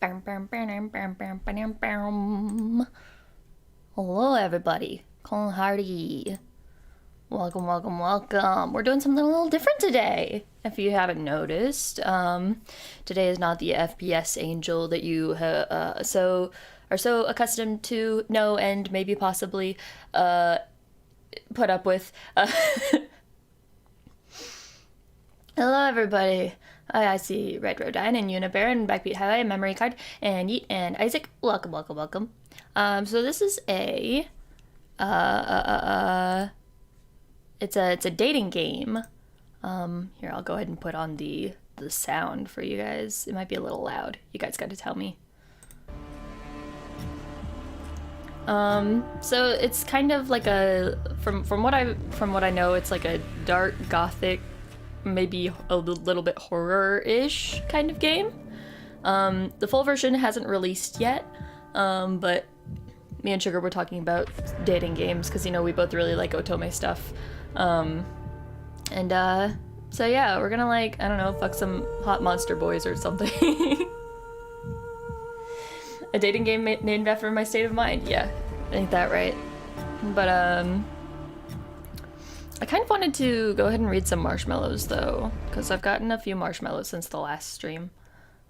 Hello, everybody. Colin Hardy. Welcome, welcome, welcome. We're doing something a little different today. If you haven't noticed, today is not the FPS angel that you are so accustomed to know and maybe possibly put up with. Hello, everybody. I see Red Rodine and Unibear and Backbeat Highway and Memory Card and Yeet and Isaac. Welcome, welcome, welcome. So this is a it's a dating game. Here, I'll go ahead and put on the sound for you guys. It might be a little loud. You guys got to tell me. So it's kind of like a from what I know, it's like a dark gothic, maybe a little bit horror-ish kind of game. The full version hasn't released yet, but me and Sugar were talking about dating games because, you know, we both really like otome stuff. So yeah, we're gonna, like, I don't know, fuck some hot monster boys or something. A dating game named after my state of mind. Yeah, ain't that right? But I kind of wanted to go ahead and read some marshmallows though, because I've gotten a few marshmallows since the last stream.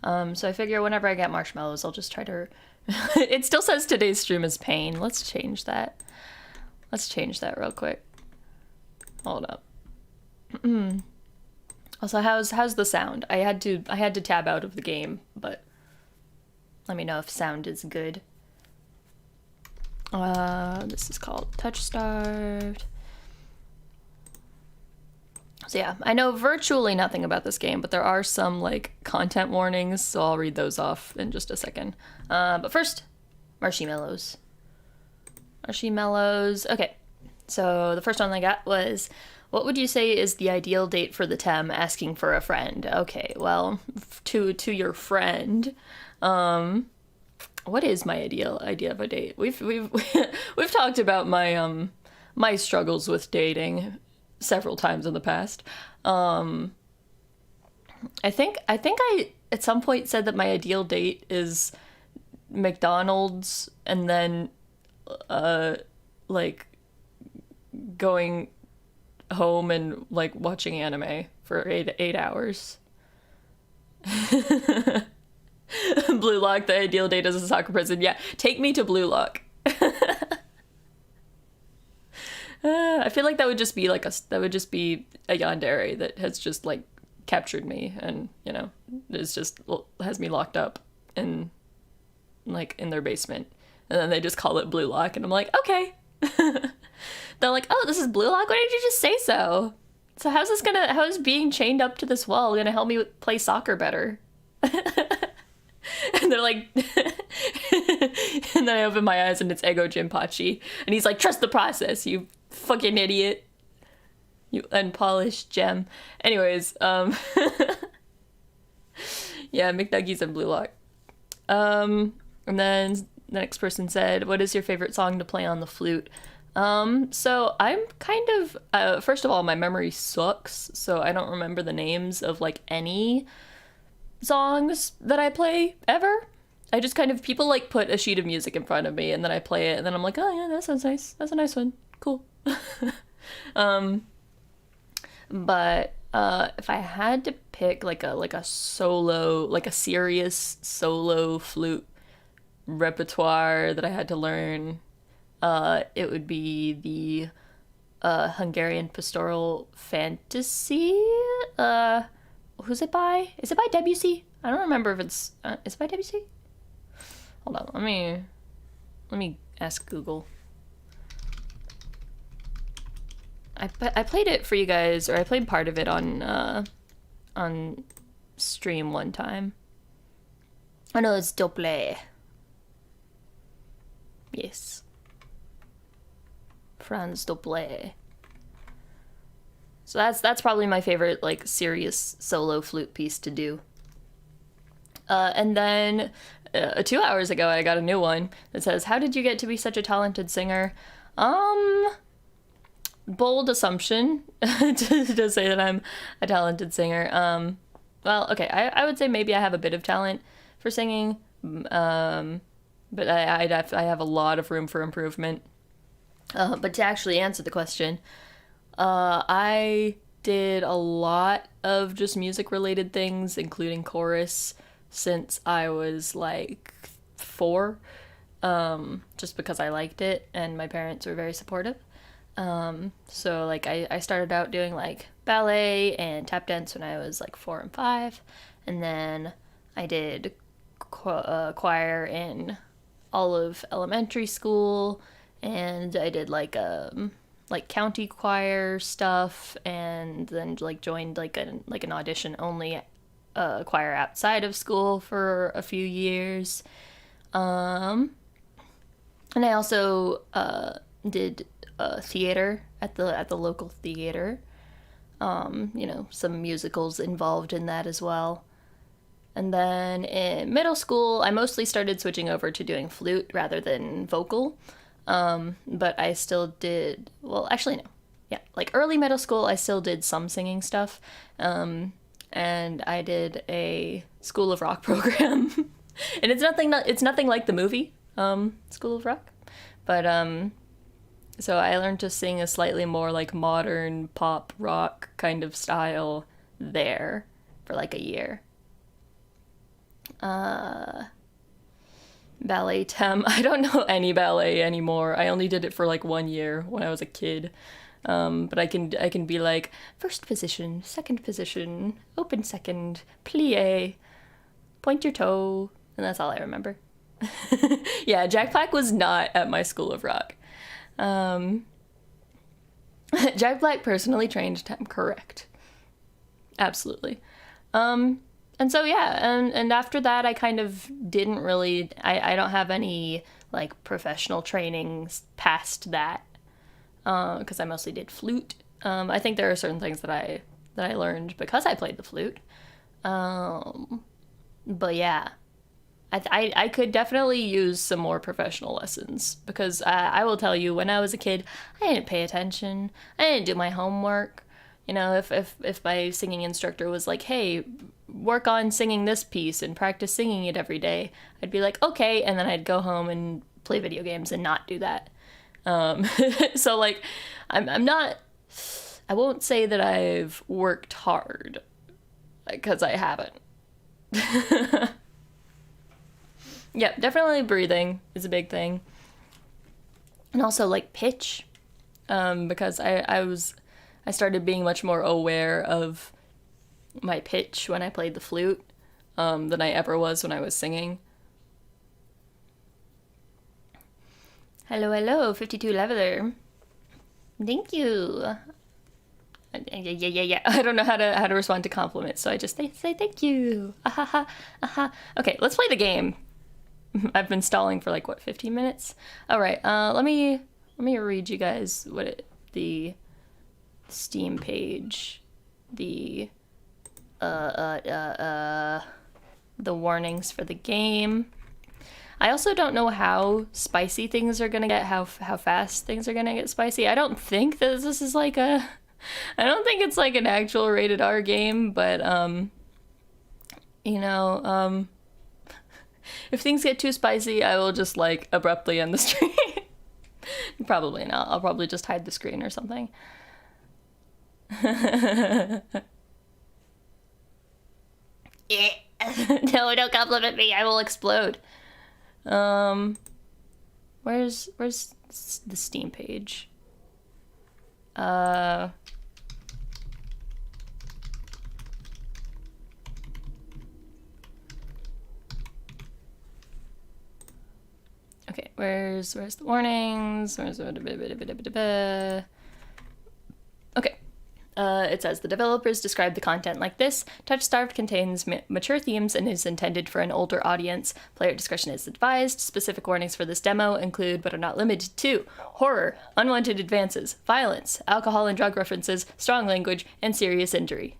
So I figure whenever I get marshmallows, I'll just try to... It still says today's stream is pain. Let's change that. Let's change that real quick. Hold up. Also, how's the sound? I had to tab out of the game, but let me know if sound is good. This is called TOUCHSTARVED. So yeah, I know virtually nothing about this game, but there are some, like, content warnings, so I'll read those off in just a second. But first, marshmallows. Marshmallows. Okay, so the first one I got was, what would you say is the ideal date for the Tem asking for a friend? Okay, well, to your friend, what is my ideal idea of a date? We've talked about my my struggles with dating several times in the past. I think I at some point said that my ideal date is McDonald's and then like going home and, like, watching anime for eight hours. Blue Lock, the ideal date is a soccer person. Yeah, take me to Blue Lock. I feel like that would just be a yandere that has just, like, captured me and, you know, is just has me locked up in, like, in their basement, and then they just call it Blue Lock, and I'm like, okay. They're like, oh, this is Blue Lock? Why didn't you just say so? So how is being chained up to this wall gonna help me play soccer better? And they're like, and then I open my eyes and it's Ego Jinpachi, and he's like, trust the process, you fucking idiot. You unpolished gem. Anyways, yeah, McNuggies and Blue Lock. And then the next person said, what is your favorite song to play on the flute? So I'm kind of, first of all, my memory sucks, so I don't remember the names of, like, any songs that I play ever. I just kind of, people, like, put a sheet of music in front of me and then I play it and then I'm like, oh yeah, that sounds nice. That's a nice one. Cool. But if I had to pick like a solo, like a serious solo flute repertoire that I had to learn, it would be the Hungarian Pastoral Fantasy. Who's it by? Is it by Debussy? I don't remember if it's is it by Debussy? Hold on, let me ask Google. I played it for you guys, or I played part of it on stream one time. Oh no, it's Doble. Yes. Franz Doble. So that's probably my favorite, like, serious solo flute piece to do. And then 2 hours ago, I got a new one that says, how did you get to be such a talented singer? Bold assumption to say that I'm a talented singer. Well, okay, I would say maybe I have a bit of talent for singing. But I have a lot of room for improvement. But to actually answer the question, I did a lot of just music related things, including chorus, since I was like 4, just because I liked it and my parents were very supportive. So like I started out doing like ballet and tap dance when I was like 4 and 5, and then I did choir in all of elementary school, and I did like county choir stuff, and then like joined like an audition only choir outside of school for a few years. And I also did theater at the local theater. Some musicals involved in that as well. And then in middle school, I mostly started switching over to doing flute rather than vocal. But I still did, well, actually, no. Yeah, like early middle school, I still did some singing stuff. And I did a School of Rock program. And it's nothing like the movie, School of Rock. But, so I learned to sing a slightly more like modern pop rock kind of style there for like a year. Ballet Tem. I don't know any ballet anymore. I only did it for like 1 year when I was a kid. But I can be like first position, second position, open second, plie, point your toe, and that's all I remember. Yeah, Jack Black was not at my School of Rock. Jack Black personally trained Tem, correct. Absolutely. And so, yeah, and after that, I kind of didn't really, I don't have any, like, professional trainings past that, because I mostly did flute. I think there are certain things that I learned because I played the flute. But yeah, I could definitely use some more professional lessons, because I will tell you, when I was a kid, I didn't pay attention, I didn't do my homework. You know, if my singing instructor was like, hey, work on singing this piece and practice singing it every day, I'd be like, okay, and then I'd go home and play video games and not do that. So, like, I'm not, I won't say that I've worked hard, because I haven't. Yeah, definitely breathing is a big thing. And also, like, pitch, because I started being much more aware of my pitch when I played the flute, than I ever was when I was singing. Hello, 52 Leveler. Thank you. Yeah. I don't know how to respond to compliments, so I just say thank you. Okay, let's play the game. I've been stalling for like, what, 15 minutes? All right, let me read you guys the Steam page, the warnings for the game. I also don't know how spicy things are gonna get, how fast things are gonna get spicy. I don't think that this is like I don't think it's like an actual rated R game, but if things get too spicy, I will just like abruptly end the stream. Probably not. I'll probably just hide the screen or something. No, don't compliment me. I will explode. Where's the Steam page? Okay, where's the warnings? Okay. It says, the developers describe the content like this. TOUCHSTARVED contains mature themes and is intended for an older audience. Player discretion is advised. Specific warnings for this demo include, but are not limited to, horror, unwanted advances, violence, alcohol and drug references, strong language, and serious injury.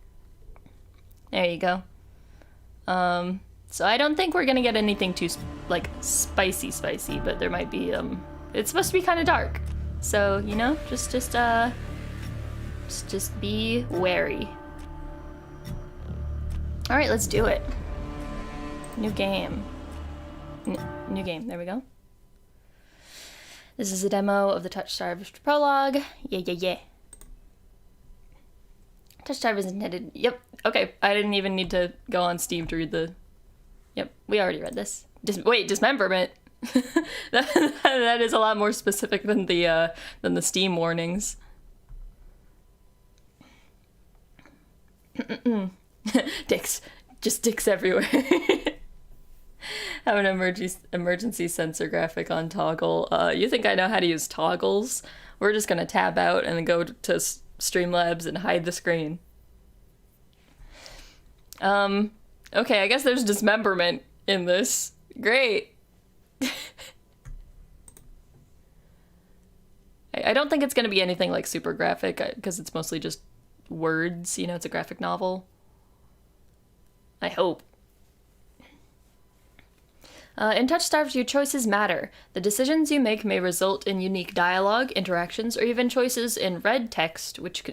There you go. So I don't think we're gonna get anything too, like, spicy, but there might be, it's supposed to be kind of dark. So, you know, just be wary. All right, let's do it. New game. New game, there we go. This is a demo of the TOUCHSTARVED prologue. Yeah. TOUCHSTARVED is intended, yep, okay, I didn't even need to go on Steam to read the, yep, we already read this. Wait, dismemberment. that is a lot more specific than the Steam warnings. Dicks. Just dicks everywhere. Have an emergency sensor graphic on toggle. You think I know how to use toggles? We're just gonna tab out and then go to Streamlabs and hide the screen. Okay, I guess there's dismemberment in this. Great. I don't think it's gonna be anything like super graphic because it's mostly just words, you know, it's a graphic novel. I hope. In TOUCHSTARVED, your choices matter. The decisions you make may result in unique dialogue, interactions, or even choices in red text, which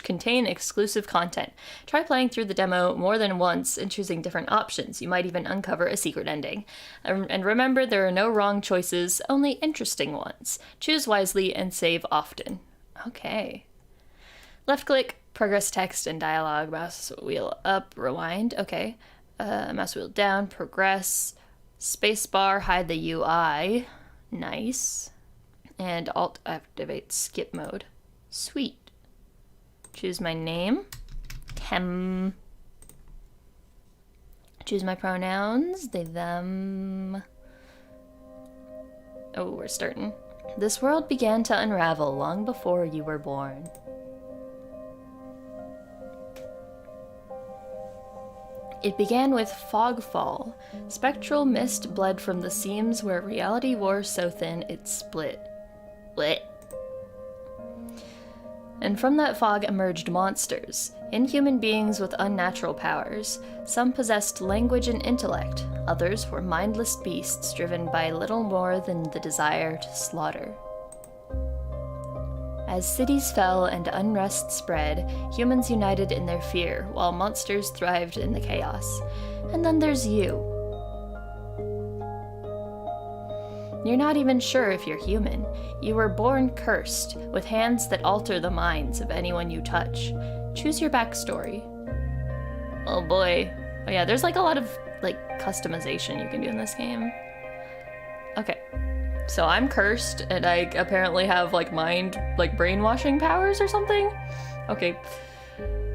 contain exclusive content. Try playing through the demo more than once and choosing different options. You might even uncover a secret ending. And remember, there are no wrong choices, only interesting ones. Choose wisely and save often. Okay. Left click, progress text and dialogue, mouse wheel up, rewind, okay. Mouse wheel down, progress. Spacebar, hide the UI. Nice. And Alt activate skip mode. Sweet. Choose my name. Tem. Choose my pronouns. They, them. Oh, we're starting. This world began to unravel long before you were born. It began with fogfall. Spectral mist bled from the seams where reality wore so thin it split. What? And from that fog emerged monsters, inhuman beings with unnatural powers. Some possessed language and intellect, others were mindless beasts driven by little more than the desire to slaughter. As cities fell and unrest spread, humans united in their fear, while monsters thrived in the chaos. And then there's you. You're not even sure if you're human. You were born cursed, with hands that alter the minds of anyone you touch. Choose your backstory. Oh boy. Oh yeah, there's like a lot of customization you can do in this game. Okay. So I'm cursed, and I apparently have, brainwashing powers or something? Okay.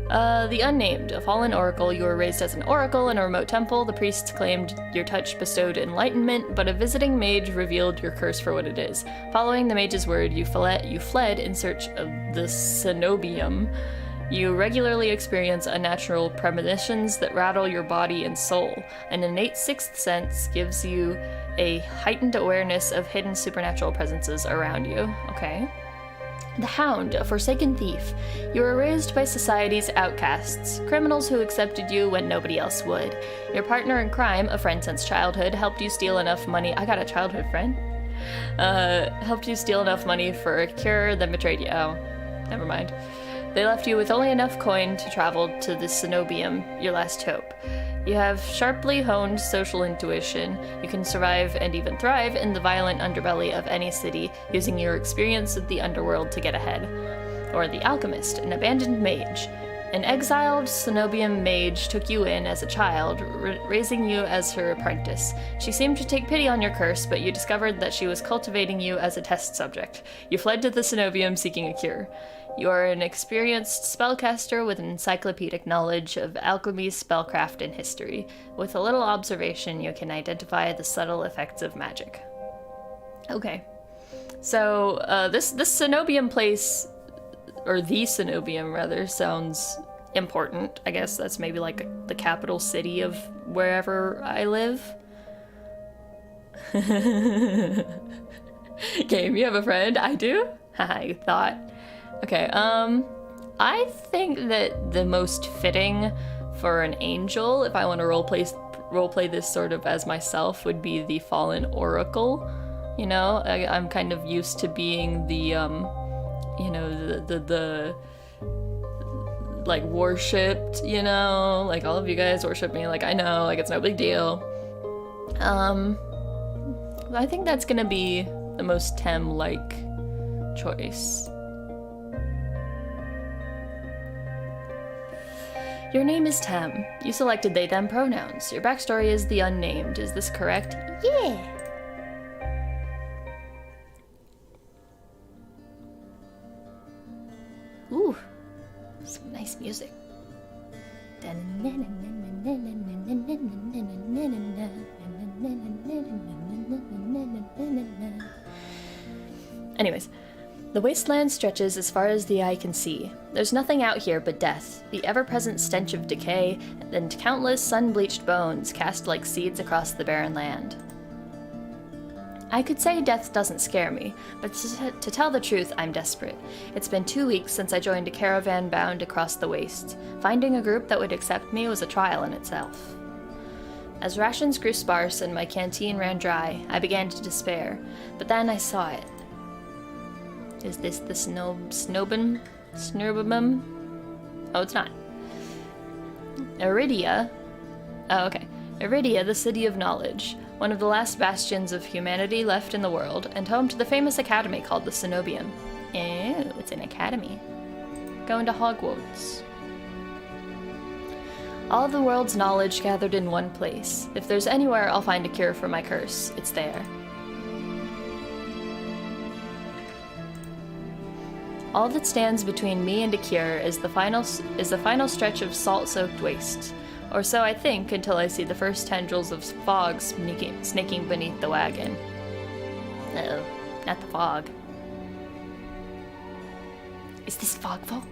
The Unnamed. A fallen oracle. You were raised as an oracle in a remote temple. The priests claimed your touch bestowed enlightenment, but a visiting mage revealed your curse for what it is. Following the mage's word, you fled in search of the cenobium. You regularly experience unnatural premonitions that rattle your body and soul. An innate sixth sense gives you a heightened awareness of hidden supernatural presences around you. Okay. The Hound, a forsaken thief. You were raised by society's outcasts, criminals who accepted you when nobody else would. Your partner in crime, a friend since childhood, helped you steal enough money. I got a childhood friend. Helped you steal enough money for a cure, then betrayed you. Oh, never mind. They left you with only enough coin to travel to the cenobium, your last hope. You have sharply honed social intuition. You can survive and even thrive in the violent underbelly of any city, using your experience of the underworld to get ahead. Or the Alchemist, an abandoned mage. An exiled cenobium mage took you in as a child, raising you as her apprentice. She seemed to take pity on your curse, but you discovered that she was cultivating you as a test subject. You fled to the cenobium seeking a cure. You are an experienced spellcaster with an encyclopedic knowledge of alchemy, spellcraft, and history. With a little observation, you can identify the subtle effects of magic. Okay. So, this cenobium place, or the cenobium, rather, sounds important. I guess that's maybe like the capital city of wherever I live. Game, you have a friend? I do? Haha, you thought. Okay, I think that the most fitting for an angel, if I want to roleplay this sort of as myself, would be the fallen oracle. You know, I'm kind of used to being the, you know, the worshipped, you know, like all of you guys worship me, like I know, like it's no big deal. I think that's gonna be the most Tem-like choice. Your name is Tem. You selected they, them pronouns. Your backstory is the unnamed. Is this correct? Yeah. Ooh, some nice music. Anyways, the wasteland stretches as far as the eye can see. There's nothing out here but death, the ever-present stench of decay, and countless sun-bleached bones cast like seeds across the barren land. I could say death doesn't scare me, but to tell the truth, I'm desperate. It's been 2 weeks since I joined a caravan bound across the wastes. Finding a group that would accept me was a trial in itself. As rations grew sparse and my canteen ran dry, I began to despair, but then I saw it. Is this the Snowbum? Oh, it's not. Iridia? Oh, okay. Iridia, the city of knowledge. One of the last bastions of humanity left in the world, and home to the famous academy called the Cenobium. Oh, it's an academy. Going to Hogwarts. All of the world's knowledge gathered in one place. If there's anywhere I'll find a cure for my curse, it's there. All that stands between me and a cure is the final stretch of salt-soaked waste. Or so I think, until I see the first tendrils of fog snaking beneath the wagon. Uh-oh, not the fog. Is this fogful?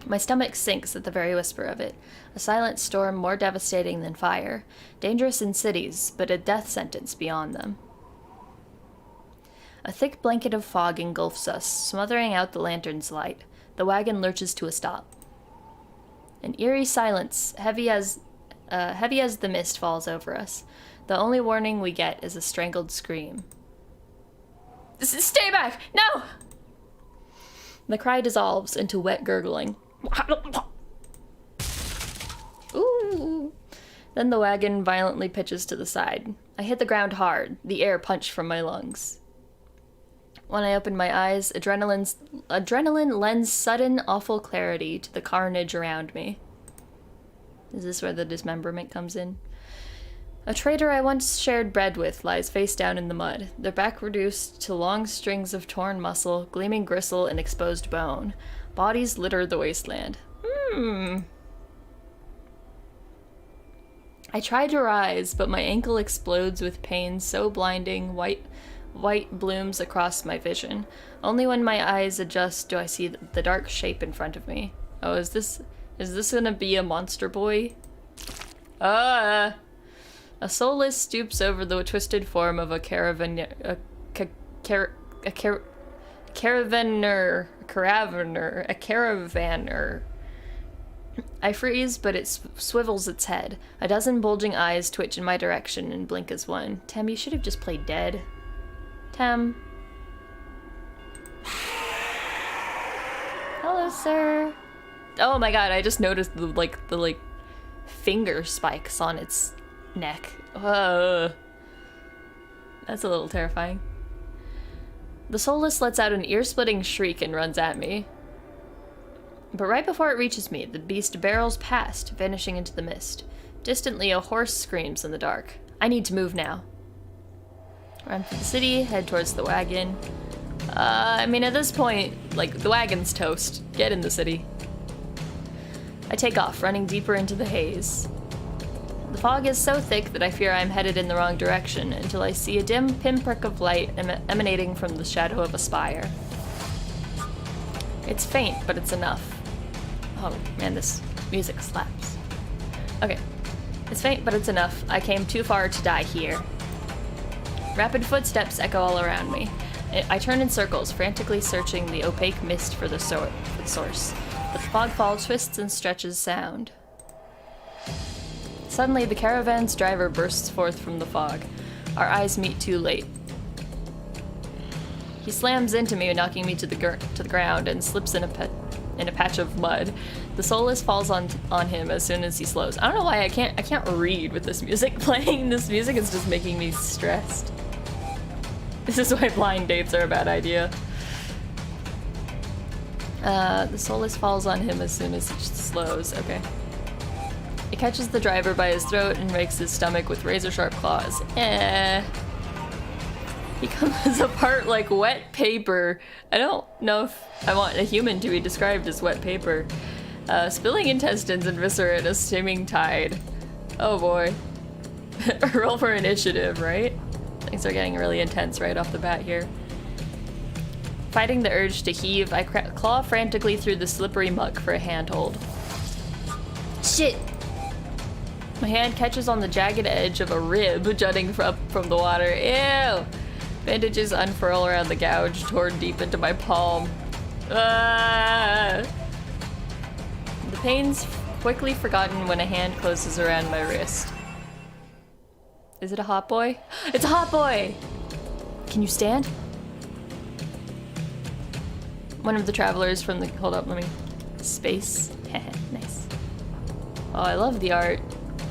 My stomach sinks at the very whisper of it. A silent storm more devastating than fire. Dangerous in cities, but a death sentence beyond them. A thick blanket of fog engulfs us, smothering out the lantern's light. The wagon lurches to a stop. An eerie silence, heavy as the mist falls over us. The only warning we get is a strangled scream. Stay back! No! The cry dissolves into wet gurgling. Ooh! Then the wagon violently pitches to the side. I hit the ground hard, the air punched from my lungs. When I opened my eyes, adrenaline lends sudden, awful clarity to the carnage around me. Is this where the dismemberment comes in? A trader I once shared bread with lies face down in the mud, their back reduced to long strings of torn muscle, gleaming gristle, and exposed bone. Bodies litter the wasteland. I try to rise, but my ankle explodes with pain so blinding, white blooms across my vision. Only when my eyes adjust do I see the dark shape in front of me. Oh, is this gonna be a monster boy? A soulless stoops over the twisted form of a caravaner. I freeze, but it swivels its head. A dozen bulging eyes twitch in my direction and blink as one. Tem, you should have just played dead. Tem. Hello, sir. Oh my god, I just noticed the finger spikes on its neck. That's a little terrifying. The soulless lets out an ear-splitting shriek and runs at me. But right before it reaches me, the beast barrels past, vanishing into the mist. Distantly, a horse screams in the dark. I need to move now. Run for the city, head towards the wagon. I mean, at this point, the wagon's toast. Get in the city. I take off, running deeper into the haze. The fog is so thick that I fear I'm headed in the wrong direction until I see a dim pinprick of light emanating from the shadow of a spire. It's faint, but it's enough. Oh man, this music slaps. Okay. It's faint, but it's enough. I came too far to die here. Rapid footsteps echo all around me. I turn in circles, frantically searching the opaque mist for the source. The fogfall twists and stretches sound. Suddenly, the caravan's driver bursts forth from the fog. Our eyes meet too late. He slams into me, knocking me to the ground, and slips in a in a patch of mud. The soulless falls on him as soon as he slows. I don't know why I can't read with this music playing. This music is just making me stressed. This is why blind dates are a bad idea. The soulless falls on him as soon as he slows. Okay. It catches the driver by his throat and rakes his stomach with razor-sharp claws. He comes apart like wet paper. I don't know if I want a human to be described as wet paper. Spilling intestines and viscera in a steaming tide. Oh boy. Roll for initiative, right? Things are getting really intense right off the bat here. Fighting the urge to heave, I claw frantically through the slippery muck for a handhold. Shit! My hand catches on the jagged edge of a rib jutting up from the water. Ew! Bandages unfurl around the gouge, torn deep into my palm. Ah! The pain's quickly forgotten when a hand closes around my wrist. Is it a hot boy? It's a hot boy! Can you stand? One of the travelers from the... Hold up, let me... Space. Nice. Oh, I love the art.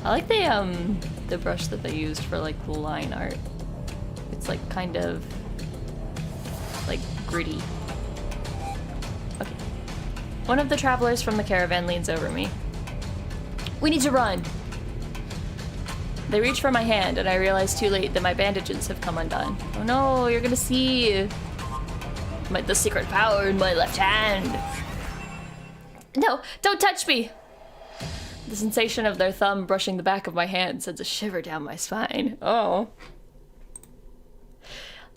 I like the brush that they used for, like, the line art. It's, like, kind of... like, gritty. Okay. One of the travelers from the caravan leans over me. We need to run! They reach for my hand, and I realize too late that my bandages have come undone. Oh no, you're gonna see the secret power in my left hand. No, don't touch me! The sensation of their thumb brushing the back of my hand sends a shiver down my spine. Oh.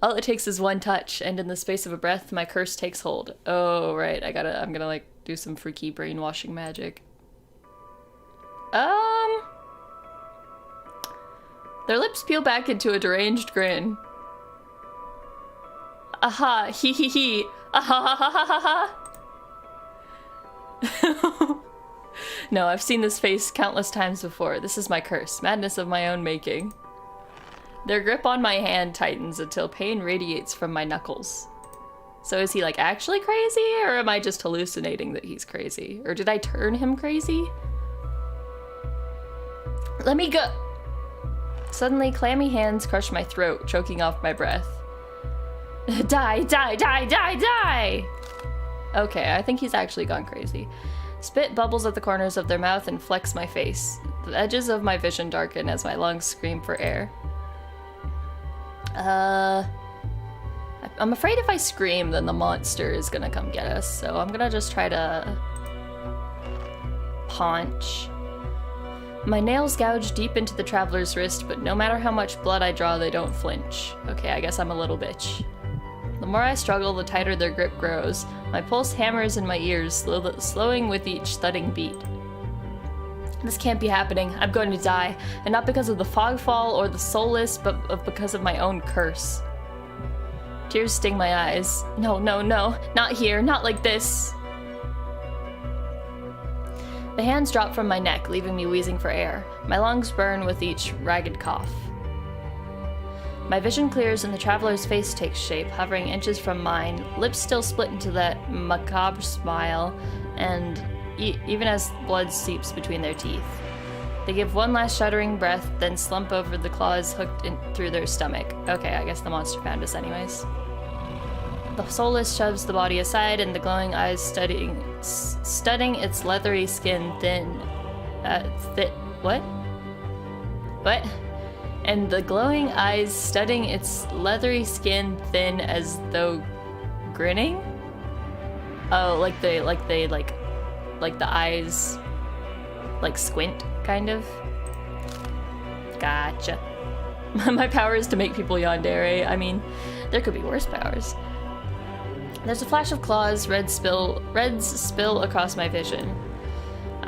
All it takes is one touch, and in the space of a breath, my curse takes hold. Oh, right, I'm gonna, like, do some freaky brainwashing magic. Their lips peel back into a deranged grin. Aha, hee hee hee, aha ha ha ha ha ha. No, I've seen this face countless times before. This is my curse, madness of my own making. Their grip on my hand tightens until pain radiates from my knuckles. So is he, like, actually crazy, or am I just hallucinating that he's crazy? Or did I turn him crazy? Let me go! Suddenly, clammy hands crush my throat, choking off my breath. Die, die, die, die, die! Okay, I think he's actually gone crazy. Spit bubbles at the corners of their mouth and flecks my face. The edges of my vision darken as my lungs scream for air. I'm afraid if I scream, then the monster is gonna come get us, so I'm gonna just try to... punch. My nails gouge deep into the traveler's wrist, but no matter how much blood I draw, they don't flinch. Okay, I guess I'm a little bitch. The more I struggle, the tighter their grip grows. My pulse hammers in my ears, slowing with each thudding beat. This can't be happening. I'm going to die. And not because of the fogfall or the soulless, but because of my own curse. Tears sting my eyes. No, no, no. Not here. Not like this. The hands drop from my neck, leaving me wheezing for air. My lungs burn with each ragged cough. My vision clears and the traveler's face takes shape, hovering inches from mine, lips still split into that macabre smile, and even as blood seeps between their teeth. They give one last shuddering breath, then slump over the claws hooked in through their stomach. Okay, I guess the monster found us anyways. The soulless shoves the body aside, and the glowing eyes studying its leathery skin what? And the glowing eyes studying its leathery skin thin as though grinning? Oh, like the eyes, like squint, kind of? Gotcha. My power is to make people yandere. I mean, there could be worse powers. There's a flash of claws, reds spill across my vision.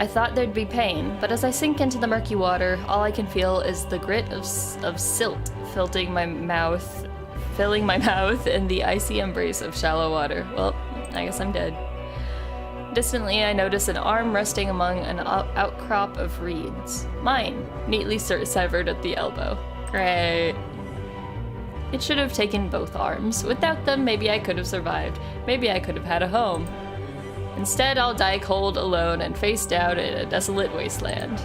I thought there'd be pain, but as I sink into the murky water, all I can feel is the grit of silt filling my mouth in the icy embrace of shallow water. Well, I guess I'm dead. Distantly, I notice an arm resting among an outcrop of reeds. Mine, neatly severed at the elbow. Great. It should have taken both arms. Without them, maybe I could have survived. Maybe I could have had a home. Instead, I'll die cold, alone, and face down in a desolate wasteland.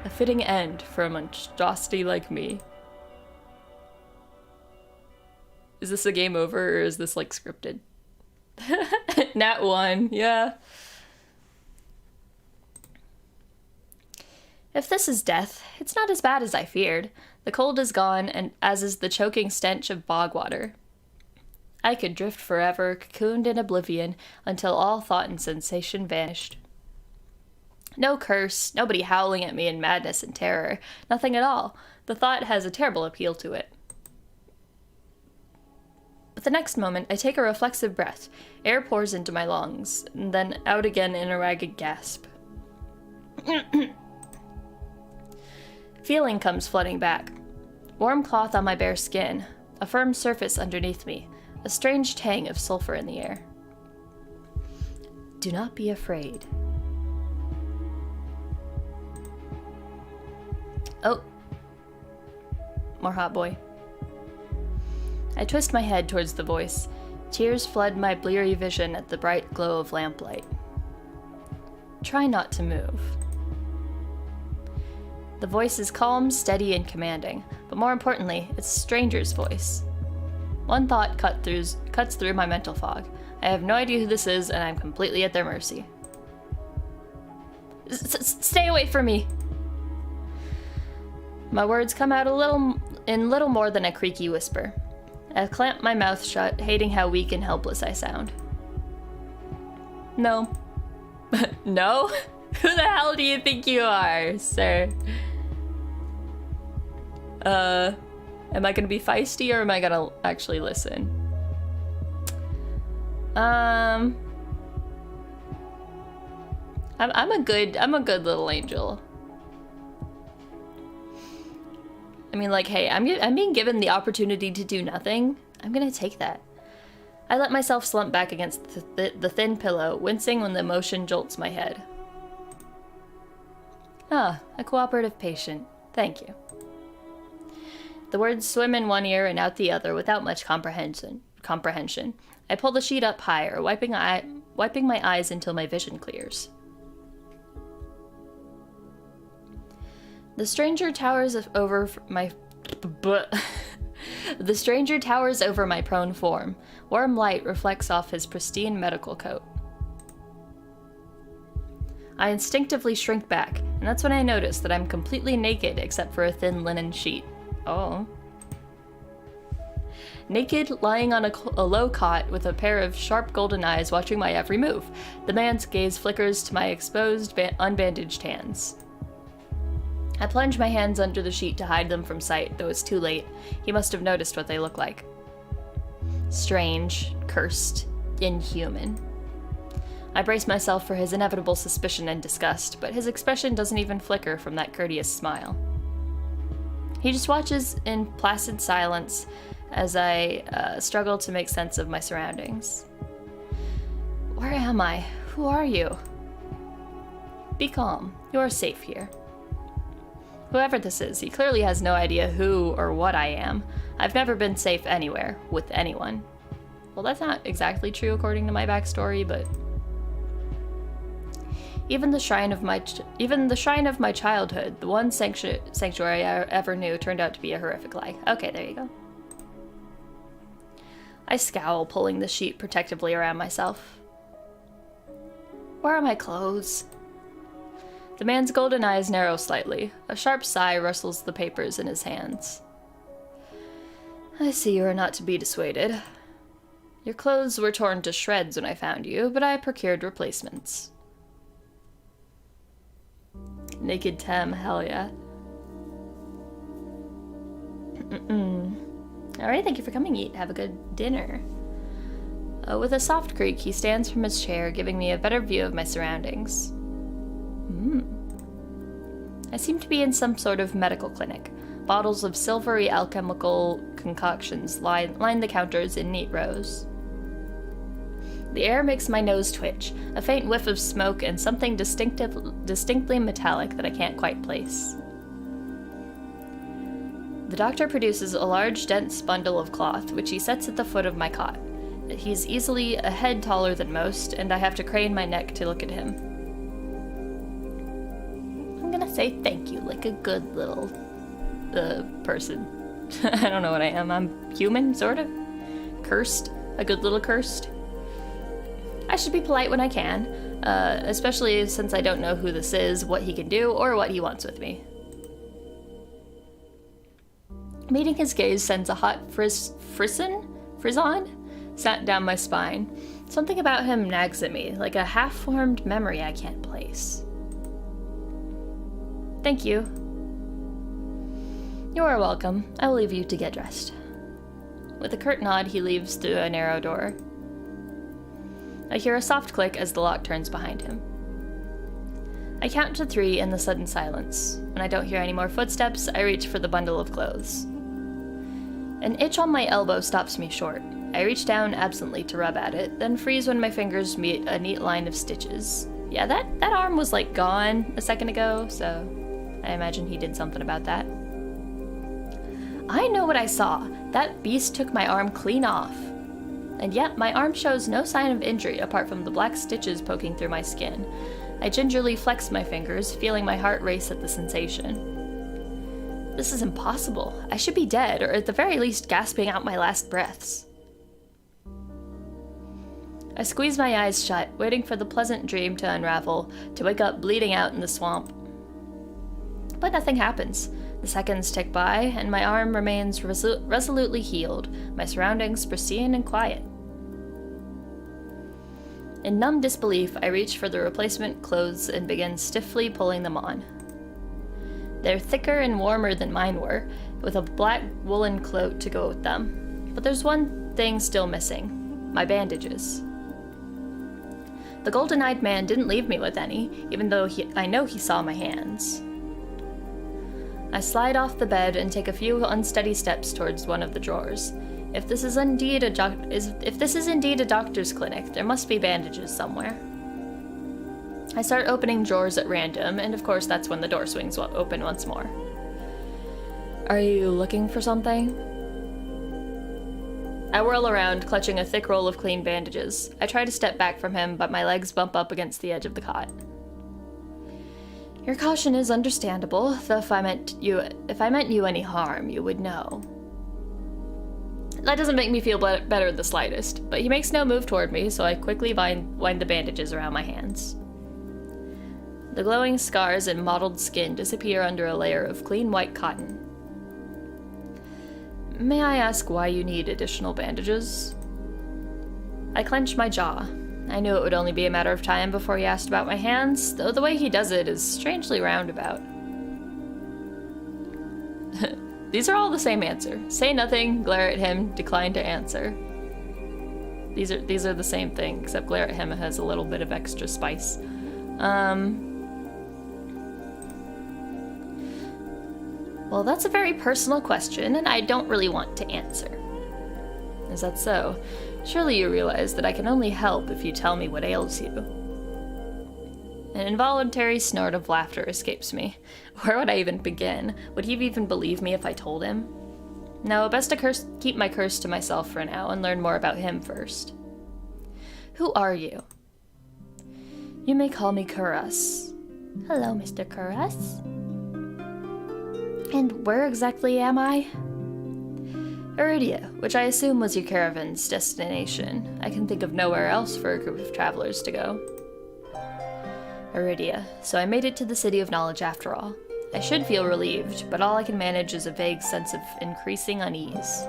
A fitting end for a monstrosity like me. Is this a game over, or is this, like, scripted? Nat 1, yeah. If this is death, it's not as bad as I feared. The cold is gone, and as is the choking stench of bog water. I could drift forever, cocooned in oblivion, until all thought and sensation vanished. No curse, nobody howling at me in madness and terror. Nothing at all. The thought has a terrible appeal to it. But the next moment, I take a reflexive breath. Air pours into my lungs, and then out again in a ragged gasp. Feeling comes flooding back. Warm cloth on my bare skin, a firm surface underneath me, a strange tang of sulfur in the air. Do not be afraid. Oh. More hot boy. I twist my head towards the voice. Tears flood my bleary vision at the bright glow of lamplight. Try not to move. The voice is calm, steady, and commanding, but more importantly, it's a stranger's voice. One thought cuts through my mental fog. I have no idea who this is, and I'm completely at their mercy. Stay away from me! My words come out in little more than a creaky whisper. I clamp my mouth shut, hating how weak and helpless I sound. No. No? Who the hell do you think you are, sir? Am I gonna be feisty, or am I gonna actually listen? I'm a good little angel. I mean, like, hey, I'm being given the opportunity to do nothing. I'm gonna take that. I let myself slump back against the thin pillow, wincing when the emotion jolts my head. Ah, a cooperative patient. Thank you. The words swim in one ear and out the other without much comprehension. I pull the sheet up higher, wiping my eyes until my vision clears. The stranger towers over my prone form. Warm light reflects off his pristine medical coat. I instinctively shrink back, and that's when I notice that I'm completely naked except for a thin linen sheet. Oh. Naked, lying on a low cot with a pair of sharp golden eyes watching my every move. The man's gaze flickers to my exposed, unbandaged hands. I plunge my hands under the sheet to hide them from sight, though it's too late. He must have noticed what they look like. Strange, cursed, inhuman. I brace myself for his inevitable suspicion and disgust, but his expression doesn't even flicker from that courteous smile. He just watches in placid silence as I struggle to make sense of my surroundings. Where am I? Who are you? Be calm. You're safe here. Whoever this is, he clearly has no idea who or what I am. I've never been safe anywhere, with anyone. Well, that's not exactly true according to my backstory, but... Even the shrine of my childhood, the one sanctuary I ever knew, turned out to be a horrific lie. Okay, there you go. I scowl, pulling the sheet protectively around myself. Where are my clothes? The man's golden eyes narrow slightly. A sharp sigh rustles the papers in his hands. I see you are not to be dissuaded. Your clothes were torn to shreds when I found you, but I procured replacements. Naked Tem, hell yeah. Alright, thank you for coming, eat. Have a good dinner. With a soft creak, he stands from his chair, giving me a better view of my surroundings. I seem to be in some sort of medical clinic. Bottles of silvery alchemical concoctions line the counters in neat rows. The air makes my nose twitch, a faint whiff of smoke and something distinctly metallic that I can't quite place. The doctor produces a large, dense bundle of cloth, which he sets at the foot of my cot. He's easily a head taller than most, and I have to crane my neck to look at him. I'm gonna say thank you, like a good little person. I don't know what I am. I'm human, sort of. Cursed. A good little cursed. I should be polite when I can, especially since I don't know who this is, what he can do, or what he wants with me. Meeting his gaze sends a hot frisson down my spine. Something about him nags at me, like a half-formed memory I can't place. Thank you. You are welcome. I will leave you to get dressed. With a curt nod, he leaves through a narrow door. I hear a soft click as the lock turns behind him. I count to 3 in the sudden silence. When I don't hear any more footsteps, I reach for the bundle of clothes. An itch on my elbow stops me short. I reach down absently to rub at it, then freeze when my fingers meet a neat line of stitches. Yeah, that arm was like gone a second ago, so I imagine he did something about that. I know what I saw. That beast took my arm clean off. And yet, my arm shows no sign of injury apart from the black stitches poking through my skin. I gingerly flex my fingers, feeling my heart race at the sensation. This is impossible. I should be dead, or at the very least gasping out my last breaths. I squeeze my eyes shut, waiting for the pleasant dream to unravel, to wake up bleeding out in the swamp. But nothing happens. The seconds tick by, and my arm remains resolutely healed, my surroundings pristine and quiet. In numb disbelief, I reach for the replacement clothes and begin stiffly pulling them on. They're thicker and warmer than mine were, with a black woolen cloak to go with them. But there's one thing still missing: my bandages. The golden-eyed man didn't leave me with any, even though I know he saw my hands. I slide off the bed and take a few unsteady steps towards one of the drawers. If this is indeed a doctor's clinic, there must be bandages somewhere. I start opening drawers at random, and of course that's when the door swings open once more. Are you looking for something? I whirl around, clutching a thick roll of clean bandages. I try to step back from him, but my legs bump up against the edge of the cot. Your caution is understandable, though if I meant you any harm, you would know. That doesn't make me feel better the slightest, but he makes no move toward me, so I quickly wind the bandages around my hands. The glowing scars and mottled skin disappear under a layer of clean white cotton. May I ask why you need additional bandages? I clench my jaw. I knew it would only be a matter of time before he asked about my hands, though the way he does it is strangely roundabout. These are all the same answer. Say nothing, glare at him, decline to answer. These are the same thing, except glare at him has a little bit of extra spice. Well, that's a very personal question, and I don't really want to answer. Is that so? Surely you realize that I can only help if you tell me what ails you. An involuntary snort of laughter escapes me. Where would I even begin? Would he even believe me if I told him? No, best to keep my curse to myself for now and learn more about him first. Who are you? You may call me Kuras. Hello, Mr. Kuras. And where exactly am I? Iridia, which I assume was your caravan's destination. I can think of nowhere else for a group of travelers to go. Iridia, so I made it to the City of Knowledge after all. I should feel relieved, but all I can manage is a vague sense of increasing unease.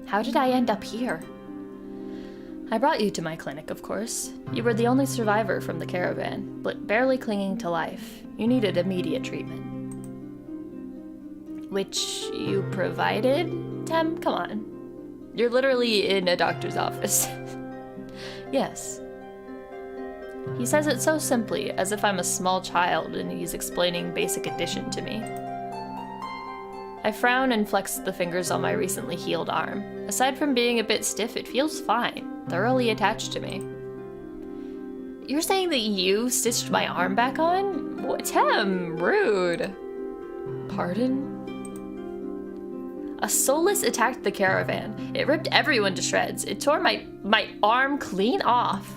How did I end up here? I brought you to my clinic, of course. You were the only survivor from the caravan, but barely clinging to life. You needed immediate treatment. Which you provided? Tem, come on. You're literally in a doctor's office. Yes. He says it so simply, as if I'm a small child and he's explaining basic addition to me. I frown and flex the fingers on my recently healed arm. Aside from being a bit stiff, it feels fine, thoroughly attached to me. You're saying that you stitched my arm back on? What, Tem, rude. Pardon? A soulless attacked the caravan. It ripped everyone to shreds. It tore my arm clean off.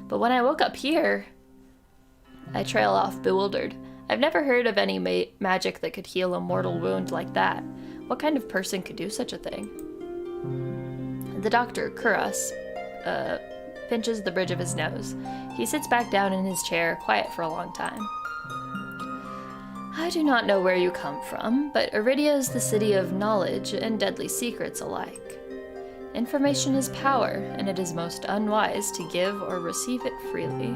But when I woke up here... I trail off, bewildered. I've never heard of any magic that could heal a mortal wound like that. What kind of person could do such a thing? The doctor, Kuras, pinches the bridge of his nose. He sits back down in his chair, quiet for a long time. I do not know where you come from, but Iridia is the city of knowledge and deadly secrets alike. Information is power, and it is most unwise to give or receive it freely.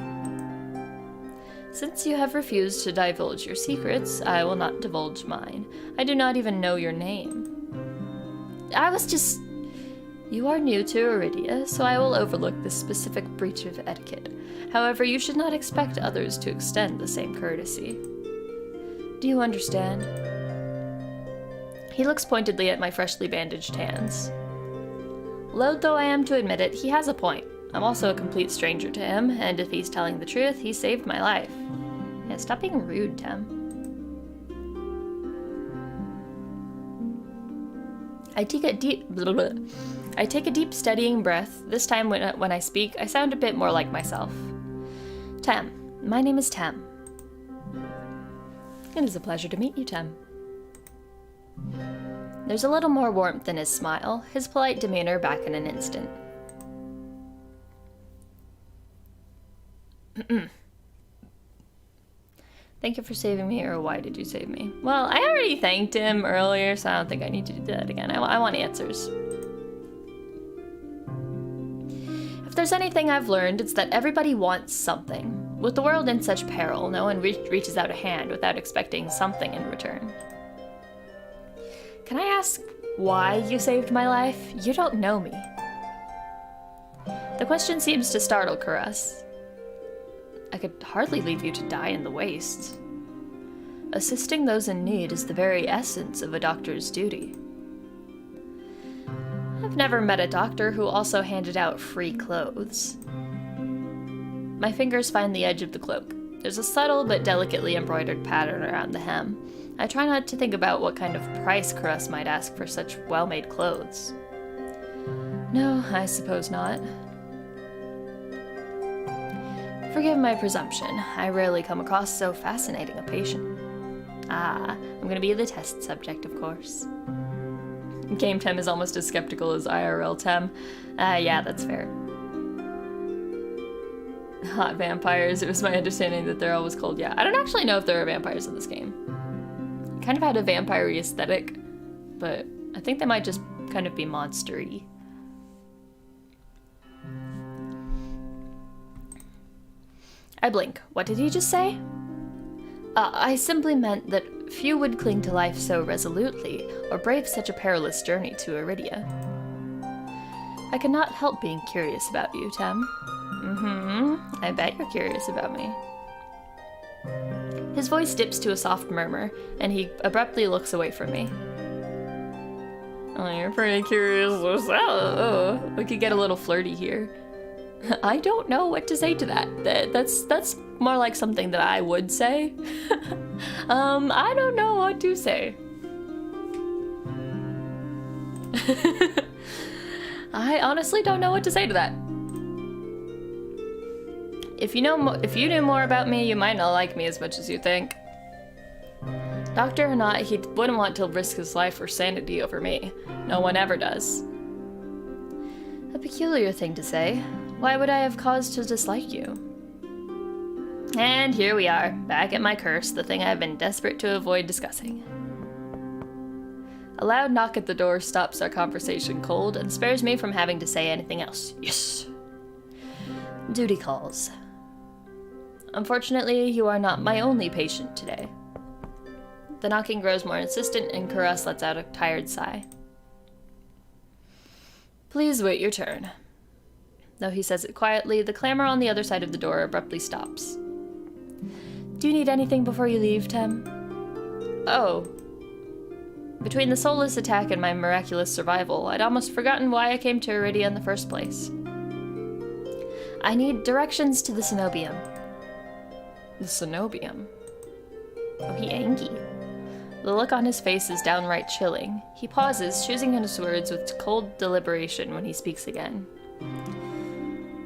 Since you have refused to divulge your secrets, I will not divulge mine. I do not even know your name. You are new to Iridia, so I will overlook this specific breach of etiquette. However, you should not expect others to extend the same courtesy. Do you understand? He looks pointedly at my freshly bandaged hands. Loath though I am to admit it, he has a point. I'm also a complete stranger to him, and if he's telling the truth, he saved my life. Yeah, stop being rude, Tem. I take a deep, steadying breath. This time when I speak, I sound a bit more like myself. Tem. My name is Tem. It is a pleasure to meet you, Tem. There's a little more warmth in his smile, his polite demeanor back in an instant. Thank you for saving me, or why did you save me? Well, I already thanked him earlier, so I don't think I need to do that again. I want answers. If there's anything I've learned, it's that everybody wants something. With the world in such peril, no one reaches out a hand without expecting something in return. Can I ask why you saved my life? You don't know me. The question seems to startle Kuras. I could hardly leave you to die in the wastes. Assisting those in need is the very essence of a doctor's duty. I've never met a doctor who also handed out free clothes. My fingers find the edge of the cloak. There's a subtle but delicately embroidered pattern around the hem. I try not to think about what kind of price Kuras might ask for such well-made clothes. No, I suppose not. Forgive my presumption. I rarely come across so fascinating a patient. I'm gonna be the test subject, of course. Game Tem is almost as skeptical as IRL Tem. Yeah, that's fair. Hot vampires. It was my understanding that they're always called, yeah. I don't actually know if there are vampires in this game. Kind of had a vampire-y aesthetic, but I think they might just kind of be monster-y. I blink. What did he just say? I simply meant that few would cling to life so resolutely, or brave such a perilous journey to Iridia. I cannot help being curious about you, Tem. I bet you're curious about me. His voice dips to a soft murmur, and he abruptly looks away from me. Oh, you're pretty curious. Oh, we could get a little flirty here. I don't know what to say to that. That's more like something that I would say. I don't know what to say. I honestly don't know what to say to that. If you knew more about me, you might not like me as much as you think. Doctor or not, he wouldn't want to risk his life or sanity over me. No one ever does. A peculiar thing to say. Why would I have cause to dislike you? And here we are, back at my curse, the thing I've been desperate to avoid discussing. A loud knock at the door stops our conversation cold and spares me from having to say anything else. Yes! Duty calls. Unfortunately, you are not my only patient today. The knocking grows more insistent and Kuras lets out a tired sigh. Please wait your turn. Though he says it quietly, the clamor on the other side of the door abruptly stops. Do you need anything before you leave, Tem? Oh. Between the soulless attack and my miraculous survival, I'd almost forgotten why I came to Iridia in the first place. I need directions to the cenobium. The cenobium? Oh, he angry. The look on his face is downright chilling. He pauses, choosing his words with cold deliberation when he speaks again.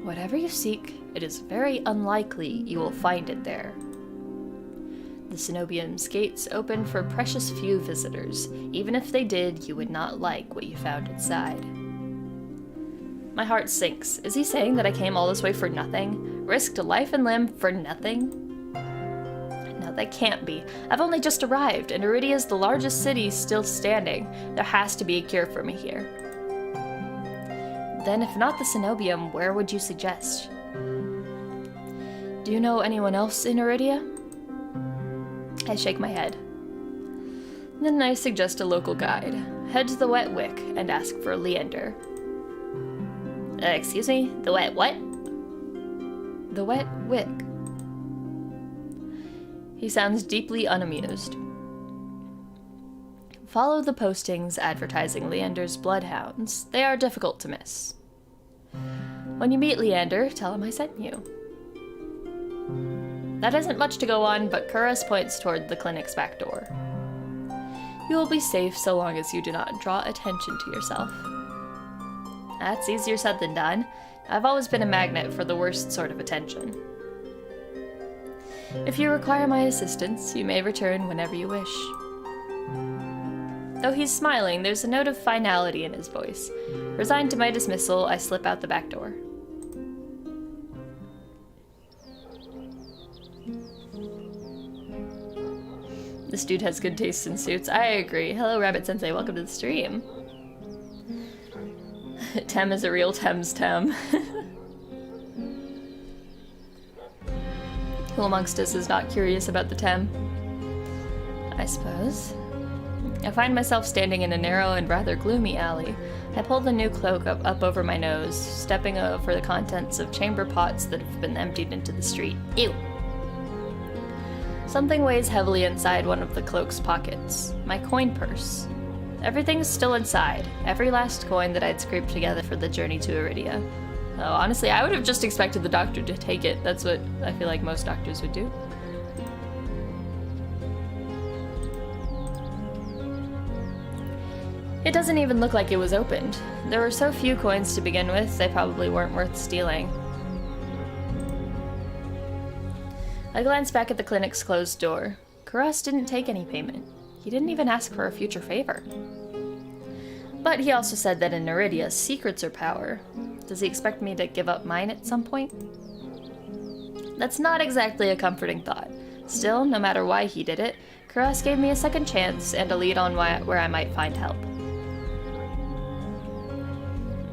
Whatever you seek, it is very unlikely you will find it there. The Cenobium's gates open for precious few visitors. Even if they did, you would not like what you found inside. My heart sinks. Is he saying that I came all this way for nothing? Risked life and limb for nothing? No, that can't be. I've only just arrived, and Iridia is the largest city still standing. There has to be a cure for me here. Then, if not the Cenobium, where would you suggest? Do you know anyone else in Iridia? I shake my head. Then I suggest a local guide. Head to the Wet Wick and ask for Leander. Excuse me? The wet what? The Wet Wick. He sounds deeply unamused. Follow the postings advertising Leander's bloodhounds. They are difficult to miss. When you meet Leander, tell him I sent you. That isn't much to go on, but Kuras points toward the clinic's back door. You will be safe so long as you do not draw attention to yourself. That's easier said than done. I've always been a magnet for the worst sort of attention. If you require my assistance, you may return whenever you wish. Though he's smiling, there's a note of finality in his voice. Resigned to my dismissal, I slip out the back door. This dude has good taste in suits. I agree. Hello, Rabbit Sensei. Welcome to the stream. Tem is a real Tem's Tem. Who amongst us is not curious about the Tem? I suppose. I find myself standing in a narrow and rather gloomy alley. I pull the new cloak up over my nose, stepping over the contents of chamber pots that have been emptied into the street. Ew! Something weighs heavily inside one of the cloak's pockets. My coin purse. Everything's still inside. Every last coin that I'd scraped together for the journey to Iridia. Oh, honestly, I would have just expected the doctor to take it. That's what I feel like most doctors would do. It doesn't even look like it was opened. There were so few coins to begin with, they probably weren't worth stealing. I glanced back at the clinic's closed door. Kuras didn't take any payment. He didn't even ask for a future favor. But he also said that in Iridia, secrets are power. Does he expect me to give up mine at some point? That's not exactly a comforting thought. Still, no matter why he did it, Kuras gave me a second chance and a lead on where I might find help.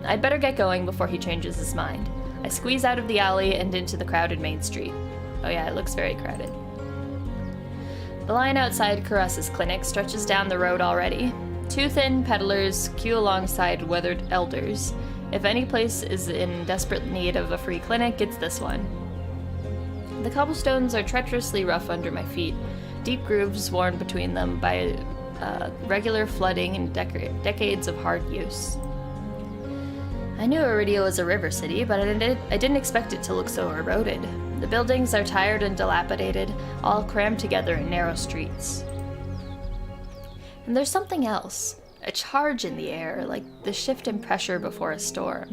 I'd better get going before he changes his mind. I squeeze out of the alley and into the crowded main street. Oh yeah, it looks very crowded. The line outside Kuras's clinic stretches down the road already. Two thin peddlers queue alongside weathered elders. If any place is in desperate need of a free clinic, it's this one. The cobblestones are treacherously rough under my feet, deep grooves worn between them by regular flooding and decades of hard use. I knew Iridia was a river city, but I didn't expect it to look so eroded. The buildings are tired and dilapidated, all crammed together in narrow streets. And there's something else, a charge in the air, like the shift in pressure before a storm.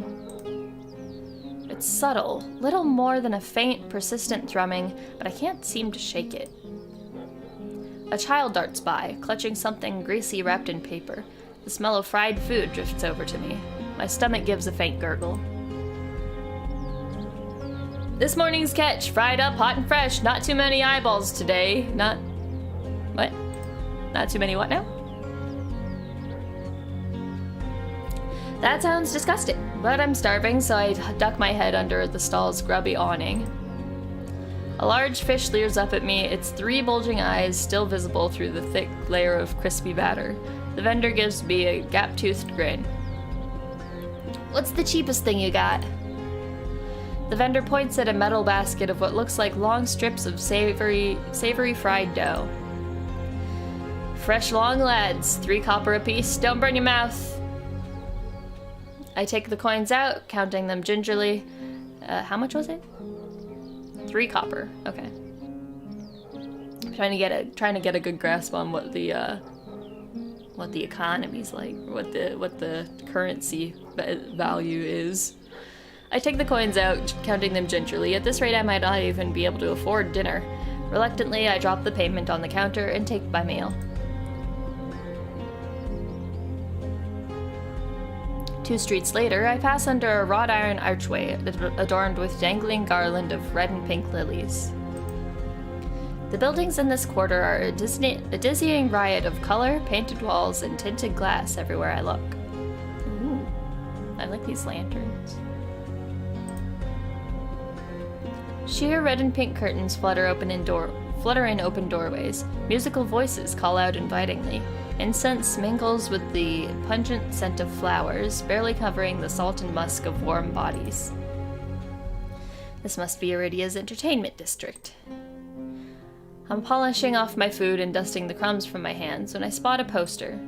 It's subtle, little more than a faint, persistent thrumming, but I can't seem to shake it. A child darts by, clutching something greasy wrapped in paper. The smell of fried food drifts over to me. My stomach gives a faint gurgle. This morning's catch, fried up, hot and fresh. Not too many eyeballs today. What? Not too many what now? That sounds disgusting, but I'm starving, so I duck my head under the stall's grubby awning. A large fish leers up at me, its three bulging eyes still visible through the thick layer of crispy batter. The vendor gives me a gap-toothed grin. What's the cheapest thing you got? The vendor points at a metal basket of what looks like long strips of savory fried dough. Fresh long lads, 3 copper apiece, don't burn your mouth. I take the coins out, counting them gingerly. How much was it? 3 copper, okay. I'm trying to get a good grasp on what the economy's like, what the currency value is. I take the coins out, counting them gingerly. At this rate, I might not even be able to afford dinner. Reluctantly, I drop the payment on the counter and take my meal. 2 streets later, I pass under a wrought iron archway adorned with dangling garland of red and pink lilies. The buildings in this quarter are a dizzying riot of color, painted walls, and tinted glass everywhere I look. Ooh, I like these lanterns. Sheer red and pink curtains flutter in open doorways. Musical voices call out invitingly. Incense mingles with the pungent scent of flowers, barely covering the salt and musk of warm bodies. This must be Iridia's entertainment district. I'm polishing off my food and dusting the crumbs from my hands when I spot a poster.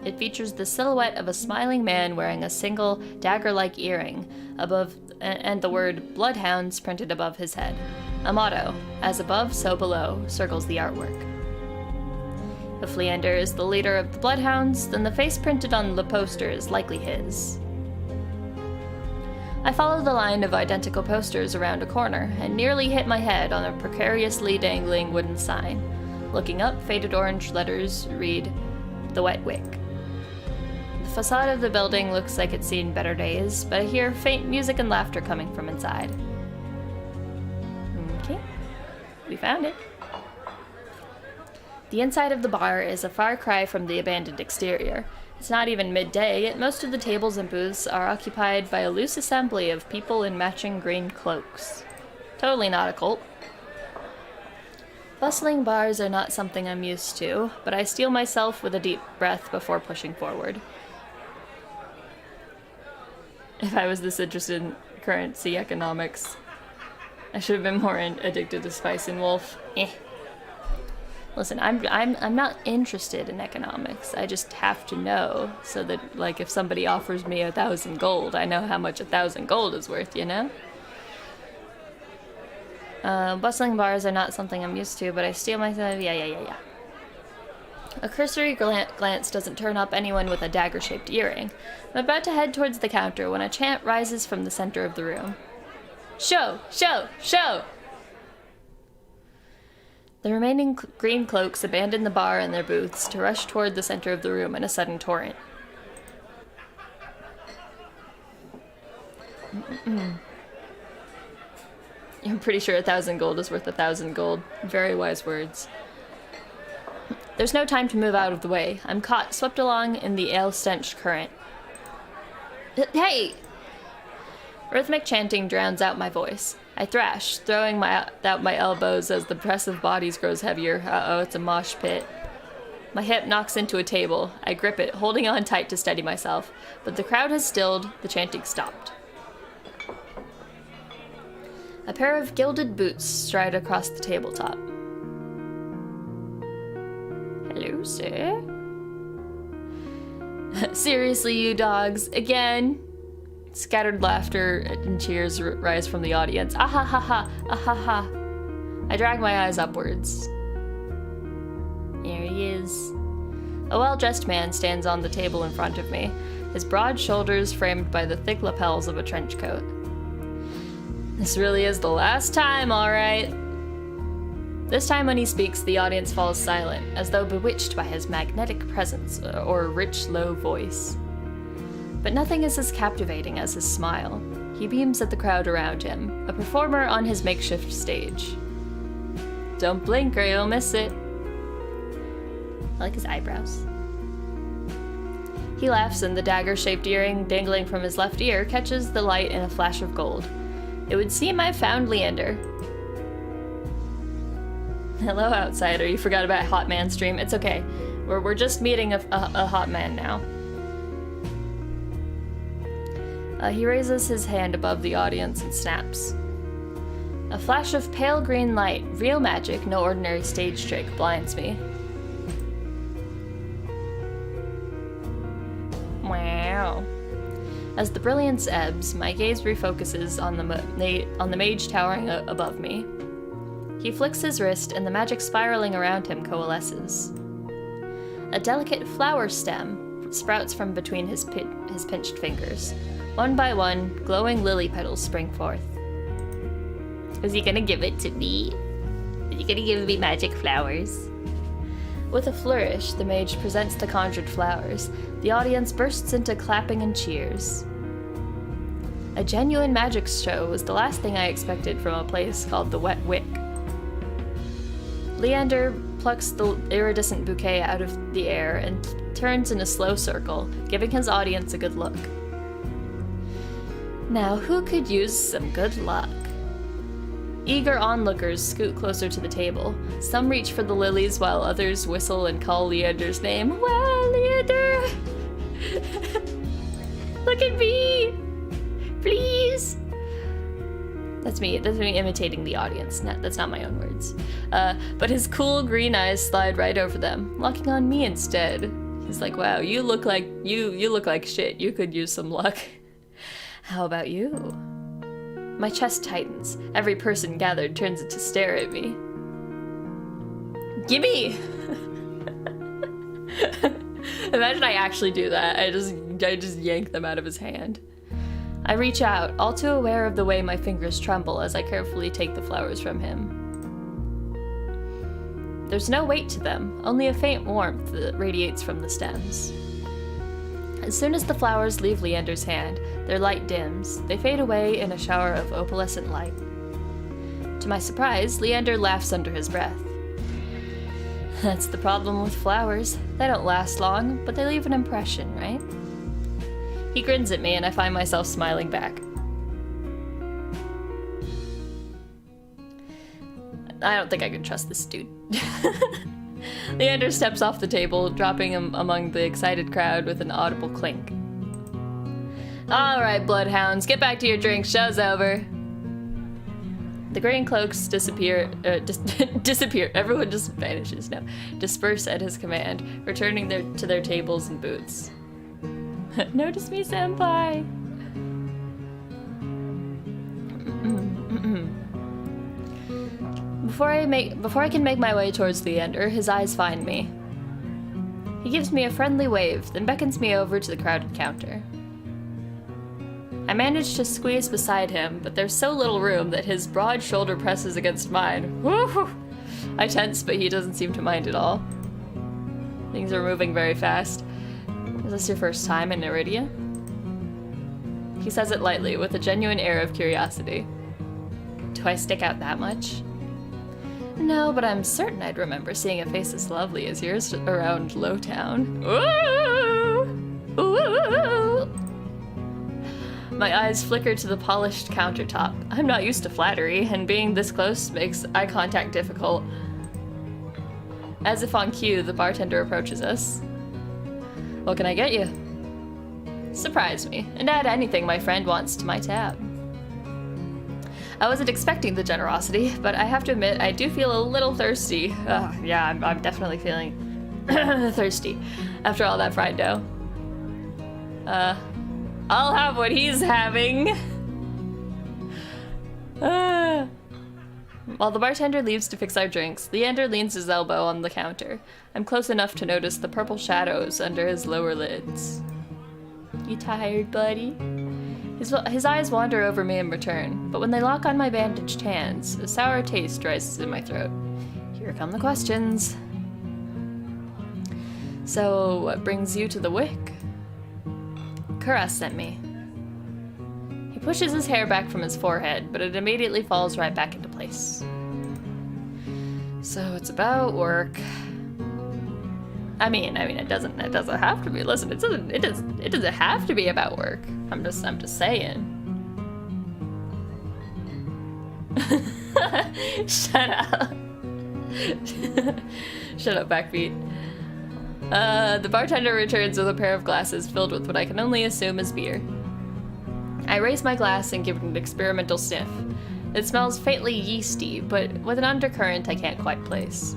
It features the silhouette of a smiling man wearing a single dagger-like earring above, and the word Bloodhounds printed above his head. A motto, as above, so below, circles the artwork. If Leander is the leader of the Bloodhounds, then the face printed on the poster is likely his. I follow the line of identical posters around a corner and nearly hit my head on a precariously dangling wooden sign. Looking up, faded orange letters read, "The Wet Wick." The facade of the building looks like it's seen better days, but I hear faint music and laughter coming from inside. Okay, we found it. The inside of the bar is a far cry from the abandoned exterior. It's not even midday, yet most of the tables and booths are occupied by a loose assembly of people in matching green cloaks. Totally not a cult. Bustling bars are not something I'm used to, but I steel myself with a deep breath before pushing forward. If I was this interested in currency economics, I should have been more addicted to Spice and Wolf. Listen, I'm not interested in economics. I just have to know so that, like, if somebody offers me 1,000 gold, I know how much 1,000 gold is worth, you know? Bustling bars are not something I'm used to, but I steel myself. Yeah. A cursory glance doesn't turn up anyone with a dagger-shaped earring. I'm about to head towards the counter when a chant rises from the center of the room. Show! Show! Show! The remaining green cloaks abandon the bar and their booths to rush toward the center of the room in a sudden torrent. I'm pretty sure 1,000 gold is worth 1,000 gold. Very wise words. There's no time to move out of the way. I'm caught, swept along in the ale-stench current. Hey! Rhythmic chanting drowns out my voice. I thrash, throwing out my elbows as the press of bodies grows heavier. Uh-oh, it's a mosh pit. My hip knocks into a table. I grip it, holding on tight to steady myself. But the crowd has stilled, the chanting stopped. A pair of gilded boots stride across the tabletop. Hello, sir? Seriously, you dogs, again? Scattered laughter and cheers rise from the audience. Ah ha ha ha, ah ha ha. I drag my eyes upwards. There he is. A well-dressed man stands on the table in front of me, his broad shoulders framed by the thick lapels of a trench coat. This really is the last time, all right. This time when he speaks, the audience falls silent, as though bewitched by his magnetic presence or rich, low voice. But nothing is as captivating as his smile. He beams at the crowd around him, a performer on his makeshift stage. Don't blink or you'll miss it. I like his eyebrows. He laughs and the dagger-shaped earring dangling from his left ear catches the light in a flash of gold. It would seem I found Leander. Hello, outsider. You forgot about Hot Man stream. It's okay. We're just meeting a hot man now. He raises his hand above the audience and snaps. A flash of pale green light, real magic, no ordinary stage trick, blinds me. Wow. As the brilliance ebbs, my gaze refocuses on the mage towering above me. He flicks his wrist, and the magic spiraling around him coalesces. A delicate flower stem sprouts from between his pinched fingers. One by one, glowing lily petals spring forth. Is he gonna give it to me? Is he gonna give me magic flowers? With a flourish, the mage presents the conjured flowers. The audience bursts into clapping and cheers. A genuine magic show was the last thing I expected from a place called the Wet Wick. Leander plucks the iridescent bouquet out of the air and turns in a slow circle, giving his audience a good look. Now, who could use some good luck? Eager onlookers scoot closer to the table. Some reach for the lilies while others whistle and call Leander's name. Well, Leander! Look at me! Please! That's me imitating the audience. That's not my own words. But his cool green eyes slide right over them, locking on me instead. He's like, wow, you look like shit. You could use some luck. How about you? My chest tightens. Every person gathered turns to stare at me. Gimme! Imagine I actually do that. I just yank them out of his hand. I reach out, all too aware of the way my fingers tremble as I carefully take the flowers from him. There's no weight to them, only a faint warmth that radiates from the stems. As soon as the flowers leave Leander's hand, their light dims. They fade away in a shower of opalescent light. To my surprise, Leander laughs under his breath. That's the problem with flowers. They don't last long, but they leave an impression, right? He grins at me, and I find myself smiling back. I don't think I can trust this dude. Leander steps off the table, dropping him among the excited crowd with an audible clink. All right, bloodhounds, get back to your drinks. Show's over. The green cloaks disappear. Everyone just vanishes now. Disperse at his command, returning to their tables and booths. Notice me, senpai. Before I can make my way towards Leander, his eyes find me. He gives me a friendly wave, then beckons me over to the crowded counter. I manage to squeeze beside him, but there's so little room that his broad shoulder presses against mine. Woo! I tense, but he doesn't seem to mind at all. Things are moving very fast. Is this your first time in Iridia? He says it lightly, with a genuine air of curiosity. Do I stick out that much? No, but I'm certain I'd remember seeing a face as lovely as yours around Lowtown. Ooh! Ooh! My eyes flicker to the polished countertop. I'm not used to flattery, and being this close makes eye contact difficult. As if on cue, the bartender approaches us. What can I get you? Surprise me, and add anything my friend wants to my tab. I wasn't expecting the generosity, but I have to admit I do feel a little thirsty. Yeah, I'm definitely feeling thirsty after all that fried dough. I'll have what he's having. While the bartender leaves to fix our drinks, Leander leans his elbow on the counter. I'm close enough to notice the purple shadows under his lower lids. You tired, buddy? His eyes wander over me in return, but when they lock on my bandaged hands, a sour taste rises in my throat. Here come the questions. So, what brings you to the Wick? Kuras sent me. He pushes his hair back from his forehead, but it immediately falls right back into place. So it's about work. I mean, it doesn't have to be. Listen, it doesn't have to be about work. I'm just saying. Shut up. Shut up, backbeat. The bartender returns with a pair of glasses filled with what I can only assume is beer. I raise my glass and give it an experimental sniff. It smells faintly yeasty, but with an undercurrent I can't quite place.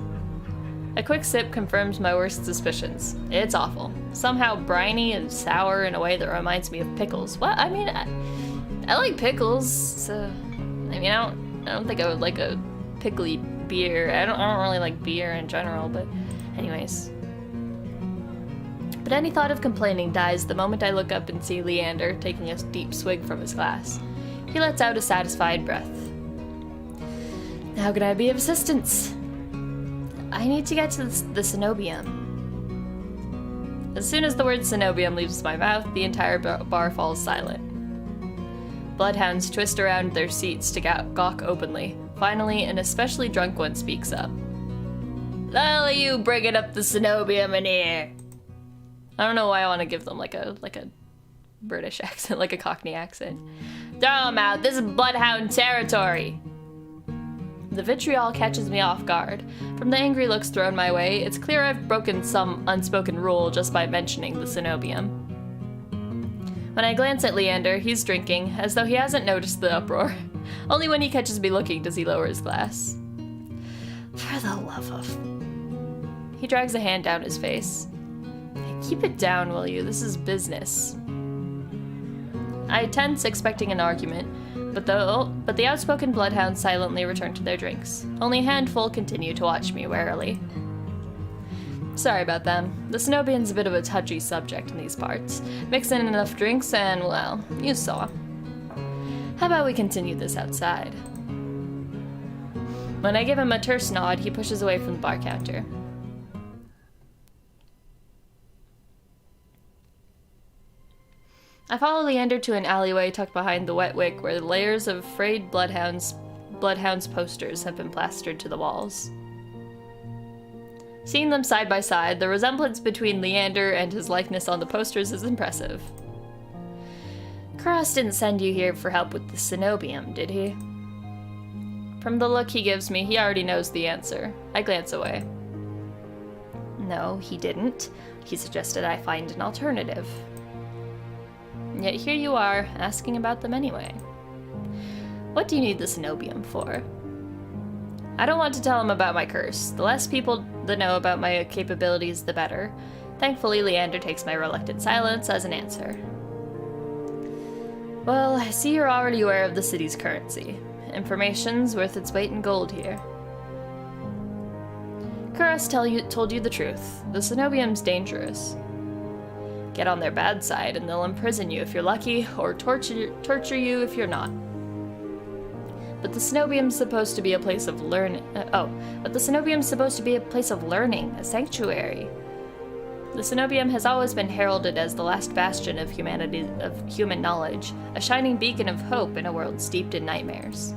A quick sip confirms my worst suspicions. It's awful. Somehow briny and sour in a way that reminds me of pickles. What? I mean, I like pickles, so... I mean, I don't think I would like a pickly beer. I don't really like beer in general, but anyways. But any thought of complaining dies the moment I look up and see Leander taking a deep swig from his glass. He lets out a satisfied breath. How can I be of assistance? I need to get to the cenobium. As soon as the word cenobium leaves my mouth, the entire bar falls silent. Bloodhounds twist around their seats to gawk openly. Finally, an especially drunk one speaks up. The hell are you bringing up the cenobium in here? I don't know why I want to give them like a British accent, like a Cockney accent. Throw them out, this is Bloodhound territory! The vitriol catches me off guard. From the angry looks thrown my way, it's clear I've broken some unspoken rule just by mentioning the cenobium. When I glance at Leander, he's drinking, as though he hasn't noticed the uproar. Only when he catches me looking does he lower his glass. For the love of... He drags a hand down his face. Keep it down, will you? This is business. I tense, expecting an argument, but the outspoken bloodhounds silently return to their drinks. Only a handful continue to watch me warily. Sorry about them. The cenobium's a bit of a touchy subject in these parts. Mix in enough drinks and, well, you saw. How about we continue this outside? When I give him a terse nod, he pushes away from the bar counter. I follow Leander to an alleyway tucked behind the wet wick where layers of frayed bloodhounds posters have been plastered to the walls. Seeing them side by side, the resemblance between Leander and his likeness on the posters is impressive. Cross didn't send you here for help with the cenobium, did he? From the look he gives me, he already knows the answer. I glance away. No, he didn't. He suggested I find an alternative. Yet here you are, asking about them anyway. What do you need the cenobium for? I don't want to tell him about my curse. The less people that know about my capabilities, the better. Thankfully, Leander takes my reluctant silence as an answer. Well, I see you're already aware of the city's currency. Information's worth its weight in gold here. Kuras told you the truth. The cenobium's dangerous. Get on their bad side and they'll imprison you if you're lucky, or torture you if you're not. But the cenobium's supposed to be a place of learning. But the cenobium's supposed to be a place of learning, a sanctuary. The cenobium has always been heralded as the last bastion of human knowledge, a shining beacon of hope in a world steeped in nightmares.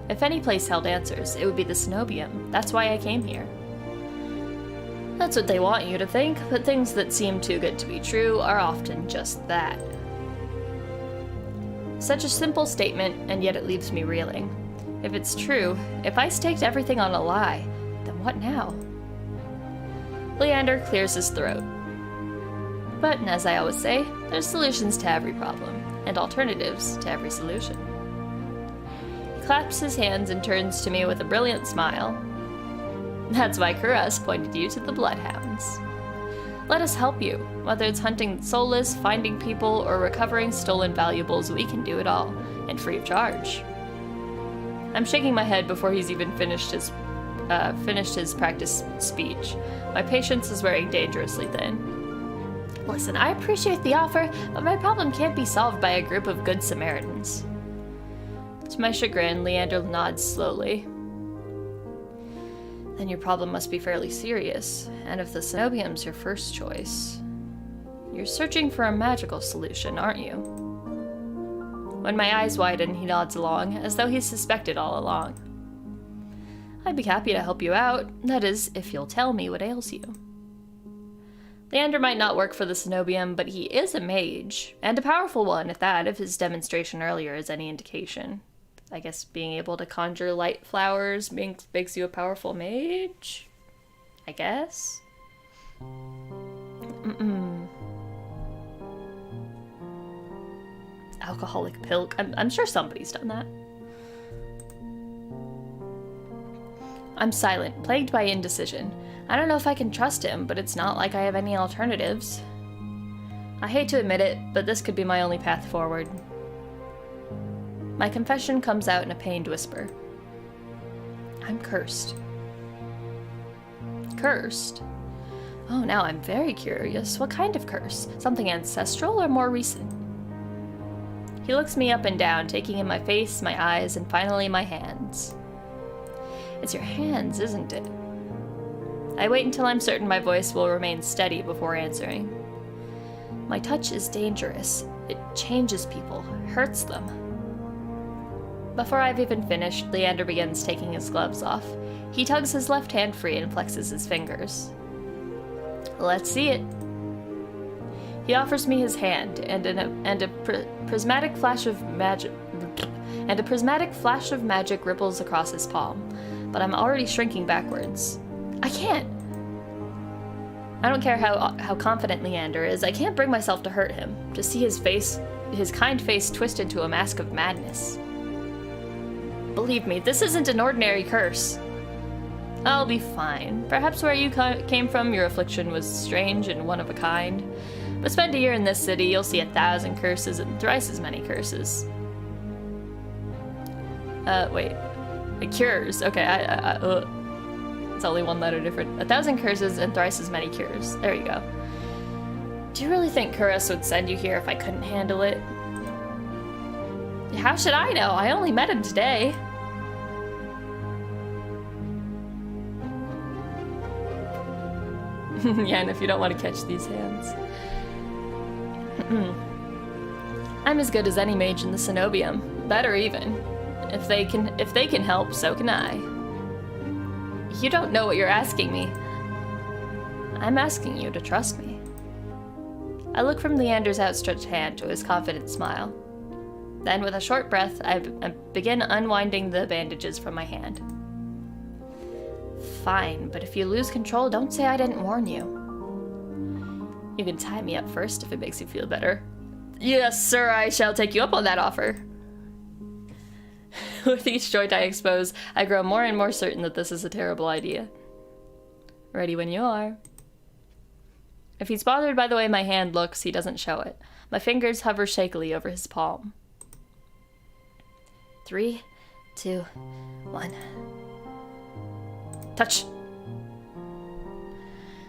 If any place held answers, it would be the cenobium. That's why I came here. That's what they want you to think, but things that seem too good to be true are often just that. Such a simple statement, and yet it leaves me reeling. If it's true, if I staked everything on a lie, then what now? Leander clears his throat. But, as I always say, there's solutions to every problem, and alternatives to every solution. He claps his hands and turns to me with a brilliant smile. That's why Kuras pointed you to the bloodhounds. Let us help you. Whether it's hunting soulless, finding people, or recovering stolen valuables, we can do it all, and free of charge. I'm shaking my head before he's even finished his practice speech. My patience is wearing dangerously thin. Listen, I appreciate the offer, but my problem can't be solved by a group of good Samaritans. To my chagrin, Leander nods slowly. Then your problem must be fairly serious, and if the cenobium's your first choice, you're searching for a magical solution, aren't you? When my eyes widen, he nods along, as though he suspected all along. I'd be happy to help you out, that is, if you'll tell me what ails you. Leander might not work for the cenobium, but he is a mage, and a powerful one at that, if his demonstration earlier is any indication. I guess being able to conjure light flowers makes you a powerful mage? I guess? Alcoholic pill. I'm sure somebody's done that. I'm silent, plagued by indecision. I don't know if I can trust him, but it's not like I have any alternatives. I hate to admit it, but this could be my only path forward. My confession comes out in a pained whisper. I'm cursed. Cursed? Oh, now I'm very curious. What kind of curse? Something ancestral or more recent? He looks me up and down, taking in my face, my eyes, and finally my hands. It's your hands, isn't it? I wait until I'm certain my voice will remain steady before answering. My touch is dangerous. It changes people, hurts them. Before I've even finished, Leander begins taking his gloves off. He tugs his left hand free and flexes his fingers. Let's see it. He offers me his hand, and a prismatic flash of magic ripples across his palm. But I'm already shrinking backwards. I can't. I don't care how confident Leander is. I can't bring myself to hurt him. To see his kind face twist into a mask of madness. Believe me, this isn't an ordinary curse. I'll be fine. Perhaps where you came from, your affliction was strange and one of a kind. But spend a year in this city, you'll see 1,000 curses and thrice as many curses. Wait. Cures. Okay, it's only one letter different. 1,000 curses and thrice as many cures. There you go. Do you really think Curus would send you here if I couldn't handle it? How should I know? I only met him today. Yeah, and if you don't want to catch these hands. I'm as good as any mage in the Cenobium. Better even. If they can help, so can I. You don't know what you're asking me. I'm asking you to trust me. I look from Leander's outstretched hand to his confident smile. Then, with a short breath, I begin unwinding the bandages from my hand. Fine, but if you lose control, don't say I didn't warn you. You can tie me up first if it makes you feel better. Yes, sir, I shall take you up on that offer. With each joint I expose, I grow more and more certain that this is a terrible idea. Ready when you are. If he's bothered by the way my hand looks, he doesn't show it. My fingers hover shakily over his palm. 3, 2, 1. Touch!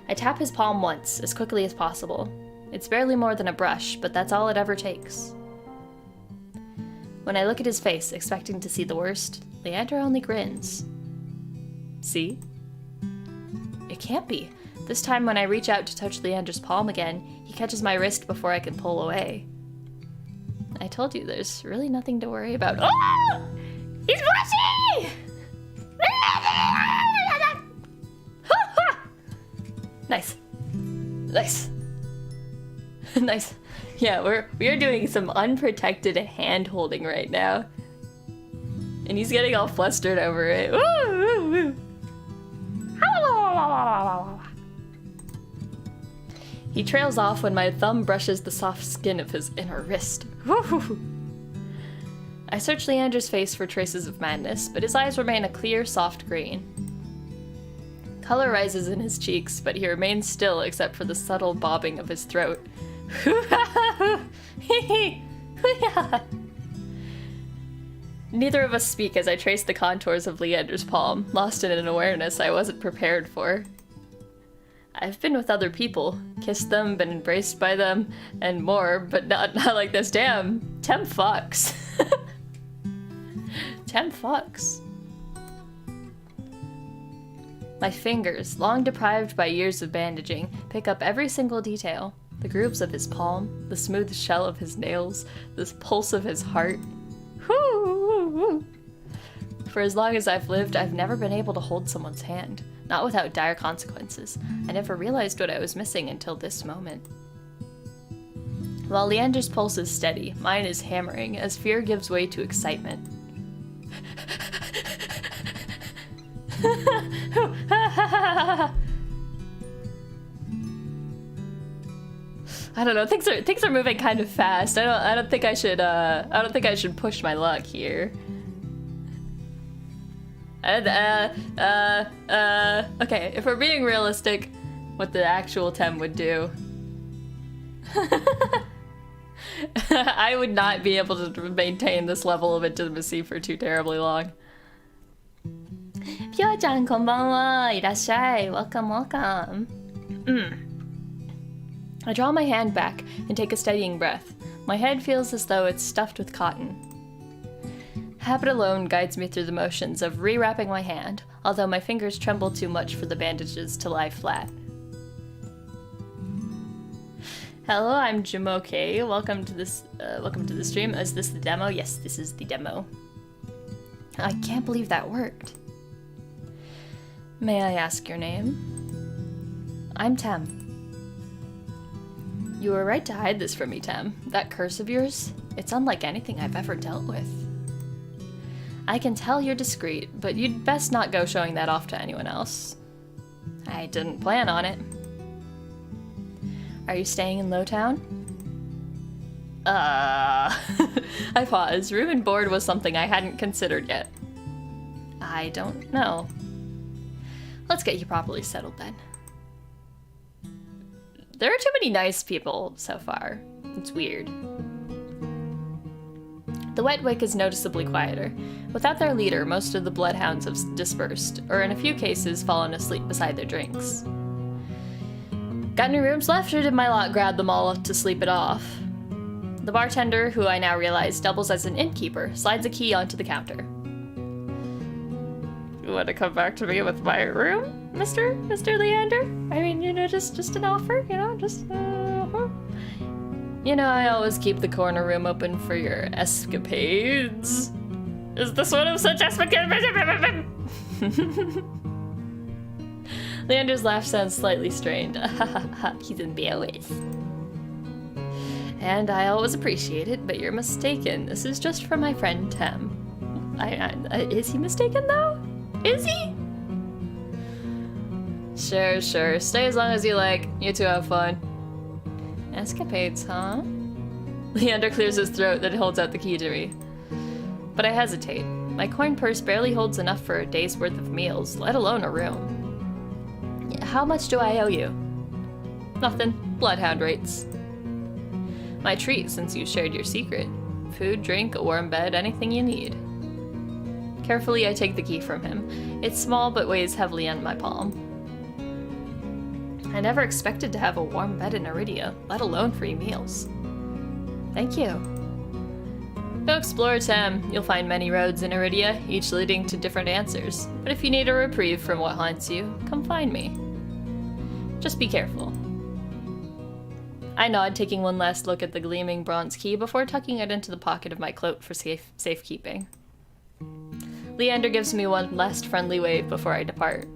I tap his palm once, as quickly as possible. It's barely more than a brush, but that's all it ever takes. When I look at his face, expecting to see the worst, Leander only grins. See? It can't be. This time when I reach out to touch Leander's palm again, he catches my wrist before I can pull away. I told you, there's really nothing to worry about. Oh! He's blushing! Nice. Nice. Nice. Yeah, we are doing some unprotected hand holding right now. And he's getting all flustered over it. Woo, woo, woo. He trails off when my thumb brushes the soft skin of his inner wrist. Woo. I search Leander's face for traces of madness, but his eyes remain a clear, soft green. Color rises in his cheeks, but he remains still except for the subtle bobbing of his throat. Neither of us speak as I trace the contours of Leander's palm, lost in an awareness I wasn't prepared for. I've been with other people, kissed them, been embraced by them, and more, but not like this. Damn, Tem fucks. Tem fucks. My fingers, long deprived by years of bandaging, pick up every single detail. The grooves of his palm, the smooth shell of his nails, the pulse of his heart. Whoo! For as long as I've lived, I've never been able to hold someone's hand, not without dire consequences. I never realized what I was missing until this moment. While Leander's pulse is steady, mine is hammering as fear gives way to excitement. I don't know. Things are moving kind of fast. I don't think I should push my luck here. Okay, if we're being realistic, what the actual Tem would do. I would not be able to maintain this level of intimacy for too terribly long. Pyo-chan, konbanwa. Irashai. Welcome, welcome. I draw my hand back and take a steadying breath. My head feels as though it's stuffed with cotton. Habit alone guides me through the motions of rewrapping my hand, although my fingers tremble too much for the bandages to lie flat. Hello, I'm Jumoke. Welcome to the stream. Is this the demo? Yes, this is the demo. I can't believe that worked. May I ask your name? I'm Tem. You were right to hide this from me, Tem. That curse of yours, it's unlike anything I've ever dealt with. I can tell you're discreet, but you'd best not go showing that off to anyone else. I didn't plan on it. Are you staying in Lowtown? I paused. Room and board was something I hadn't considered yet. I don't know. Let's get you properly settled then. There are too many nice people so far. It's weird. The Wet Wick is noticeably quieter. Without their leader, most of the bloodhounds have dispersed, or in a few cases fallen asleep beside their drinks. Got any rooms left, or did my lot grab them all to sleep it off? The bartender, who I now realize doubles as an innkeeper, slides a key onto the counter. You want to come back to me with my room, Mr. Leander? I mean, you know, just an offer, you know, just, You know, I always keep the corner room open for your escapades. Is this one of such escapades? Leander's laugh sounds slightly strained. He's embarrassed. And I always appreciate it, but you're mistaken. This is just for my friend Tem. Is he mistaken though? Is he? Sure. Stay as long as you like. You two have fun. Escapades, huh? Leander clears his throat, then holds out the key to me. But I hesitate. My coin purse barely holds enough for a day's worth of meals, let alone a room. How much do I owe you? Nothing. Bloodhound rates. My treat, since you shared your secret. Food, drink, a warm bed, anything you need. Carefully, I take the key from him. It's small, but weighs heavily on my palm. I never expected to have a warm bed in Iridia, let alone free meals. Thank you. Go explore, Tem. You'll find many roads in Iridia, each leading to different answers. But if you need a reprieve from what haunts you, come find me. Just be careful. I nod, taking one last look at the gleaming bronze key before tucking it into the pocket of my cloak for safekeeping. Leander gives me one last friendly wave before I depart.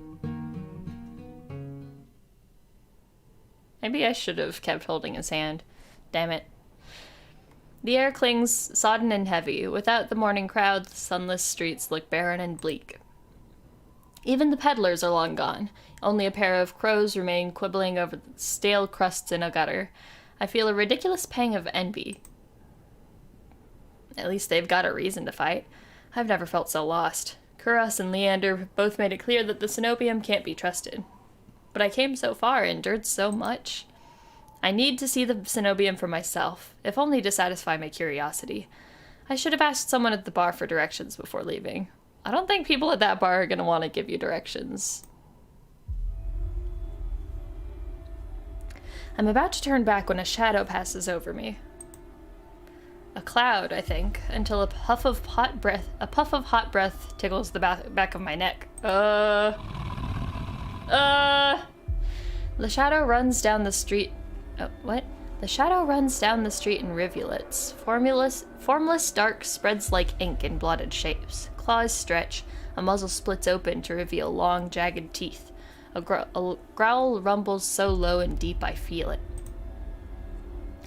Maybe I should have kept holding his hand. Damn it. The air clings sodden and heavy. Without the morning crowd, the sunless streets look barren and bleak. Even the peddlers are long gone. Only a pair of crows remain quibbling over the stale crusts in a gutter. I feel a ridiculous pang of envy. At least they've got a reason to fight. I've never felt so lost. Kuras and Leander both made it clear that the Cenobium can't be trusted. But I came so far, endured so much. I need to see the Cenobium for myself, if only to satisfy my curiosity. I should have asked someone at the bar for directions before leaving. I don't think people at that bar are going to want to give you directions. I'm about to turn back when a shadow passes over me. A cloud, I think, until a puff of hot breath tickles the back of my neck. The shadow runs down the street. What? The shadow runs down the street in rivulets. Formless dark spreads like ink in blotted shapes. Claws stretch. A muzzle splits open to reveal long, jagged teeth. A growl rumbles so low and deep I feel it.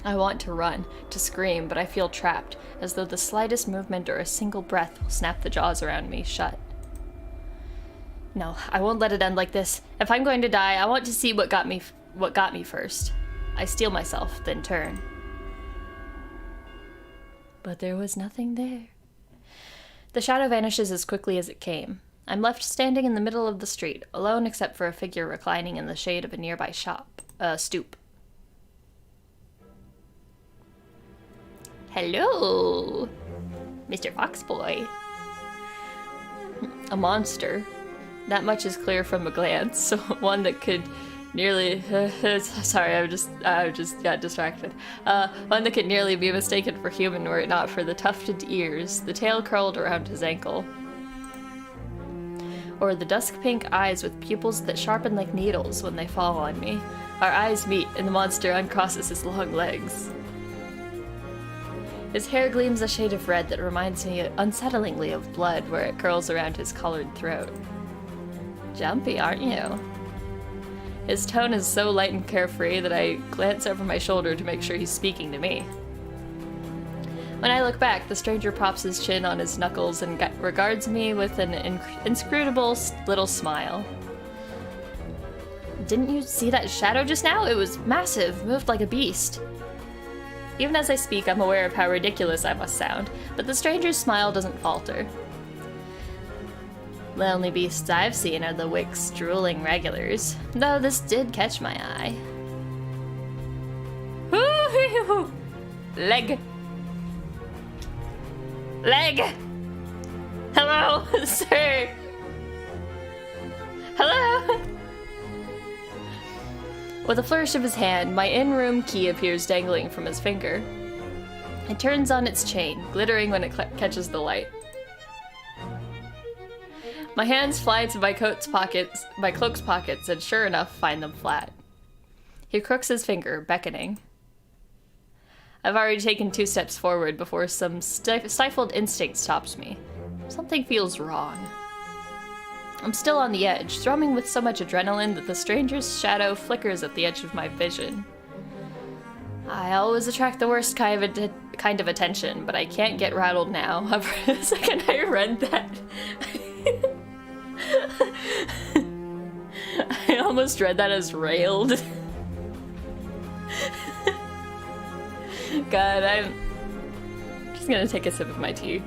I want to run, to scream, but I feel trapped, as though the slightest movement or a single breath will snap the jaws around me shut. No, I won't let it end like this. If I'm going to die, I want to see what got me first. I steel myself, then turn. But there was nothing there. The shadow vanishes as quickly as it came. I'm left standing in the middle of the street, alone except for a figure reclining in the shade of a nearby stoop. Hello, Mr. Foxboy. A monster. That much is clear from a glance, so one that could nearly... sorry, I just got distracted. One that could nearly be mistaken for human were it not for the tufted ears, the tail curled around his ankle. Or the dusk pink eyes with pupils that sharpen like needles when they fall on me. Our eyes meet, and the monster uncrosses his long legs. His hair gleams a shade of red that reminds me unsettlingly of blood where it curls around his colored throat. Jumpy, aren't you? His tone is so light and carefree that I glance over my shoulder to make sure he's speaking to me. When I look back, the stranger props his chin on his knuckles and regards me with an inscrutable little smile. Didn't you see that shadow just now? It was massive, moved like a beast. Even as I speak, I'm aware of how ridiculous I must sound, but the stranger's smile doesn't falter. The only beasts I've seen are the Wick's drooling regulars, though this did catch my eye. Leg! Leg! Hello, sir! Hello! With a flourish of his hand, my in-room key appears dangling from his finger. It turns on its chain, glittering when it catches the light. My hands fly to my cloak's pockets, and sure enough, find them flat. He crooks his finger, beckoning. I've already taken 2 steps forward before some stifled instinct stops me. Something feels wrong. I'm still on the edge, thrumming with so much adrenaline that the stranger's shadow flickers at the edge of my vision. I always attract the worst kind of attention, but I can't get rattled now. For the second I read that, I almost read that as railed. God, I'm just gonna take a sip of my tea.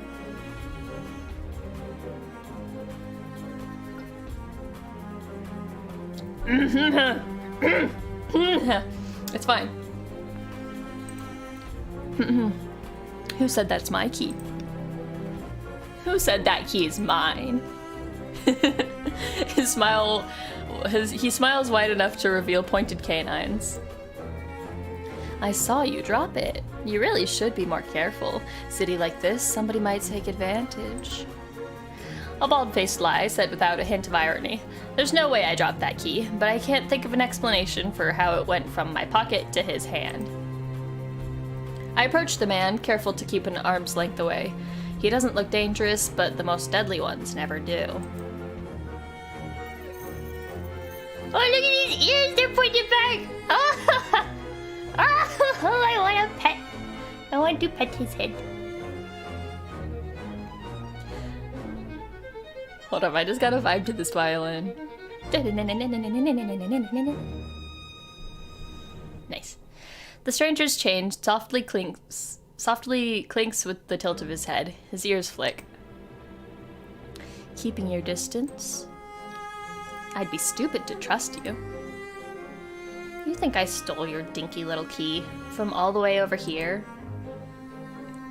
It's fine. Who said that's my key? Who said that key is mine? He smiles wide enough to reveal pointed canines. I saw you drop it. You really should be more careful. City like this, somebody might take advantage. A bald-faced lie said without a hint of irony. There's no way I dropped that key, but I can't think of an explanation for how it went from my pocket to his hand. I approached the man, careful to keep an arm's length away. He doesn't look dangerous, but the most deadly ones never do. Oh, look at his ears! They're pointed back! Oh, I want to pet. I want to pet his head. Hold up, I just got a vibe to this violin. Nice. The stranger's chain softly clinks with the tilt of his head. His ears flick. Keeping your distance? I'd be stupid to trust you. You think I stole your dinky little key from all the way over here?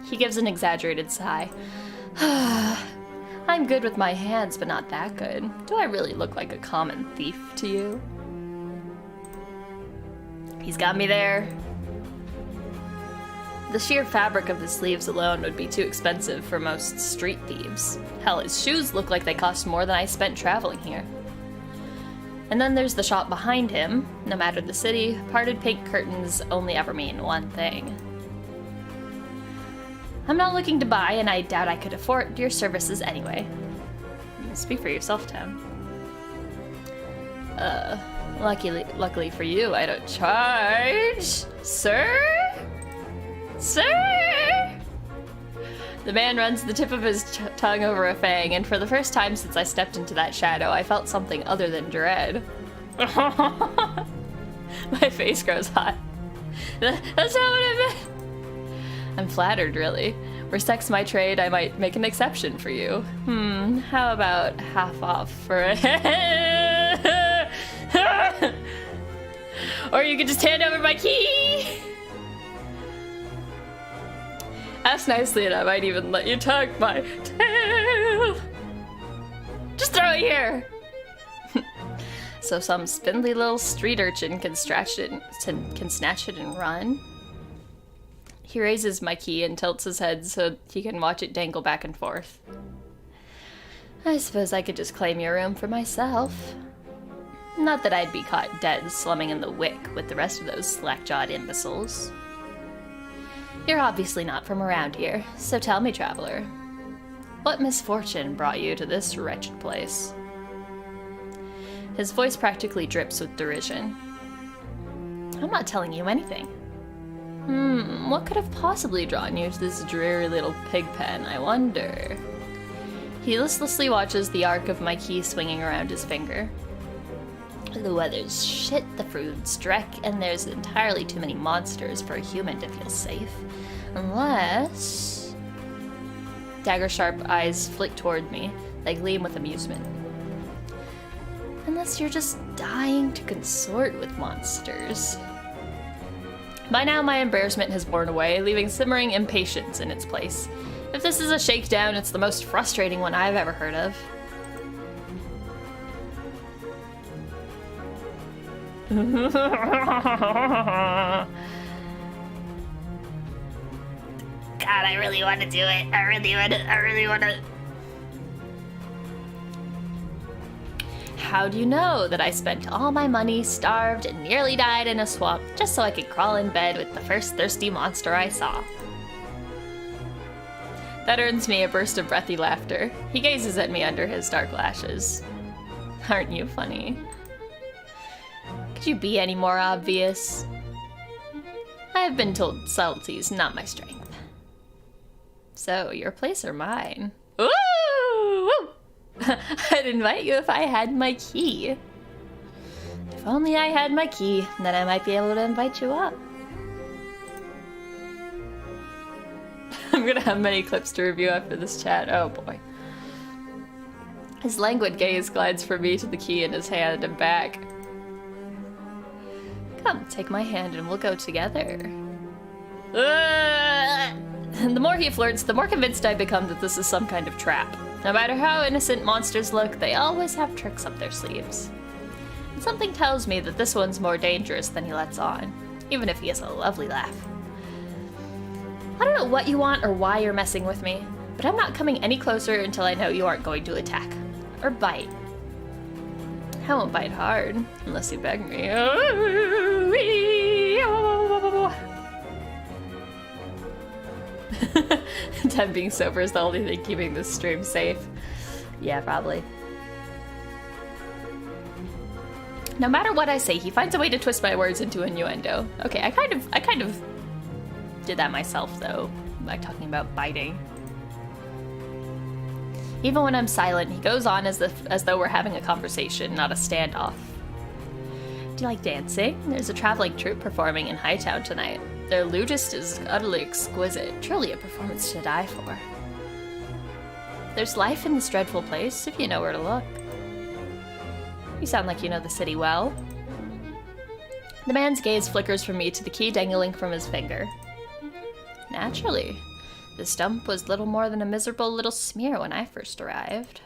He gives an exaggerated sigh. I'm good with my hands, but not that good. Do I really look like a common thief to you? He's got me there. The sheer fabric of the sleeves alone would be too expensive for most street thieves. Hell, his shoes look like they cost more than I spent traveling here. And then there's the shop behind him. No matter the city, parted pink curtains only ever mean one thing. I'm not looking to buy, and I doubt I could afford your services anyway. Speak for yourself, Tem. Luckily for you, I don't charge. Sir? Sir? The man runs the tip of his tongue over a fang, and for the first time since I stepped into that shadow, I felt something other than dread. My face grows hot. That's not what I meant. I'm flattered, really. Were sex my trade, I might make an exception for you. How about half off for a Or you could just hand over my key! Ask nicely and I might even let you tug my tail. Just throw it here! So some spindly little street urchin can snatch it and run? He raises my key and tilts his head so he can watch it dangle back and forth. I suppose I could just claim your room for myself. Not that I'd be caught dead slumming in the wick with the rest of those slack-jawed imbeciles. You're obviously not from around here, so tell me, traveler, what misfortune brought you to this wretched place? His voice practically drips with derision. I'm not telling you anything. What could have possibly drawn you to this dreary little pig pen, I wonder? He listlessly watches the arc of my key swinging around his finger. The weather's shit, the food's dreck, and there's entirely too many monsters for a human to feel safe. Unless... Dagger-sharp eyes flick toward me. They gleam with amusement. Unless you're just dying to consort with monsters. By now, my embarrassment has worn away, leaving simmering impatience in its place. If this is a shakedown, it's the most frustrating one I've ever heard of. God, I really want to do it. I really want to. How do you know that I spent all my money, starved, and nearly died in a swamp just so I could crawl in bed with the first thirsty monster I saw? That earns me a burst of breathy laughter. He gazes at me under his dark lashes. Aren't you funny? Could you be any more obvious? I have been told subtlety's not my strength. So, your place or mine? Ooh! Woo! I'd invite you if I had my key. If only I had my key, then I might be able to invite you up. I'm gonna have many clips to review after this chat. Oh boy. His languid gaze glides from me to the key in his hand and back. Come, take my hand and we'll go together. The more he flirts, the more convinced I become that this is some kind of trap. No matter how innocent monsters look, they always have tricks up their sleeves. And something tells me that this one's more dangerous than he lets on, even if he has a lovely laugh. I don't know what you want or why you're messing with me, but I'm not coming any closer until I know you aren't going to attack. Or bite. I won't bite hard, unless you beg me. Tem being sober is the only thing keeping this stream safe. Yeah, probably. No matter what I say, he finds a way to twist my words into innuendo. Okay, I kind of did that myself though, by talking about biting. Even when I'm silent, he goes on as though we're having a conversation, not a standoff. Do you like dancing? There's a traveling troupe performing in Hightown tonight. Their lutist is utterly exquisite, truly a performance to die for. There's life in this dreadful place, if you know where to look. You sound like you know the city well. The man's gaze flickers from me to the key dangling from his finger. Naturally. The stump was little more than a miserable little smear when I first arrived.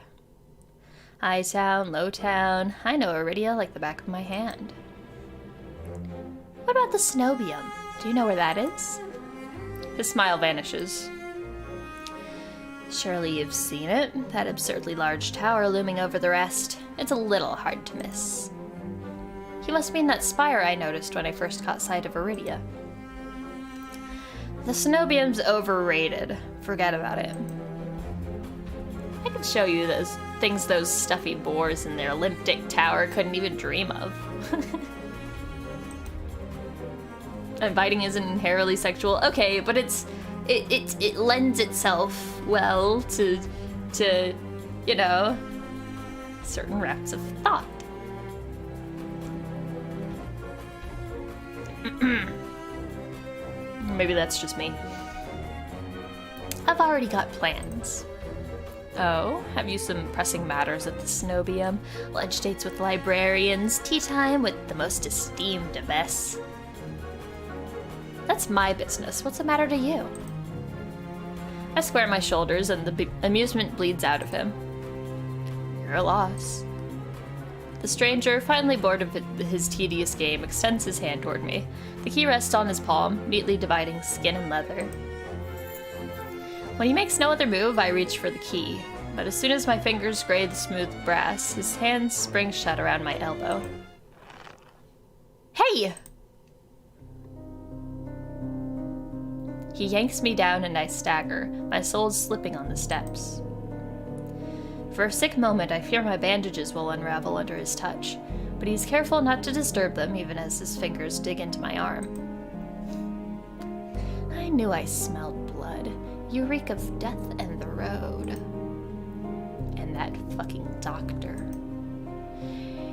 High town, low town, I know Iridia like the back of my hand. What about the Cenobium? Do you know where that is? His smile vanishes. Surely you've seen it, that absurdly large tower looming over the rest. It's a little hard to miss. You must mean that spire I noticed when I first caught sight of Iridia. The Cenobium's overrated. Forget about it. I can show you those things those stuffy boars in their elliptic tower couldn't even dream of. And biting isn't inherently sexual. Okay, but it lends itself well to you know, certain wraps of thought. Maybe that's just me. I've already got plans. Oh, have you some pressing matters at the Cenobium? Lunch dates with librarians, tea time with the most esteemed abbess. That's my business. What's the matter to you? I square my shoulders and the amusement bleeds out of him. You're a loss. The stranger, finally bored of his tedious game, extends his hand toward me. The key rests on his palm, neatly dividing skin and leather. When he makes no other move, I reach for the key, but as soon as my fingers grade the smooth brass, his hands spring shut around my elbow. Hey! He yanks me down and I stagger, my soul slipping on the steps. For a sick moment, I fear my bandages will unravel under his touch, but he's careful not to disturb them even as his fingers dig into my arm. I knew I smelled blood. You reek of death and the road. And that fucking doctor.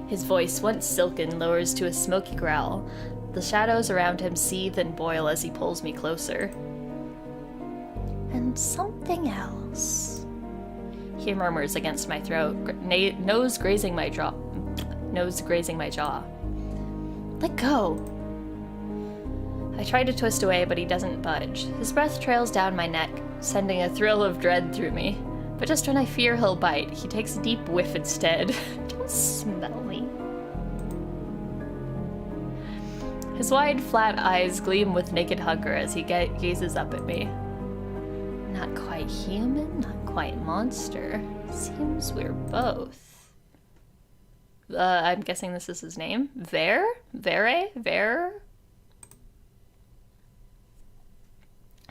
His voice, once silken, lowers to a smoky growl. The shadows around him seethe and boil as he pulls me closer. And something else. He murmurs against my throat, nose grazing my jaw. Let go. I try to twist away, but he doesn't budge. His breath trails down my neck, sending a thrill of dread through me. But just when I fear he'll bite, he takes a deep whiff instead. Don't smell me. His wide, flat eyes gleam with naked hunger as he gazes up at me. Not quite human, not quite monster. Seems we're both. I'm guessing this is his name? Ver?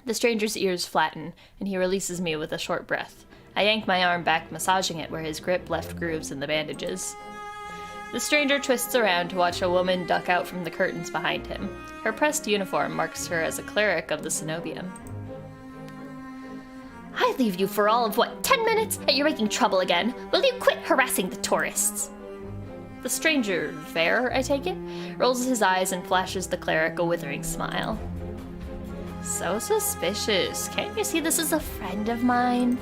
The stranger's ears flatten, and he releases me with a short breath. I yank my arm back, massaging it where his grip left grooves in the bandages. The stranger twists around to watch a woman duck out from the curtains behind him. Her pressed uniform marks her as a cleric of the Cenobium. I leave you for all of, 10 minutes? And you're making trouble again. Will you quit harassing the tourists? The stranger, Ver, I take it, rolls his eyes and flashes the cleric a withering smile. So suspicious. Can't you see this is a friend of mine?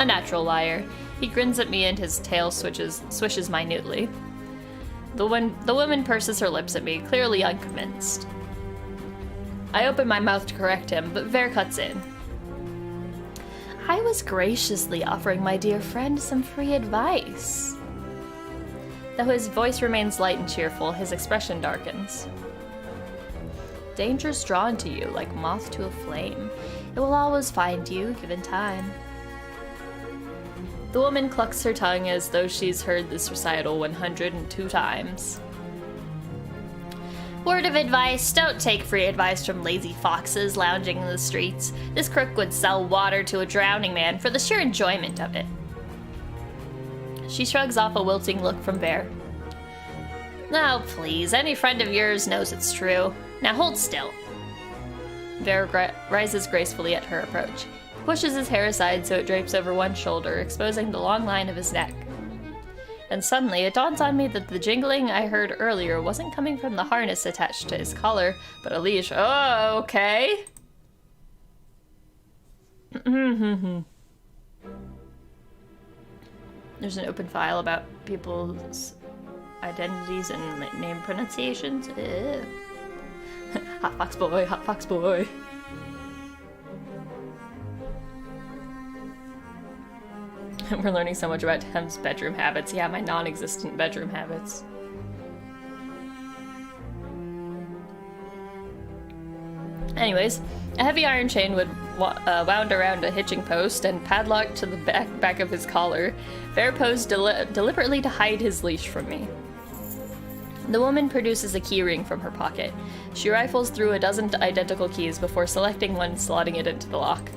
A natural liar. He grins at me and his tail swishes minutely. The woman purses her lips at me, clearly unconvinced. I open my mouth to correct him, but Ver cuts in. I was graciously offering my dear friend some free advice. Though his voice remains light and cheerful, his expression darkens. Danger's drawn to you like moth to a flame. It will always find you, given time. The woman clucks her tongue as though she's heard this recital 102 times. Word of advice, don't take free advice from lazy foxes lounging in the streets. This crook would sell water to a drowning man for the sheer enjoyment of it. She shrugs off a wilting look from Ver. Oh, please, any friend of yours knows it's true. Now hold still. Ver rises gracefully at her approach. He pushes his hair aside so it drapes over one shoulder, exposing the long line of his neck. And suddenly, it dawns on me that the jingling I heard earlier wasn't coming from the harness attached to his collar, but a leash. Oh, okay. There's an open file about people's identities and name pronunciations. Ew. Hot fox boy, hot fox boy. We're learning so much about Tem's bedroom habits. Yeah, my non-existent bedroom habits. Anyways, a heavy iron chain would wound around a hitching post and padlocked to the back of his collar. Ver posed deliberately to hide his leash from me. The woman produces a key ring from her pocket. She rifles through a dozen identical keys before selecting one and slotting it into the lock.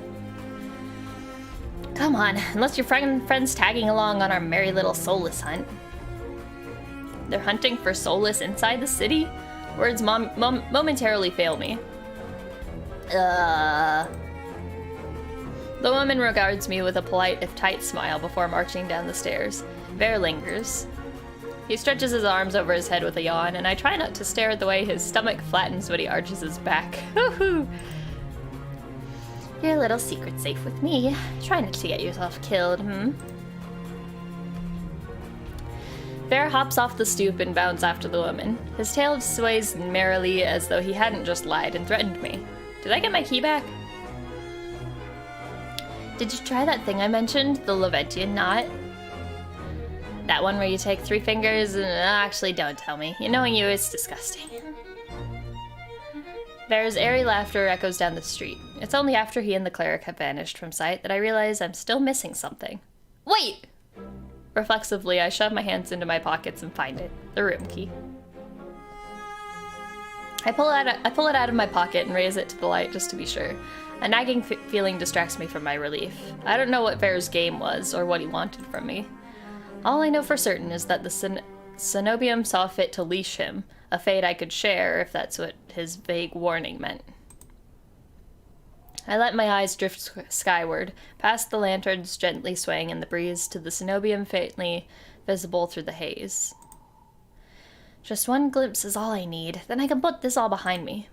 Come on, unless your friend's tagging along on our merry little soulless hunt. They're hunting for soulless inside the city? Words momentarily fail me. The woman regards me with a polite if tight smile before marching down the stairs. Ver lingers. He stretches his arms over his head with a yawn, and I try not to stare at the way his stomach flattens when he arches his back. Hoo-hoo! Your little secret safe with me. Try not to get yourself killed, Ver hops off the stoop and bounds after the woman. His tail sways merrily as though he hadn't just lied and threatened me. Did I get my key back? Did you try that thing I mentioned, the Leventian knot? That one where you take 3 fingers and actually don't tell me. You knowing you is disgusting. Bear's airy laughter echoes down the street. It's only after he and the cleric have vanished from sight that I realize I'm still missing something. Wait! Reflexively, I shove my hands into my pockets and find it. The room key. I pull it out of my pocket and raise it to the light just to be sure. A nagging feeling distracts me from my relief. I don't know what Bear's game was or what he wanted from me. All I know for certain is that the Cenobium saw fit to leash him, a fate I could share if that's what his vague warning meant. I let my eyes drift skyward, past the lanterns gently swaying in the breeze to the Cenobium faintly visible through the haze. Just one glimpse is all I need, then I can put this all behind me.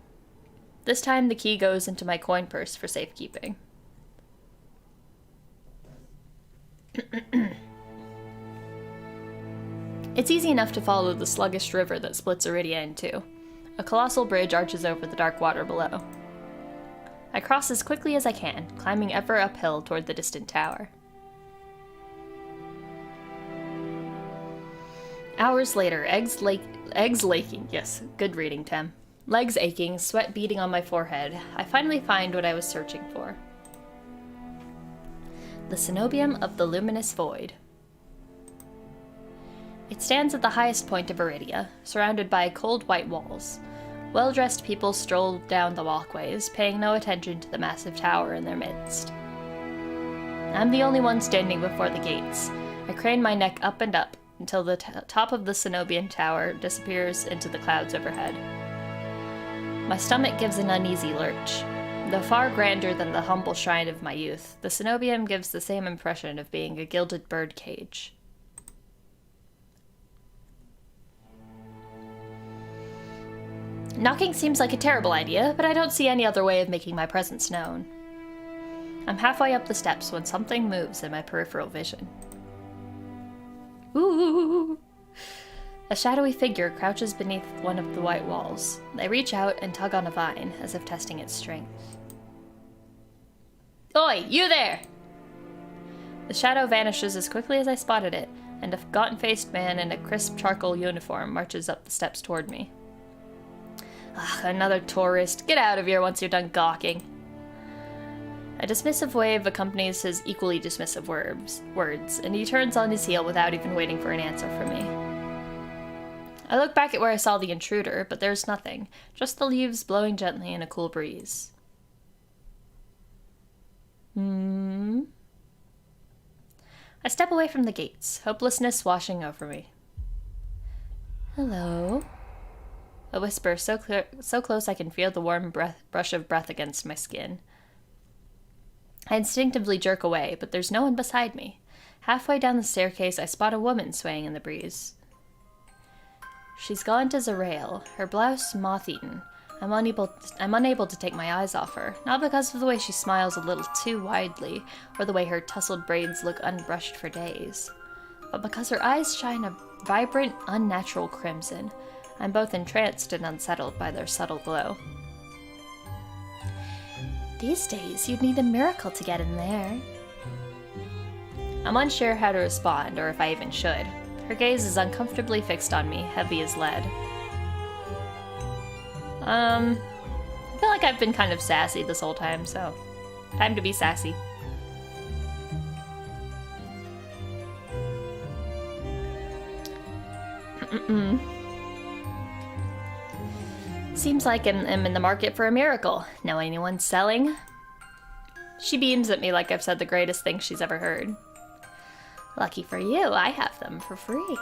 This time the key goes into my coin purse for safekeeping. It's easy enough to follow the sluggish river that splits Iridia in two. A colossal bridge arches over the dark water below. I cross as quickly as I can, climbing ever uphill toward the distant tower. Hours later, eggs laking, yes, good reading, Tem. Legs aching, sweat beading on my forehead, I finally find what I was searching for. The Cenobium of the Luminous Void. It stands at the highest point of Iridia, surrounded by cold white walls. Well-dressed people stroll down the walkways, paying no attention to the massive tower in their midst. I'm the only one standing before the gates. I crane my neck up and up, until the top of the Cenobian tower disappears into the clouds overhead. My stomach gives an uneasy lurch. Though far grander than the humble shrine of my youth, the Cenobium gives the same impression of being a gilded bird cage. Knocking seems like a terrible idea, but I don't see any other way of making my presence known. I'm halfway up the steps when something moves in my peripheral vision. Ooh! A shadowy figure crouches beneath one of the white walls. I reach out and tug on a vine, as if testing its strength. Oi, you there! The shadow vanishes as quickly as I spotted it, and a gaunt-faced man in a crisp charcoal uniform marches up the steps toward me. Ugh, another tourist. Get out of here once you're done gawking. A dismissive wave accompanies his equally dismissive words, and he turns on his heel without even waiting for an answer from me. I look back at where I saw the intruder, but there's nothing, just the leaves blowing gently in a cool breeze. I step away from the gates, hopelessness washing over me. Hello? A whisper so close I can feel the warm brush of breath against my skin. I instinctively jerk away, but there's no one beside me. Halfway down the staircase, I spot a woman swaying in the breeze. She's gaunt as a rail, her blouse moth-eaten. I'm unable to take my eyes off her, not because of the way she smiles a little too widely, or the way her tousled braids look unbrushed for days, but because her eyes shine a vibrant, unnatural crimson. I'm both entranced and unsettled by their subtle glow. These days, you'd need a miracle to get in there. I'm unsure how to respond, or if I even should. Her gaze is uncomfortably fixed on me, heavy as lead. I feel like I've been kind of sassy this whole time, so time to be sassy. Seems like I'm in the market for a miracle. Know anyone selling? She beams at me like I've said the greatest thing she's ever heard. Lucky for you, I have them for free.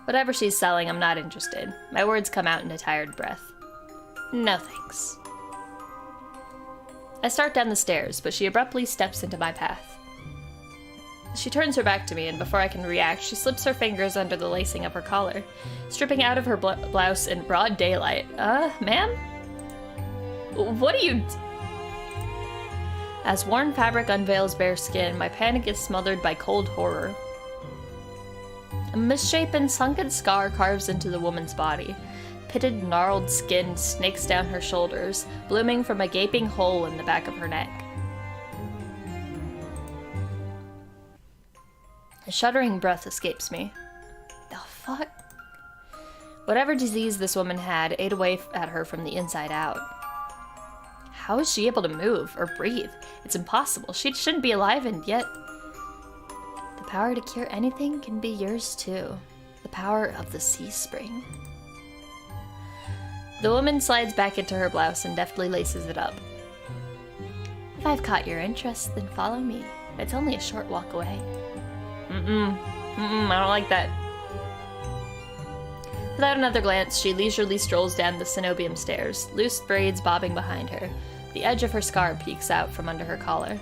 Whatever she's selling, I'm not interested. My words come out in a tired breath. No thanks. I start down the stairs, but she abruptly steps into my path. She turns her back to me, and before I can react, she slips her fingers under the lacing of her collar, stripping out of her blouse in broad daylight. Ma'am? What are you... As worn fabric unveils bare skin, my panic is smothered by cold horror. A misshapen, sunken scar carves into the woman's body. Pitted, gnarled skin snakes down her shoulders, blooming from a gaping hole in the back of her neck. A shuddering breath escapes me. The fuck? Whatever disease this woman had ate away at her from the inside out. How is she able to move or breathe? It's impossible. She shouldn't be alive, and yet... The power to cure anything can be yours too. The power of the sea spring. The woman slides back into her blouse and deftly laces it up. If I've caught your interest, then follow me. It's only a short walk away. I don't like that. Without another glance, she leisurely strolls down the cenobium stairs, loose braids bobbing behind her. The edge of her scarf peeks out from under her collar.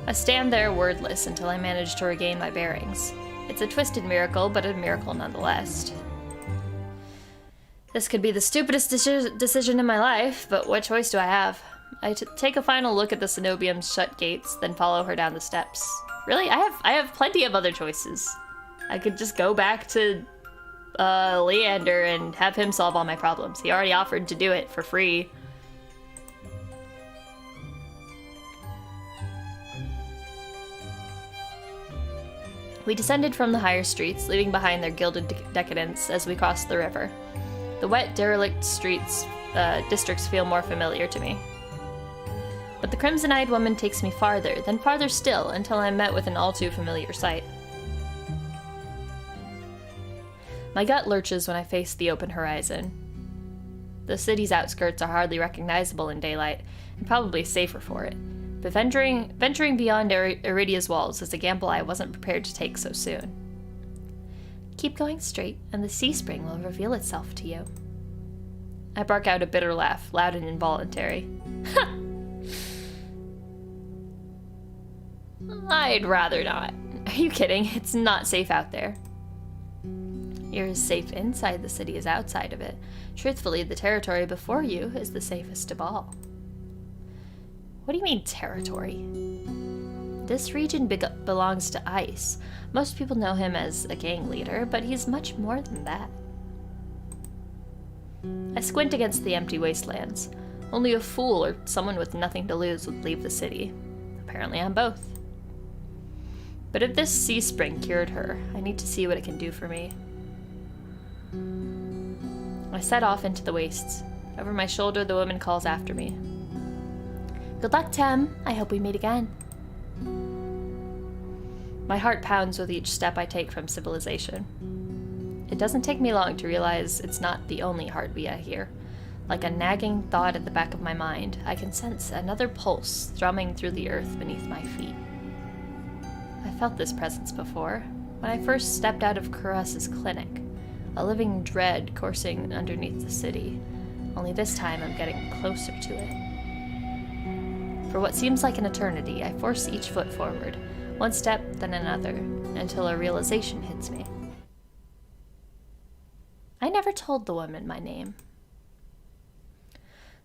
I stand there wordless until I manage to regain my bearings. It's a twisted miracle, but a miracle nonetheless. This could be the stupidest decision in my life, but what choice do I have? I take a final look at the cenobium's shut gates, then follow her down the steps. Really? I have plenty of other choices. I could just go back to Leander and have him solve all my problems. He already offered to do it for free. We descended from the higher streets, leaving behind their gilded decadence as we crossed the river. The wet, derelict districts feel more familiar to me. But the crimson-eyed woman takes me farther, then farther still, until I'm met with an all-too-familiar sight. My gut lurches when I face the open horizon. The city's outskirts are hardly recognizable in daylight, and probably safer for it. But venturing beyond Iridia's walls is a gamble I wasn't prepared to take so soon. Keep going straight, and the sea spring will reveal itself to you. I bark out a bitter laugh, loud and involuntary. I'd rather not. Are you kidding? It's not safe out there. You're as safe inside the city as outside of it. Truthfully, the territory before you is the safest of all. What do you mean, territory? This region belongs to Ice. Most people know him as a gang leader, but he's much more than that. I squint against the empty wastelands. Only a fool or someone with nothing to lose would leave the city. Apparently I'm both. But if this sea spring cured her, I need to see what it can do for me. I set off into the wastes. Over my shoulder, the woman calls after me. Good luck, Tem. I hope we meet again. My heart pounds with each step I take from civilization. It doesn't take me long to realize it's not the only heartbeat I hear. Like a nagging thought at the back of my mind, I can sense another pulse thrumming through the earth beneath my feet. I felt this presence before, when I first stepped out of Kuras's clinic, a living dread coursing underneath the city, only this time I'm getting closer to it. For what seems like an eternity, I force each foot forward, one step then another, until a realization hits me. I never told the woman my name.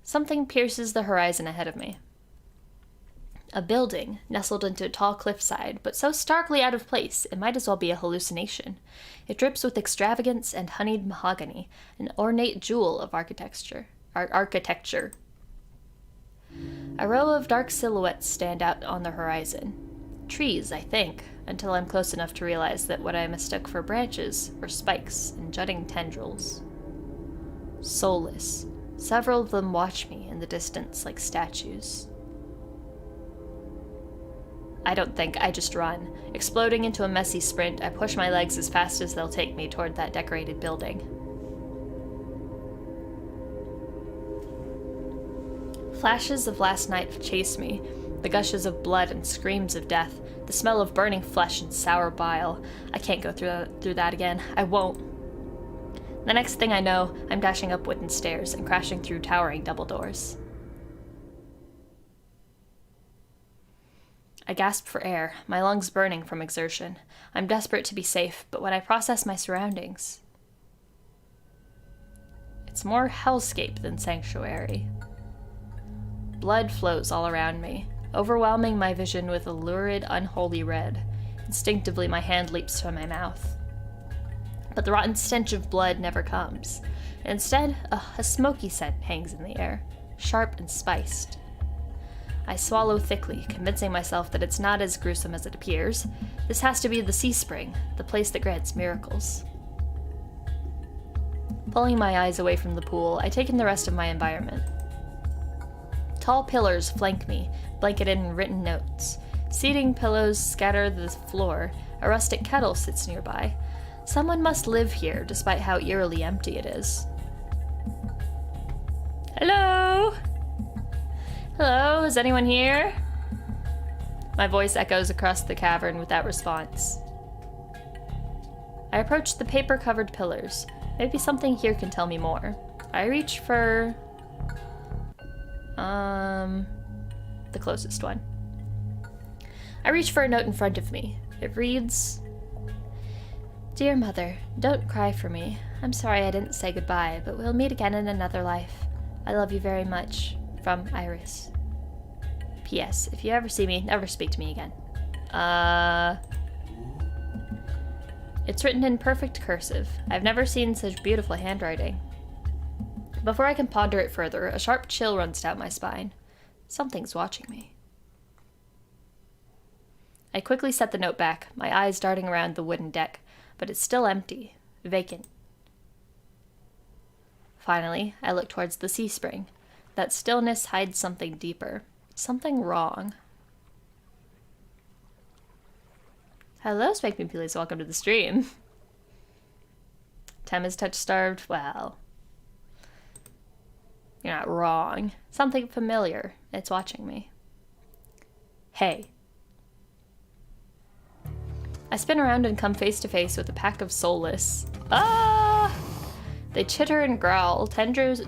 Something pierces the horizon ahead of me. A building, nestled into a tall cliffside, but so starkly out of place, it might as well be a hallucination. It drips with extravagance and honeyed mahogany, an ornate jewel of architecture. A row of dark silhouettes stand out on the horizon. Trees, I think, until I'm close enough to realize that what I mistook for branches were spikes and jutting tendrils. Soulless, several of them watch me in the distance like statues. I don't think, I just run. Exploding into a messy sprint, I push my legs as fast as they'll take me toward that decorated building. Flashes of last night chase me, the gushes of blood and screams of death, the smell of burning flesh and sour bile. I can't go through that again. I won't. The next thing I know, I'm dashing up wooden stairs and crashing through towering double doors. I gasp for air, my lungs burning from exertion. I'm desperate to be safe, but when I process my surroundings, it's more hellscape than sanctuary. Blood flows all around me, overwhelming my vision with a lurid, unholy red. Instinctively, my hand leaps to my mouth. But the rotten stench of blood never comes. Instead, a smoky scent hangs in the air, sharp and spiced. I swallow thickly, convincing myself that it's not as gruesome as it appears. This has to be the sea spring, the place that grants miracles. Pulling my eyes away from the pool, I take in the rest of my environment. Tall pillars flank me, blanketed in written notes. Seating pillows scatter the floor. A rustic kettle sits nearby. Someone must live here, despite how eerily empty it is. Hello? Hello, is anyone here? My voice echoes across the cavern without response. I approach the paper-covered pillars. Maybe something here can tell me more. I reach for... the closest one. I reach for a note in front of me. It reads... Dear Mother, don't cry for me. I'm sorry I didn't say goodbye, but we'll meet again in another life. I love you very much. From Iris. P.S. If you ever see me, never speak to me again. It's written in perfect cursive. I've never seen such beautiful handwriting. Before I can ponder it further, a sharp chill runs down my spine. Something's watching me. I quickly set the note back, my eyes darting around the wooden deck, but it's still empty, vacant. Finally, I look towards the sea spring. That stillness hides something deeper. Something wrong. Hello, Spank Me Please. Welcome to the stream. Tem is touch-starved. Well, you're not wrong. Something familiar. It's watching me. Hey. I spin around and come face to face with a pack of soulless. Ah! They chitter and growl, tendrils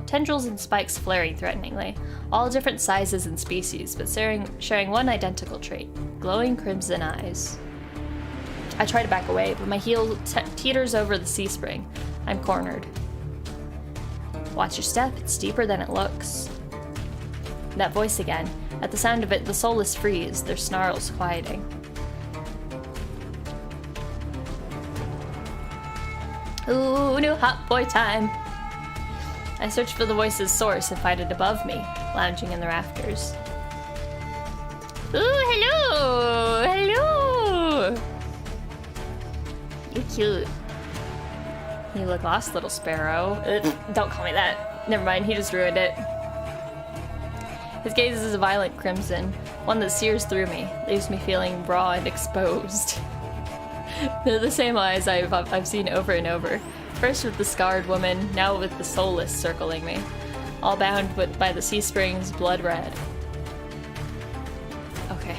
and spikes flaring threateningly, all different sizes and species, but sharing one identical trait, glowing crimson eyes. I try to back away, but my heel teeters over the sea spring. I'm cornered. Watch your step, it's deeper than it looks. That voice again. At the sound of it, the soulless freeze, their snarls quieting. Ooh, new hot boy time. I search for the voice's source and find it above me, lounging in the rafters. Ooh, hello! Hello! You're cute. You look lost, little sparrow. Don't call me that. Never mind, he just ruined it. His gaze is a violent crimson, one that sears through me, leaves me feeling raw and exposed. They're the same eyes I've seen over and over. First with the scarred woman, now with the soulless circling me. All bound by the sea spring's blood red. Okay.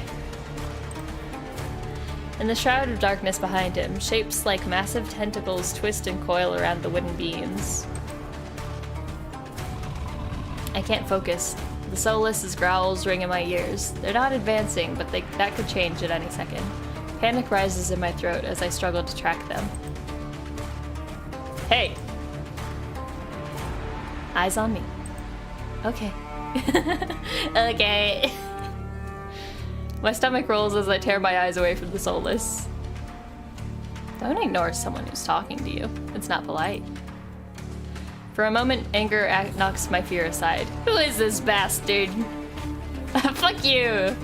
In the shroud of darkness behind him, shapes like massive tentacles twist and coil around the wooden beams. I can't focus. The soulless' growls ring in my ears. They're not advancing, but that could change at any second. Panic rises in my throat as I struggle to track them. Hey! Eyes on me. Okay. Okay. My stomach rolls as I tear my eyes away from the soulless. Don't ignore someone who's talking to you. It's not polite. For a moment, anger knocks my fear aside. Who is this bastard? Fuck you!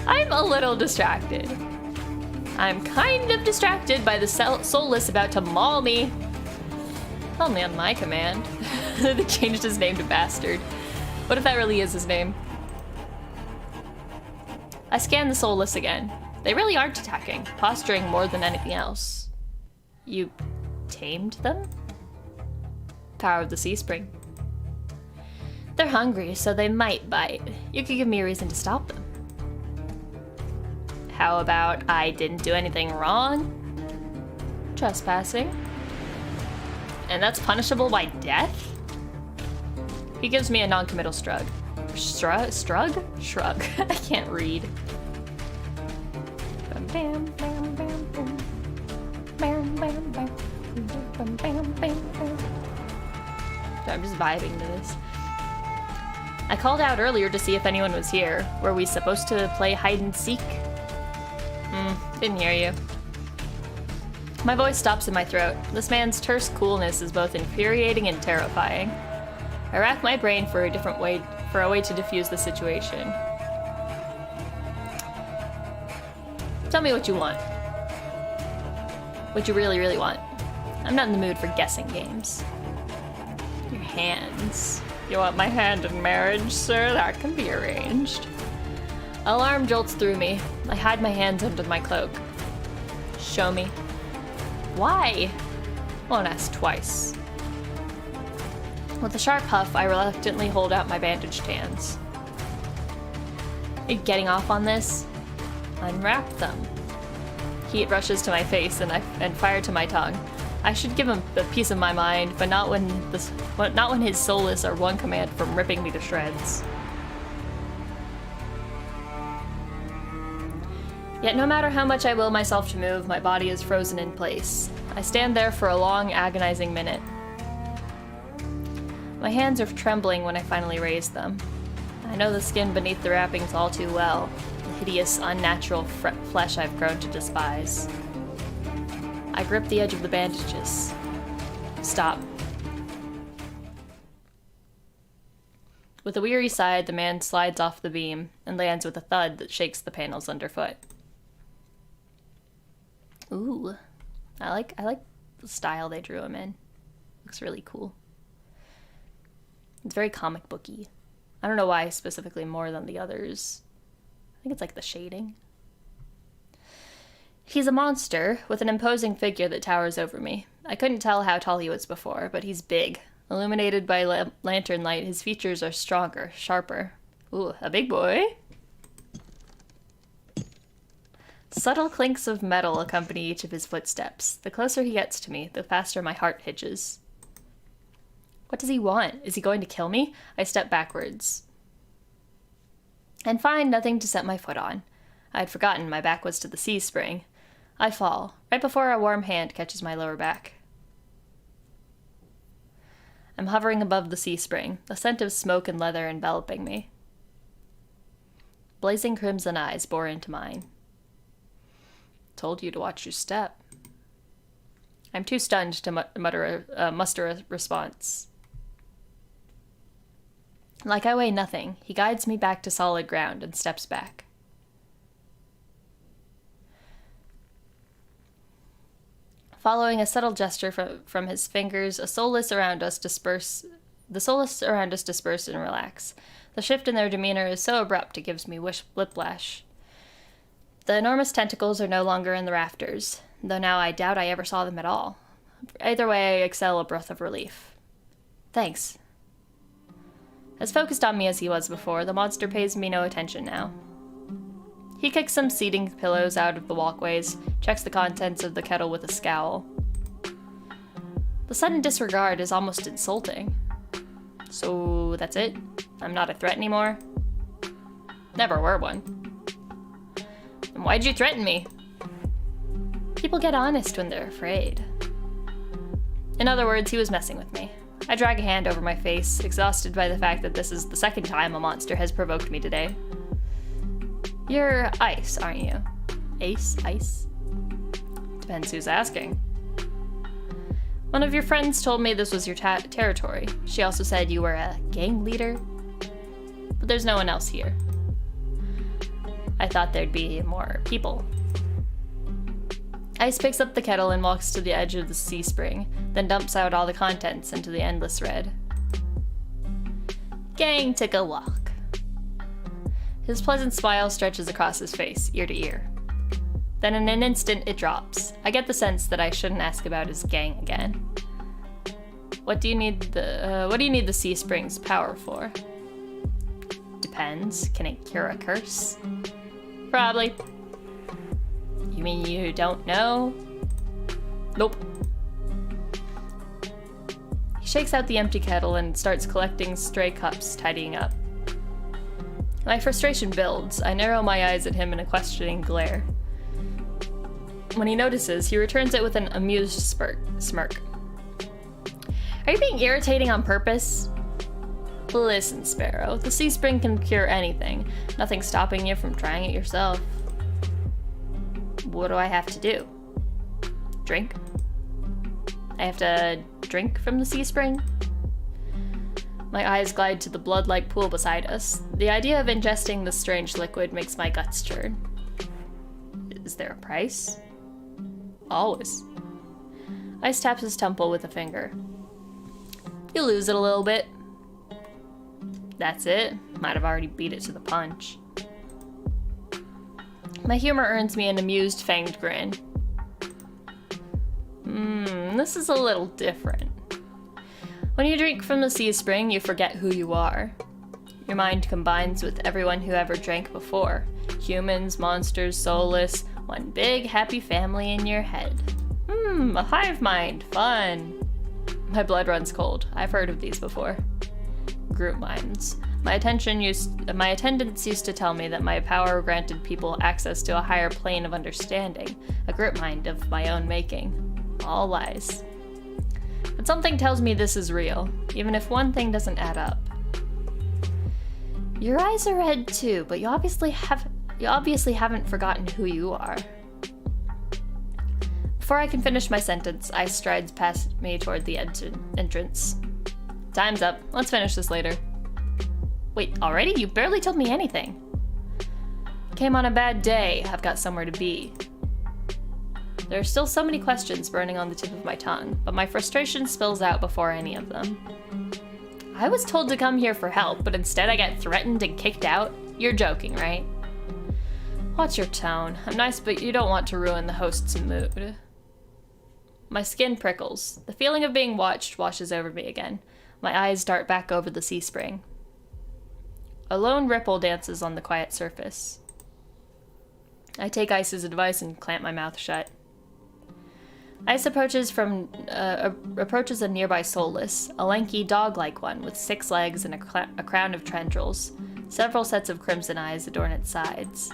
I'm a little distracted. I'm kind of distracted by the soulless about to maul me. Only on my command. They changed his name to Bastard. What if that really is his name? I scan the soulless again. They really aren't attacking, posturing more than anything else. You tamed them? Power of the sea spring. They're hungry, so they might bite. You could give me a reason to stop them. How about I didn't do anything wrong? Trespassing. And that's punishable by death? He gives me a non-committal shrug. Shrug? Shrug. I can't read. Bam, bam, bam, bam, bam. Bam, bam, bam. Bam, bam, bam, bam. So I'm just vibing to this. I called out earlier to see if anyone was here. Were we supposed to play hide and seek? Didn't hear you. My voice stops in my throat. This man's terse coolness is both infuriating and terrifying. I rack my brain for a way to diffuse the situation. Tell me what you want. What you really, really want. I'm not in the mood for guessing games. Your hands. You want my hand in marriage, sir? That can be arranged. Alarm jolts through me. I hide my hands under my cloak. Show me. Why? Won't ask twice. With a sharp huff, I reluctantly hold out my bandaged hands. Are you getting off on this? Unwrap them. Heat rushes to my face and fire to my tongue. I should give him a piece of my mind, but not when his soulless are one command from ripping me to shreds. Yet no matter how much I will myself to move, my body is frozen in place. I stand there for a long, agonizing minute. My hands are trembling when I finally raise them. I know the skin beneath the wrappings all too well, the hideous, unnatural flesh I've grown to despise. I grip the edge of the bandages. Stop. With a weary sigh, the man slides off the beam and lands with a thud that shakes the panels underfoot. Ooh, I like the style they drew him in. Looks really cool. It's very comic booky. I don't know why specifically more than the others. I think it's like the shading. He's a monster with an imposing figure that towers over me. I couldn't tell how tall he was before, but he's big. Illuminated by lantern light, his features are stronger, sharper. Ooh, a big boy. Subtle clinks of metal accompany each of his footsteps. The closer he gets to me, the faster my heart hitches. What does he want? Is he going to kill me? I step backwards. And find nothing to set my foot on. I had forgotten my back was to the C-spring. I fall, right before a warm hand catches my lower back. I'm hovering above the C-spring, the scent of smoke and leather enveloping me. Blazing crimson eyes bore into mine. Told you to watch your step. I'm too stunned to muster a response. Like I weigh nothing, he guides me back to solid ground and steps back. Following a subtle gesture from his fingers, the soulless around us disperse and relax. The shift in their demeanor is so abrupt it gives me whiplash. The enormous tentacles are no longer in the rafters, though now I doubt I ever saw them at all. Either way, I exhale a breath of relief. Thanks. As focused on me as he was before, the monster pays me no attention now. He kicks some seating pillows out of the walkways, checks the contents of the kettle with a scowl. The sudden disregard is almost insulting. So that's it? I'm not a threat anymore? Never were one. And why'd you threaten me? People get honest when they're afraid. In other words, he was messing with me. I drag a hand over my face, exhausted by the fact that this is the second time a monster has provoked me today. You're ice, aren't you? Ice? Depends who's asking. One of your friends told me this was your territory. She also said you were a gang leader. But there's no one else here. I thought there'd be more people. Ice picks up the kettle and walks to the edge of the C-spring, then dumps out all the contents into the endless red. Gang took a walk. His pleasant smile stretches across his face, ear to ear. Then in an instant, it drops. I get the sense that I shouldn't ask about his gang again. What do you need the C-spring's power for? Depends. Can it cure a curse? Probably. You mean you don't know? Nope. He shakes out the empty kettle and starts collecting stray cups, tidying up. My frustration builds. I narrow my eyes at him in a questioning glare. When he notices, he returns it with an amused smirk. Are you being irritating on purpose? Listen, Sparrow, the C-spring can cure anything. Nothing's stopping you from trying it yourself. What do I have to do? Drink? I have to drink from the C-spring? My eyes glide to the blood-like pool beside us. The idea of ingesting this strange liquid makes my guts churn. Is there a price? Always. Ice taps his temple with a finger. You lose it a little bit. That's it. Might have already beat it to the punch. My humor earns me an amused, fanged grin. This is a little different. When you drink from the sea spring, you forget who you are. Your mind combines with everyone who ever drank before. Humans, monsters, soulless, one big happy family in your head. A hive mind, fun. My blood runs cold. I've heard of these before. Group minds. My attendants used to tell me that my power granted people access to a higher plane of understanding, a group mind of my own making. All lies. But something tells me this is real, even if one thing doesn't add up. Your eyes are red too, but you obviously haven't forgotten who you are. Before I can finish my sentence, Ice strides past me toward the entrance. Time's up. Let's finish this later. Wait, already? You barely told me anything. Came on a bad day. I've got somewhere to be. There are still so many questions burning on the tip of my tongue, but my frustration spills out before any of them. I was told to come here for help, but instead I get threatened and kicked out? You're joking, right? Watch your tone. I'm nice, but you don't want to ruin the host's mood. My skin prickles. The feeling of being watched washes over me again. My eyes dart back over the sea spring. A lone ripple dances on the quiet surface. I take Ice's advice and clamp my mouth shut. Ice approaches a nearby soulless, a lanky dog-like one with 6 legs and a crown of tendrils. Several sets of crimson eyes adorn its sides.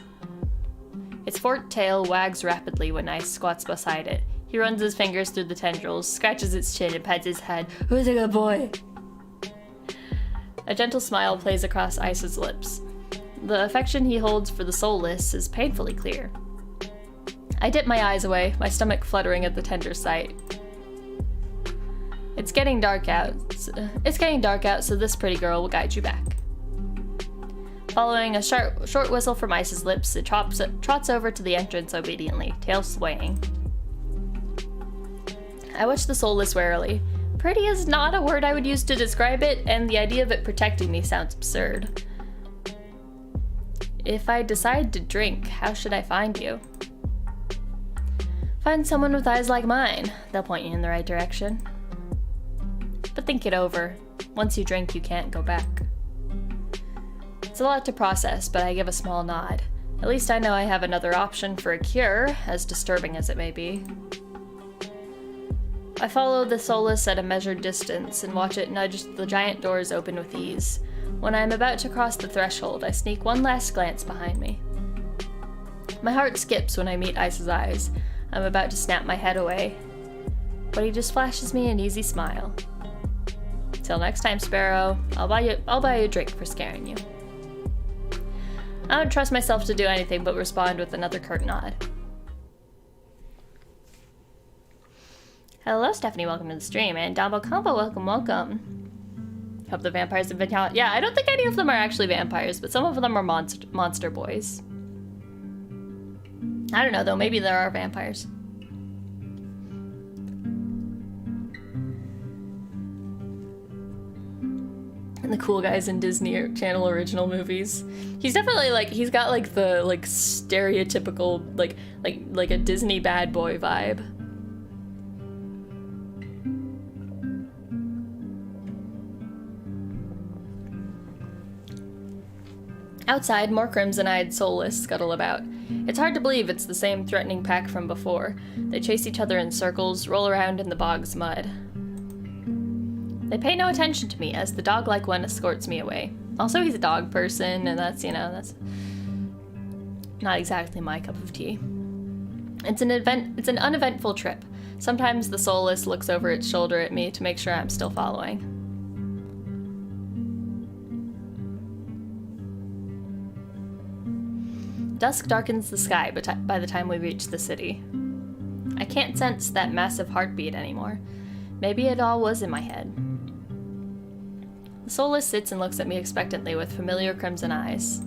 Its forked tail wags rapidly when Ice squats beside it. He runs his fingers through the tendrils, scratches its chin, and pets his head. Who's a good boy? A gentle smile plays across Ice's lips. The affection he holds for the soulless is painfully clear. I dip my eyes away, my stomach fluttering at the tender sight. It's getting dark out, so this pretty girl will guide you back. Following a short whistle from Ice's lips, it trots over to the entrance obediently, tail swaying. I watch the soulless warily. Pretty is not a word I would use to describe it, and the idea of it protecting me sounds absurd. If I decide to drink, how should I find you? Find someone with eyes like mine. They'll point you in the right direction. But think it over. Once you drink, you can't go back. It's a lot to process, but I give a small nod. At least I know I have another option for a cure, as disturbing as it may be. I follow the soulless at a measured distance and watch it nudge the giant doors open with ease. When I am about to cross the threshold, I sneak one last glance behind me. My heart skips when I meet Ice's eyes. I'm about to snap my head away, but he just flashes me an easy smile. Till next time, Sparrow. I'll buy you a drink for scaring you. I don't trust myself to do anything but respond with another curt nod. Hello, Stephanie. Welcome to the stream, and Dumbo Combo, welcome. Hope the vampires have been out. Yeah, I don't think any of them are actually vampires, but some of them are monster boys. I don't know though. Maybe there are vampires. And the cool guys in Disney Channel original movies. He's definitely he's got the stereotypical like a Disney bad boy vibe. Outside, more crimson-eyed soulless scuttle about. It's hard to believe it's the same threatening pack from before. They chase each other in circles, roll around in the bog's mud. They pay no attention to me as the dog-like one escorts me away. Also, he's a dog person, and that's not exactly my cup of tea. It's an uneventful trip. Sometimes the soulless looks over its shoulder at me to make sure I'm still following. Dusk darkens the sky by the time we reach the city. I can't sense that massive heartbeat anymore. Maybe it all was in my head. The soulless sits and looks at me expectantly with familiar crimson eyes.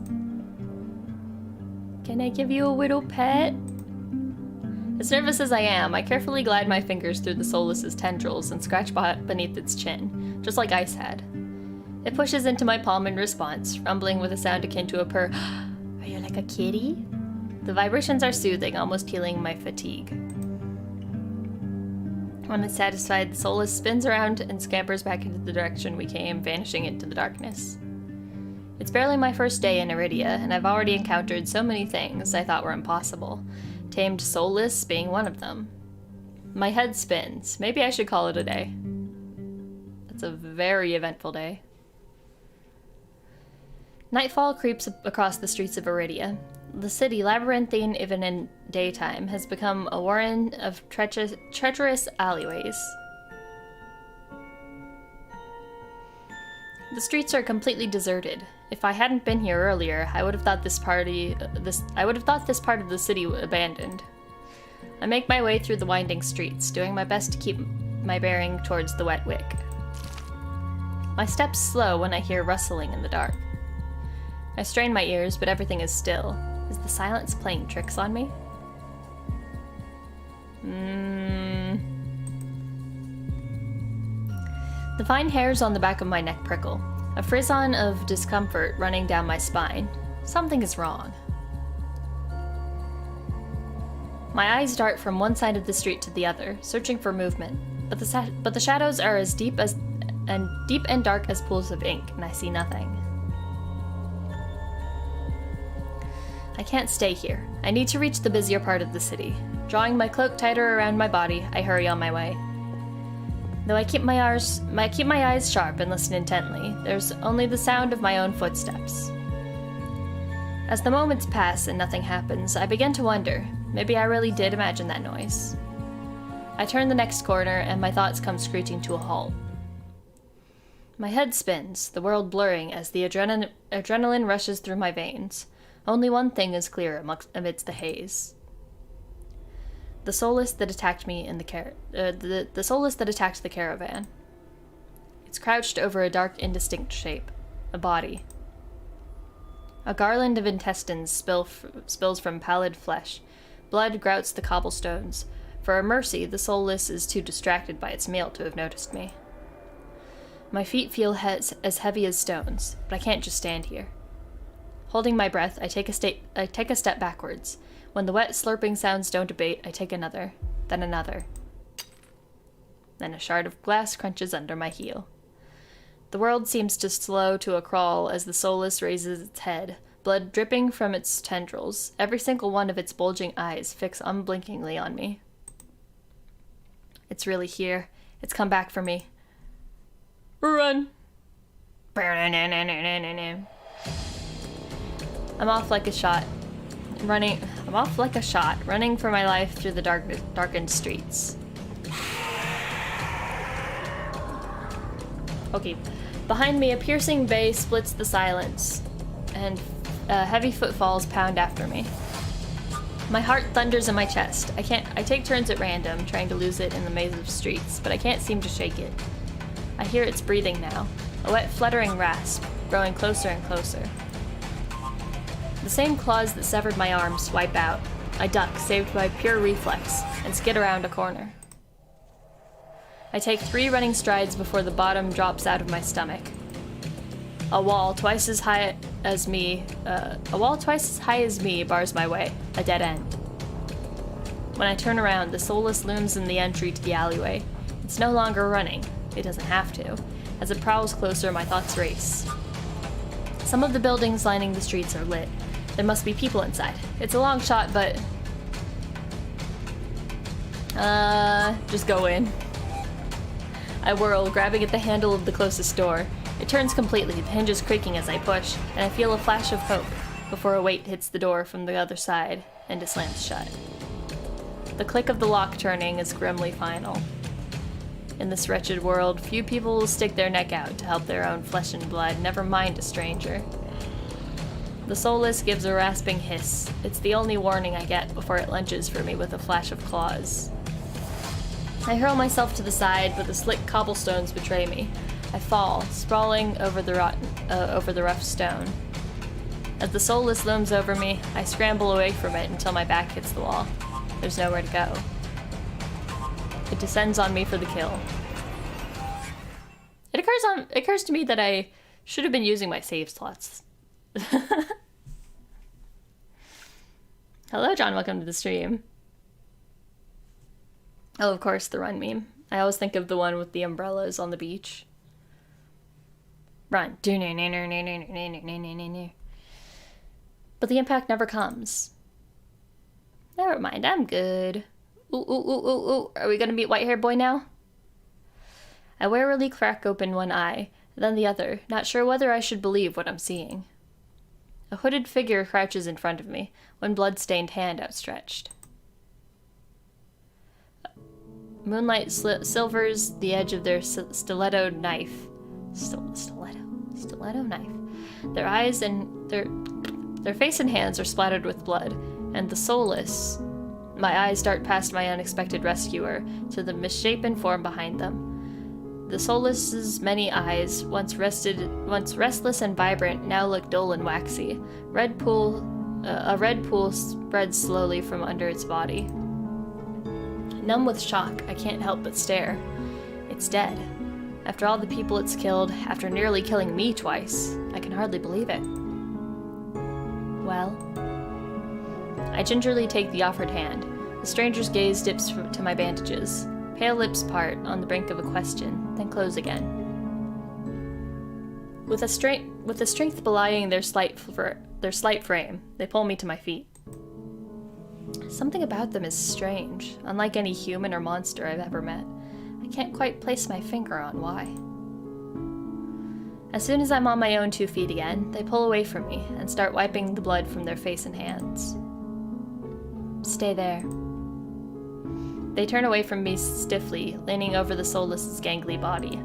Can I give you a little pet? As nervous as I am, I carefully glide my fingers through the soulless's tendrils and scratch beneath its chin, just like Ice had. It pushes into my palm in response, rumbling with a sound akin to a purr. Are you like a kitty? The vibrations are soothing, almost healing my fatigue. When it's satisfied, the soulless spins around and scampers back into the direction we came, vanishing into the darkness. It's barely my first day in Iridia, and I've already encountered so many things I thought were impossible. Tamed soulless being one of them. My head spins. Maybe I should call it a day. It's a very eventful day. Nightfall creeps across the streets of Iridia. The city, labyrinthine even in daytime, has become a warren of treacherous alleyways. The streets are completely deserted. If I hadn't been here earlier, I would have thought this part of the city abandoned. I make my way through the winding streets, doing my best to keep my bearing towards the wet wick. My steps slow when I hear rustling in the dark. I strain my ears, but everything is still. Is the silence playing tricks on me? The fine hairs on the back of my neck prickle, a frisson of discomfort running down my spine. Something is wrong. My eyes dart from one side of the street to the other, searching for movement, but the shadows are as deep and dark as pools of ink, and I see nothing. I can't stay here. I need to reach the busier part of the city. Drawing my cloak tighter around my body, I hurry on my way. Though I keep my eyes sharp and listen intently, there's only the sound of my own footsteps. As the moments pass and nothing happens, I begin to wonder, maybe I really did imagine that noise. I turn the next corner and my thoughts come screeching to a halt. My head spins, the world blurring as the adrenaline rushes through my veins. Only one thing is clear amidst the haze. The soulless that attacked me in the soulless that attacked the caravan. It's crouched over a dark, indistinct shape, a body. A garland of intestines spills from pallid flesh. Blood grouts the cobblestones. For a mercy, the soulless is too distracted by its meal to have noticed me. My feet feel as heavy as stones, but I can't just stand here. Holding my breath, I take a step backwards. When the wet, slurping sounds don't abate, I take another, then another. Then a shard of glass crunches under my heel. The world seems to slow to a crawl as the soulless raises its head, blood dripping from its tendrils, every single one of its bulging eyes fixed unblinkingly on me. It's really here. It's come back for me. Run! I'm off like a shot, running for my life through the darkened streets. Okay, behind me, a piercing bay splits the silence, and heavy footfalls pound after me. My heart thunders in my chest. I take turns at random, trying to lose it in the maze of streets, but I can't seem to shake it. I hear its breathing now, a wet, fluttering rasp, growing closer and closer. The same claws that severed my arm swipe out. I duck, saved by pure reflex, and skid around a corner. I take 3 running strides before the bottom drops out of my stomach. A wall twice as high as me bars my way, a dead end. When I turn around, the soulless looms in the entry to the alleyway. It's no longer running. It doesn't have to. As it prowls closer, my thoughts race. Some of the buildings lining the streets are lit. There must be people inside. It's a long shot, but... just go in. I whirl, grabbing at the handle of the closest door. It turns completely, the hinges creaking as I push, and I feel a flash of hope before a weight hits the door from the other side, and it slams shut. The click of the lock turning is grimly final. In this wretched world, few people will stick their neck out to help their own flesh and blood, never mind a stranger. The soulless gives a rasping hiss. It's the only warning I get before it lunges for me with a flash of claws. I hurl myself to the side, but the slick cobblestones betray me. I fall, sprawling over the rough stone. As the soulless looms over me, I scramble away from it until my back hits the wall. There's nowhere to go. It descends on me for the kill. It occurs to me that I should have been using my save slots. Hello, John. Welcome to the stream. Oh, of course, the run meme. I always think of the one with the umbrellas on the beach. Run. But the impact never comes. Never mind, I'm good. Ooh. Are we gonna meet White-haired boy now? I warily crack open one eye, then the other, not sure whether I should believe what I'm seeing. A hooded figure crouches in front of me, one blood-stained hand outstretched. Moonlight silvers the edge of their stiletto knife. Stiletto knife. Their eyes and their face and hands are splattered with blood, and the soulless. My eyes dart past my unexpected rescuer to the misshapen form behind them. The soulless's many eyes, once restless and vibrant, now look dull and waxy. A red pool spreads slowly from under its body. Numb with shock, I can't help but stare. It's dead. After all the people it's killed, after nearly killing me twice, I can hardly believe it. Well, I gingerly take the offered hand. The stranger's gaze dips to my bandages. Pale lips part on the brink of a question, then close again. With a strength belying their slight frame, they pull me to my feet. Something about them is strange, unlike any human or monster I've ever met. I can't quite place my finger on why. As soon as I'm on my own 2 feet again, they pull away from me and start wiping the blood from their face and hands. Stay there. They turn away from me stiffly, leaning over the soulless' gangly body.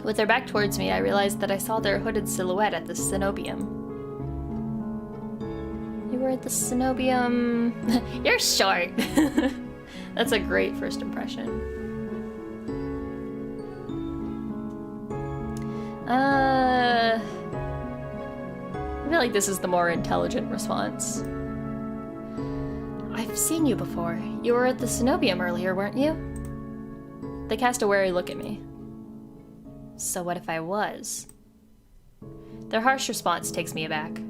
With their back towards me, I realized that I saw their hooded silhouette at the cenobium. You were at the cenobium... You're short! That's a great first impression. I feel like this is the more intelligent response. I've seen you before. You were at the cenobium earlier, weren't you? They cast a wary look at me. So what if I was? Their harsh response takes me aback.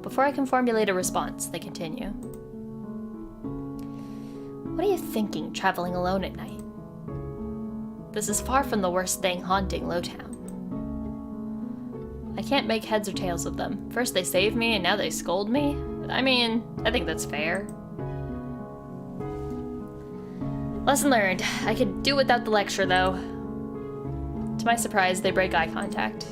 Before I can formulate a response, they continue. What are you thinking, traveling alone at night? This is far from the worst thing haunting Lowtown. I can't make heads or tails of them. First they save me, and now they scold me? I mean, I think that's fair. Lesson learned. I could do without the lecture, though. To my surprise, they break eye contact.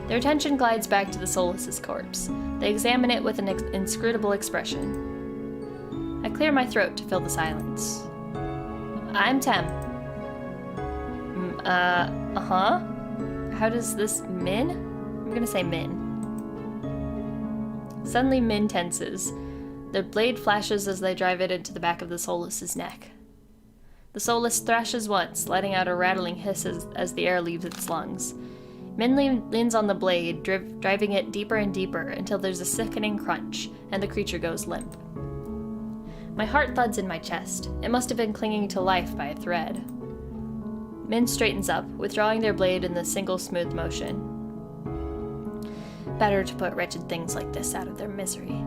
Their attention glides back to the soulless' corpse. They examine it with an inscrutable expression. I clear my throat to fill the silence. I'm Tem. Uh-huh? How does this Min? I'm gonna say Min. Suddenly Min tenses. Their blade flashes as they drive it into the back of the soulless' neck. The soulless thrashes once, letting out a rattling hiss as the air leaves its lungs. Min leans on the blade, driving it deeper and deeper until there's a sickening crunch, and the creature goes limp. My heart thuds in my chest. It must have been clinging to life by a thread. Min straightens up, withdrawing their blade in the single smooth motion. Better to put wretched things like this out of their misery.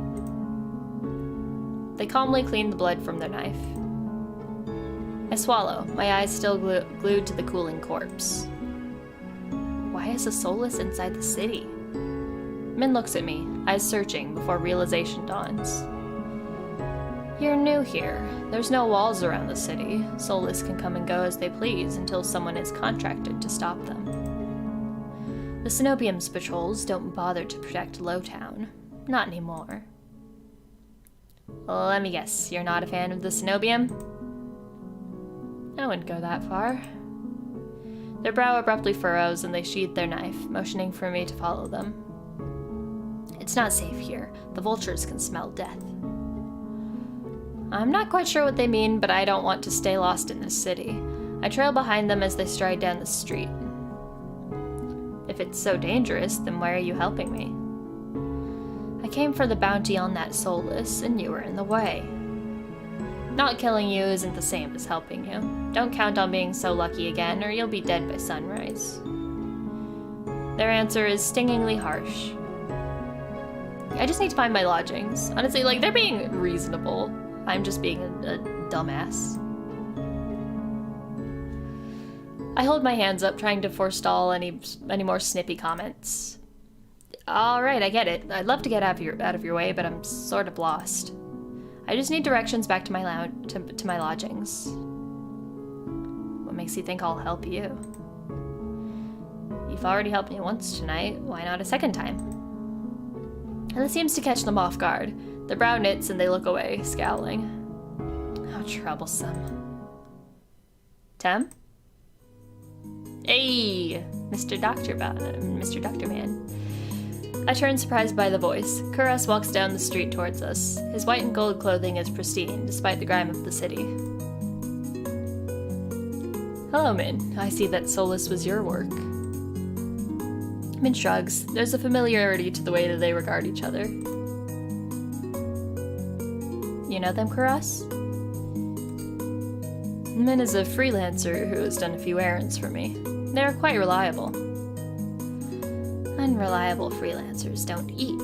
They calmly clean the blood from their knife. I swallow, my eyes still glued to the cooling corpse. Why is a soulless inside the city? Min looks at me, eyes searching before realization dawns. You're new here. There's no walls around the city. Soulless can come and go as they please until someone is contracted to stop them. The cenobium's patrols don't bother to protect Lowtown. Not anymore. Let me guess, you're not a fan of the cenobium? I wouldn't go that far. Their brow abruptly furrows and they sheathe their knife, motioning for me to follow them. It's not safe here. The vultures can smell death. I'm not quite sure what they mean, but I don't want to stay lost in this city. I trail behind them as they stride down the street. If it's so dangerous, then why are you helping me? I came for the bounty on that soulless, and you were in the way. Not killing you isn't the same as helping you. Don't count on being so lucky again, or you'll be dead by sunrise. Their answer is stingingly harsh. I just need to find my lodgings. Honestly, like, they're being reasonable. I'm just being a dumbass. I hold my hands up, trying to forestall any more snippy comments. Alright, I get it. I'd love to get out of your way, but I'm sort of lost. I just need directions back to my to my lodgings. What makes you think I'll help you? You've already helped me once tonight, why not a second time? And this seems to catch them off guard. The brow knits and they look away, scowling. How troublesome. Tem? Hey, Mr. Doctor Man. I turn, surprised by the voice. Kuras walks down the street towards us. His white and gold clothing is pristine, despite the grime of the city. Hello, Min. I see that Solus was your work. Min shrugs. There's a familiarity to the way that they regard each other. You know them, Kuras? Min is a freelancer who has done a few errands for me. They are quite reliable. Unreliable freelancers don't eat.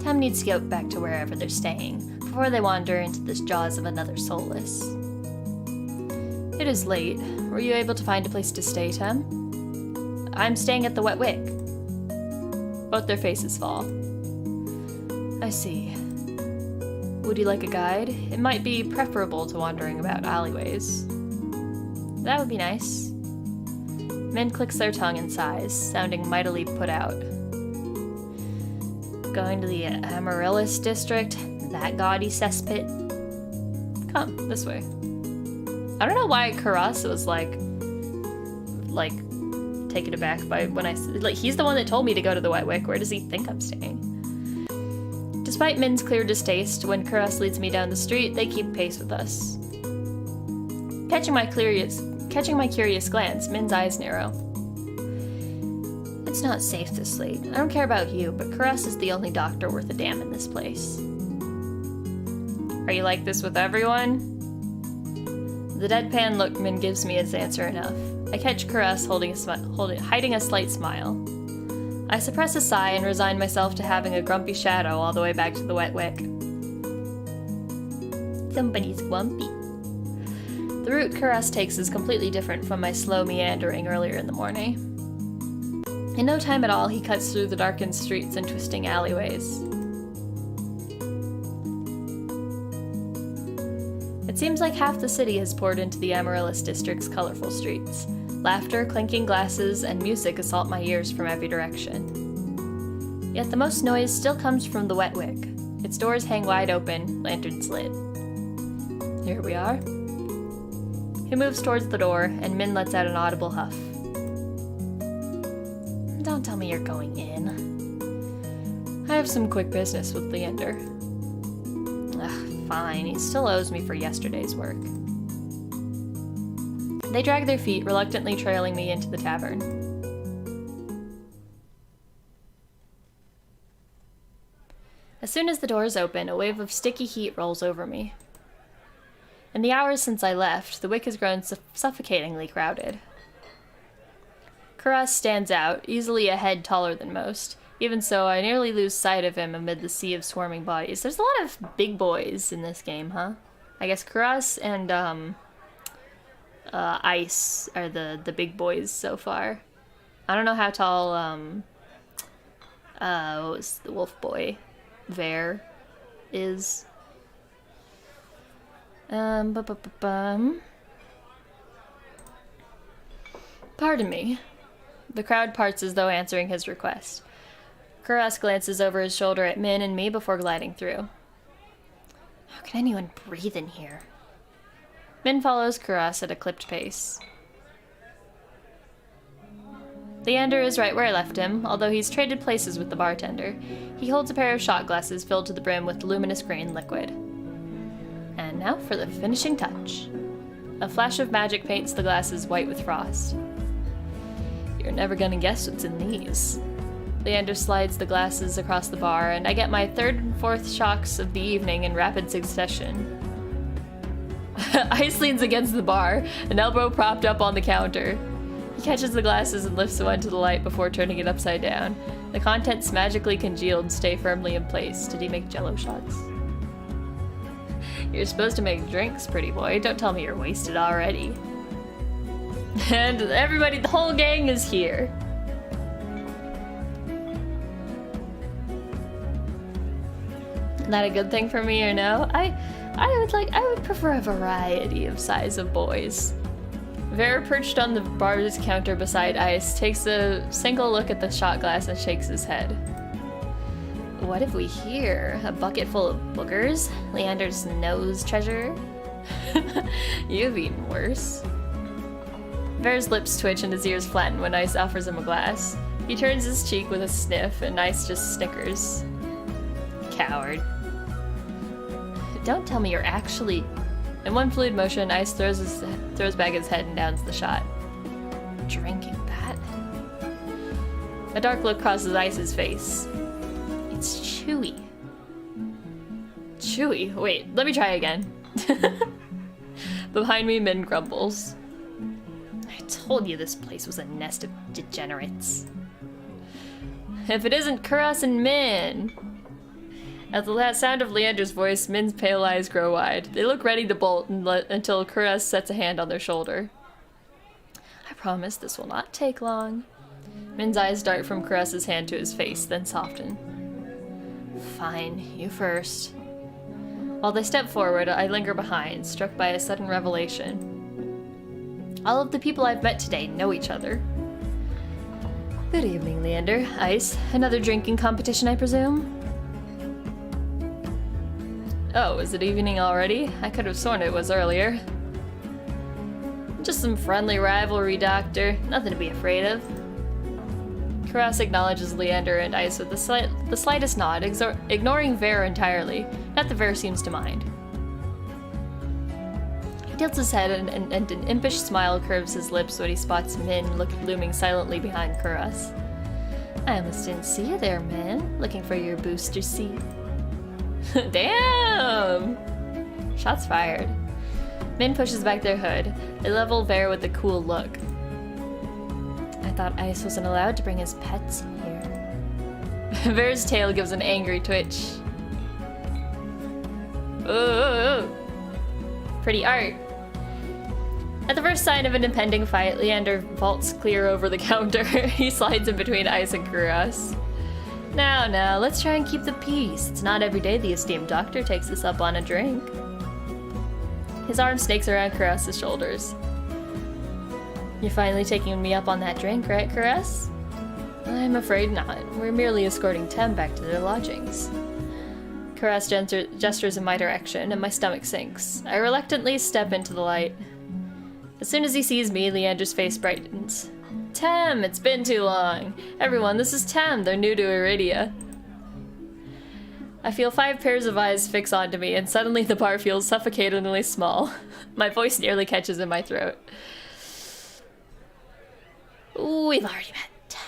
Tem needs to go back to wherever they're staying before they wander into the jaws of another soulless. It is late. Were you able to find a place to stay, Tem? I'm staying at the Wet Wick. Both their faces fall. I see. Would you like a guide? It might be preferable to wandering about alleyways. That would be nice. Min clicks their tongue and sighs, sounding mightily put out. Going to the Amaryllis district? That gaudy cesspit? Come, this way. I don't know why Kuras was like taken aback by when he's the one that told me to go to the Wet Wick. Where does he think I'm staying? Despite Min's clear distaste, when Kuras leads me down the street, they keep pace with us. Catching my curious glance, Min's eyes narrow. It's not safe this late. I don't care about you, but Kuras is the only doctor worth a damn in this place. Are you like this with everyone? The deadpan look Min gives me is answer enough. I catch Kuras hiding a slight smile. I suppress a sigh and resign myself to having a grumpy shadow all the way back to the Wet Wick. Somebody's grumpy. The route Kuras takes is completely different from my slow meandering earlier in the morning. In no time at all, he cuts through the darkened streets and twisting alleyways. It seems like half the city has poured into the Amaryllis district's colorful streets. Laughter, clinking glasses, and music assault my ears from every direction. Yet the most noise still comes from the Wet Wick. Its doors hang wide open, lanterns lit. Here we are. He moves towards the door, and Min lets out an audible huff. Don't tell me you're going in. I have some quick business with Leander. Ugh, fine. He still owes me for yesterday's work. They drag their feet, reluctantly trailing me into the tavern. As soon as the doors open, a wave of sticky heat rolls over me. In the hours since I left, the Wick has grown suffocatingly crowded. Kuras stands out, easily a head taller than most. Even so, I nearly lose sight of him amid the sea of swarming bodies. There's a lot of big boys in this game, huh? I guess Kuras and, Ice are the big boys so far. I don't know how tall, what was the wolf boy? Ver is. Pardon me. The crowd parts as though answering his request. Kuras glances over his shoulder at Min and me before gliding through. How can anyone breathe in here? Min follows Kuras at a clipped pace. Leander is right where I left him, although he's traded places with the bartender. He holds a pair of shot glasses filled to the brim with luminous green liquid. And now for the finishing touch. A flash of magic paints the glasses white with frost. You're never gonna guess what's in these. Leander slides the glasses across the bar, and I get my third and fourth shocks of the evening in rapid succession. Ice leans against the bar, an elbow propped up on the counter. He catches the glasses and lifts one to the light before turning it upside down. The contents magically congeal and stay firmly in place. Did he make jello shots? You're supposed to make drinks, pretty boy. Don't tell me you're wasted already. And everybody, the whole gang is here. Not a good thing for me or no? I would prefer a variety of size of boys. Vera, perched on the bar's counter beside Ice, takes a single look at the shot glass and shakes his head. What have we here? A bucket full of boogers? Leander's nose treasure? You've eaten worse. Vera's lips twitch and his ears flatten when Ice offers him a glass. He turns his cheek with a sniff and Ice just snickers. Coward. Don't tell me you're actually... In one fluid motion, Ice throws back his head and downs the shot. Drinking that? A dark look crosses Ice's face. It's chewy. Chewy? Wait, let me try again. Behind me, Min grumbles. I told you this place was a nest of degenerates. If it isn't Kuras and Min! At the sound of Leander's voice, Min's pale eyes grow wide. They look ready to bolt until Kuras sets a hand on their shoulder. I promise this will not take long. Min's eyes dart from Kuras's hand to his face, then soften. Fine, you first. While they step forward, I linger behind, struck by a sudden revelation. All of the people I've met today know each other. Good evening, Leander. Ice. Another drinking competition, I presume? Oh, is it evening already? I could have sworn it was earlier. Just some friendly rivalry, Doctor. Nothing to be afraid of. Kuras acknowledges Leander and Ice with the slightest nod, ignoring Vera entirely. Not that Vera seems to mind. He tilts his head and an impish smile curves his lips when he spots Min looming silently behind Kuras. I almost didn't see you there, Min. Looking for your booster seat. Damn! Shots fired. Min pushes back their hood. They level Vera with a cool look. I thought Ice wasn't allowed to bring his pets in here. Vera's tail gives an angry twitch. Ooh. Pretty art. At the first sign of an impending fight, Leander vaults clear over the counter. He slides in between Ice and Kuras. Now, let's try and keep the peace. It's not every day the esteemed doctor takes us up on a drink. His arm snakes around Kuras's shoulders. You're finally taking me up on that drink, right, Kuras? I'm afraid not. We're merely escorting Tem back to their lodgings. Kuras gestures in my direction, and my stomach sinks. I reluctantly step into the light. As soon as he sees me, Leander's face brightens. Tem, it's been too long. Everyone, this is Tem. They're new to Iridia. I feel 5 pairs of eyes fix onto me, and suddenly the bar feels suffocatingly small. My voice nearly catches in my throat. We've already met.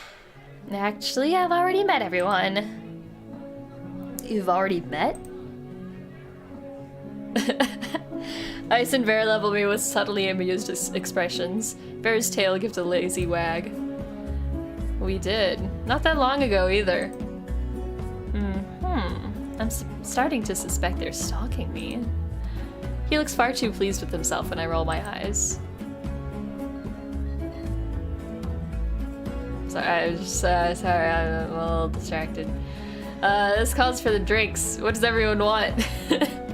Actually, I've already met everyone. You've already met? Ice and Vera level me with subtly amused expressions. Vera's tail gives a lazy wag. We did. Not that long ago, either. I'm starting to suspect they're stalking me. He looks far too pleased with himself when I roll my eyes. Sorry, I'm a little distracted. This calls for the drinks. What does everyone want?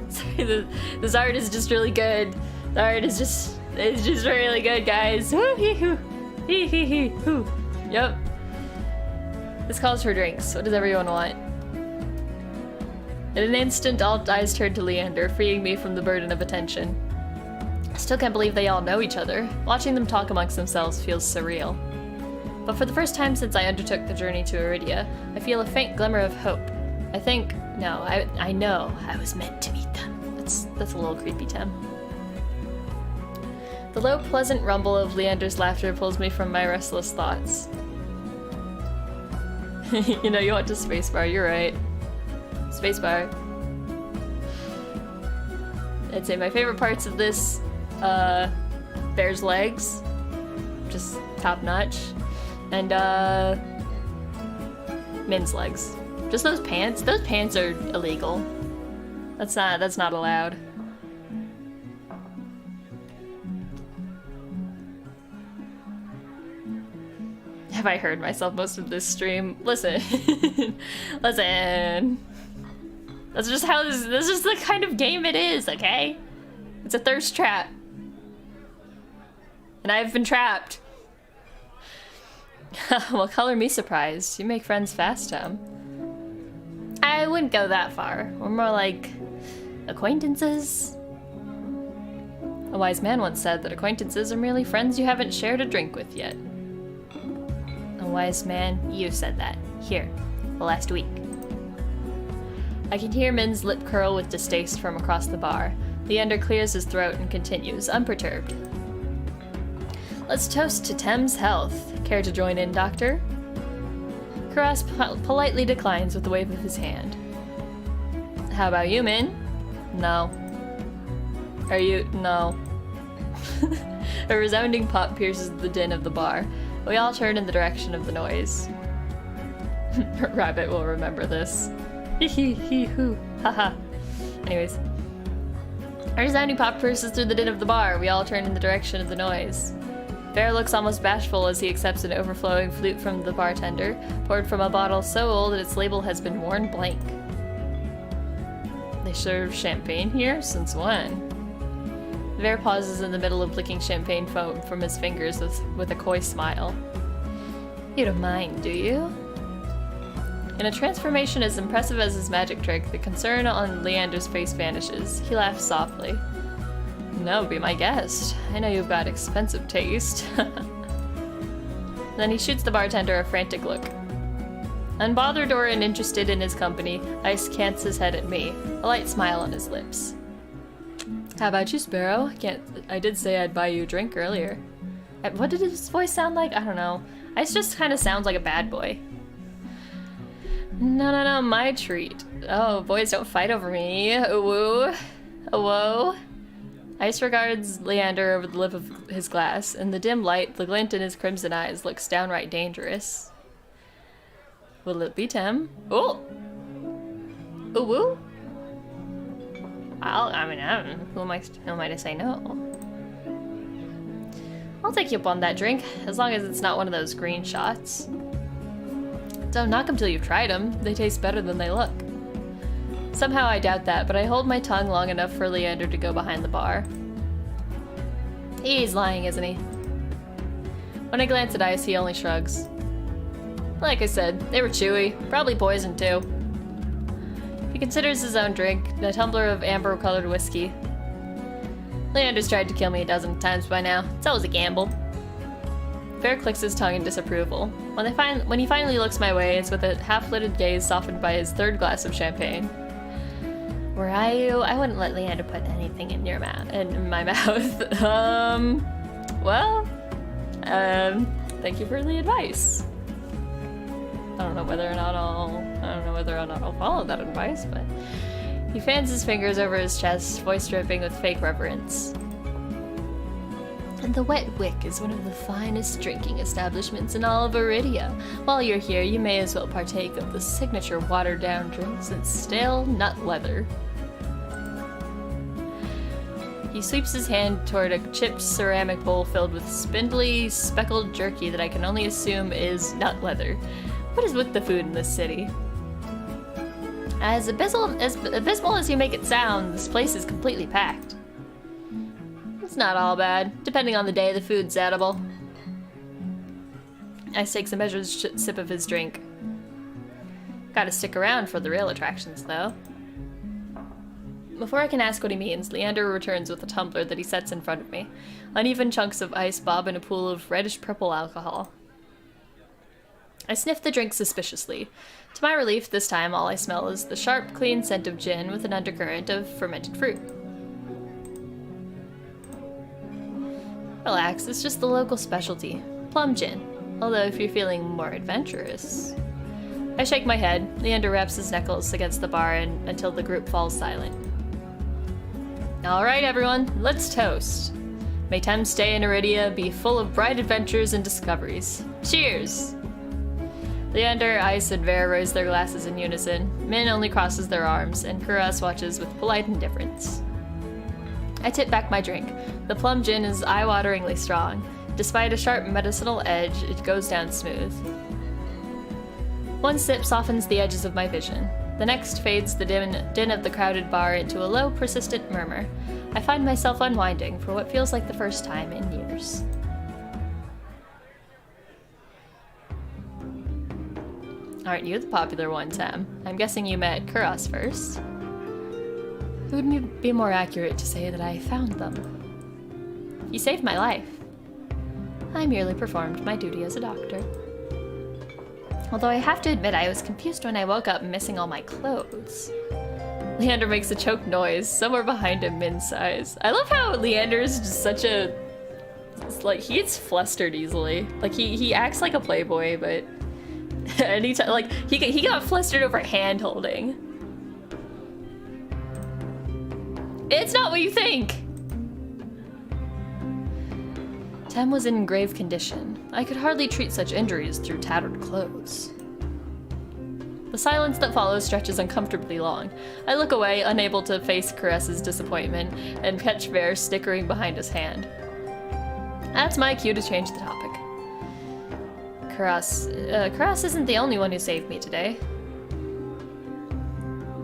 Sorry, this art is just really good. The art is just really good, guys. Yep. This calls for drinks. What does everyone want? In an instant, all eyes turned to Leander, freeing me from the burden of attention. I still can't believe they all know each other. Watching them talk amongst themselves feels surreal. But for the first time since I undertook the journey to Iridia, I feel a faint glimmer of hope. I know I was meant to meet them. That's a little creepy, Tem. The low, pleasant rumble of Leander's laughter pulls me from my restless thoughts. You know, you went to spacebar, you're right. Spacebar. I'd say my favorite parts of this, Bear's legs. Just top notch. And, Min's legs. Just those pants. Those pants are illegal. That's not allowed. Have I heard myself most of this stream? Listen. Listen. That's just how this is just the kind of game it is, okay? It's a thirst trap. And I've been trapped. Well, color me surprised. You make friends fast, Tom. I wouldn't go that far. We're more like acquaintances. A wise man once said that acquaintances are merely friends you haven't shared a drink with yet. A wise man, you said that. Here, last week. I can hear Min's lip curl with distaste from across the bar. Leander clears his throat and continues, unperturbed. Let's toast to Tem's health. Care to join in, Doctor? Karas politely declines with a wave of his hand. How about you, Min? No. Are you? No. A resounding pop pierces the din of the bar. We all turn in the direction of the noise. Rabbit will remember this. Hee-hee-hee-hoo. Haha. Anyways. A resounding pop pierces through the din of the bar. We all turn in the direction of the noise. Bear looks almost bashful as he accepts an overflowing flute from the bartender, poured from a bottle so old that its label has been worn blank. They serve champagne here? Since when? Bear pauses in the middle of licking champagne foam from his fingers with a coy smile. You don't mind, do you? In a transformation as impressive as his magic trick, the concern on Leander's face vanishes. He laughs softly. No, be my guest. I know you've got expensive taste. Then he shoots the bartender a frantic look. Unbothered or uninterested in his company, Ice cants his head at me, a light smile on his lips. How about you, Sparrow? I did say I'd buy you a drink earlier. What did his voice sound like? I don't know. Ice just kind of sounds like a bad boy. No, my treat. Oh, boys don't fight over me. Woo. Whoa. Ice regards Leander over the lip of his glass. In the dim light, the glint in his crimson eyes looks downright dangerous. Will it be Tem? Oh! Ooh woo? Who am I to say no? I'll take you up on that drink, as long as it's not one of those green shots. Don't knock them till you've tried them. They taste better than they look. Somehow I doubt that, but I hold my tongue long enough for Leander to go behind the bar. He's lying, isn't he? When I glance at Ice, he only shrugs. Like I said, they were chewy, probably poisoned too. He considers his own drink, a tumbler of amber-colored whiskey. Leander's tried to kill me a dozen times by now. It's always a gamble. Bear clicks his tongue in disapproval. When he finally looks my way, it's with a half-lidded gaze softened by his third glass of champagne. Were I you, I wouldn't let Leander put anything in my mouth. Thank you for the advice. I don't know whether or not I'll follow that advice, but he fans his fingers over his chest, voice dripping with fake reverence. And the Wet Wick is one of the finest drinking establishments in all of Iridia. While you're here, you may as well partake of the signature watered-down drinks and stale nut leather. He sweeps his hand toward a chipped ceramic bowl filled with spindly, speckled jerky that I can only assume is nut leather. What is with the food in this city? As abysmal as you make it sound, this place is completely packed. It's not all bad. Depending on the day, the food's edible. Ice takes a measured sip of his drink. Gotta stick around for the real attractions, though. Before I can ask what he means, Leander returns with a tumbler that he sets in front of me. Uneven chunks of ice bob in a pool of reddish-purple alcohol. I sniff the drink suspiciously. To my relief, this time all I smell is the sharp, clean scent of gin with an undercurrent of fermented fruit. Relax, it's just the local specialty. Plum gin. Although if you're feeling more adventurous... I shake my head. Leander wraps his knuckles against the bar until the group falls silent. Alright everyone, let's toast. May Tem's stay in Iridia be full of bright adventures and discoveries. Cheers! Leander, Ice, and Ver raise their glasses in unison. Min only crosses their arms, and Kuras watches with polite indifference. I tip back my drink. The plum gin is eye-wateringly strong. Despite a sharp medicinal edge, it goes down smooth. One sip softens the edges of my vision. The next fades the din of the crowded bar into a low, persistent murmur. I find myself unwinding for what feels like the first time in years. Aren't you the popular one, Tem? I'm guessing you met Kuras first. It would be more accurate to say that I found them. You saved my life. I merely performed my duty as a doctor. Although I have to admit I was confused when I woke up missing all my clothes. Leander makes a choked noise. Somewhere behind him, Min sighs. I love how Leander is just such a... like, he gets flustered easily. Like, he acts like a playboy, but... anytime, like, he got flustered over hand holding. It's not what you think! Tem was in grave condition. I could hardly treat such injuries through tattered clothes. The silence that follows stretches uncomfortably long. I look away, unable to face Kuras's disappointment, and catch Ver snickering behind his hand. That's my cue to change the topic. Kuras isn't the only one who saved me today.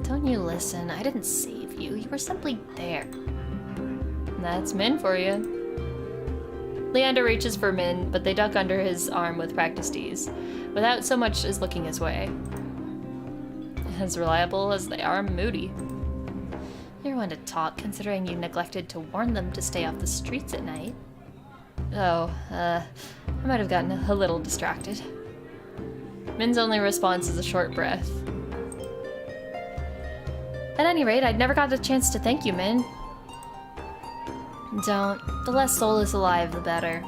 Don't you listen, I didn't save you. You were simply there. That's Min for you. Leander reaches for Min, but they duck under his arm with practiced ease, without so much as looking his way. As reliable as they are moody. You're one to talk, considering you neglected to warn them to stay off the streets at night. Oh, I might have gotten a little distracted. Min's only response is a short breath. At any rate, I'd never got a chance to thank you, Min. Don't. The less soulless alive, the better.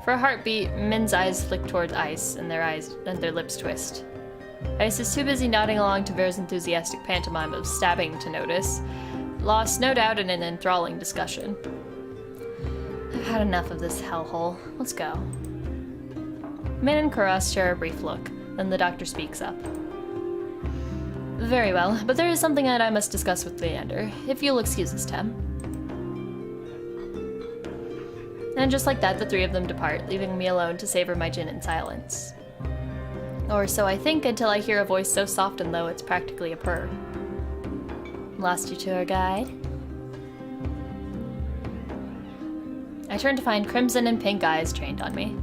For a heartbeat, Min's eyes flick towards Ice, and their lips twist. Ice is too busy nodding along to Ver's enthusiastic pantomime of stabbing to notice, lost no doubt in an enthralling discussion. I've had enough of this hellhole. Let's go. Min and Kuras share a brief look, then the doctor speaks up. Very well, but there is something that I must discuss with Leander, if you'll excuse us, Tem. And just like that, the three of them depart, leaving me alone to savor my gin in silence. Or so I think until I hear a voice so soft and low it's practically a purr. Lost your tour guide? I turn to find crimson and pink eyes trained on me.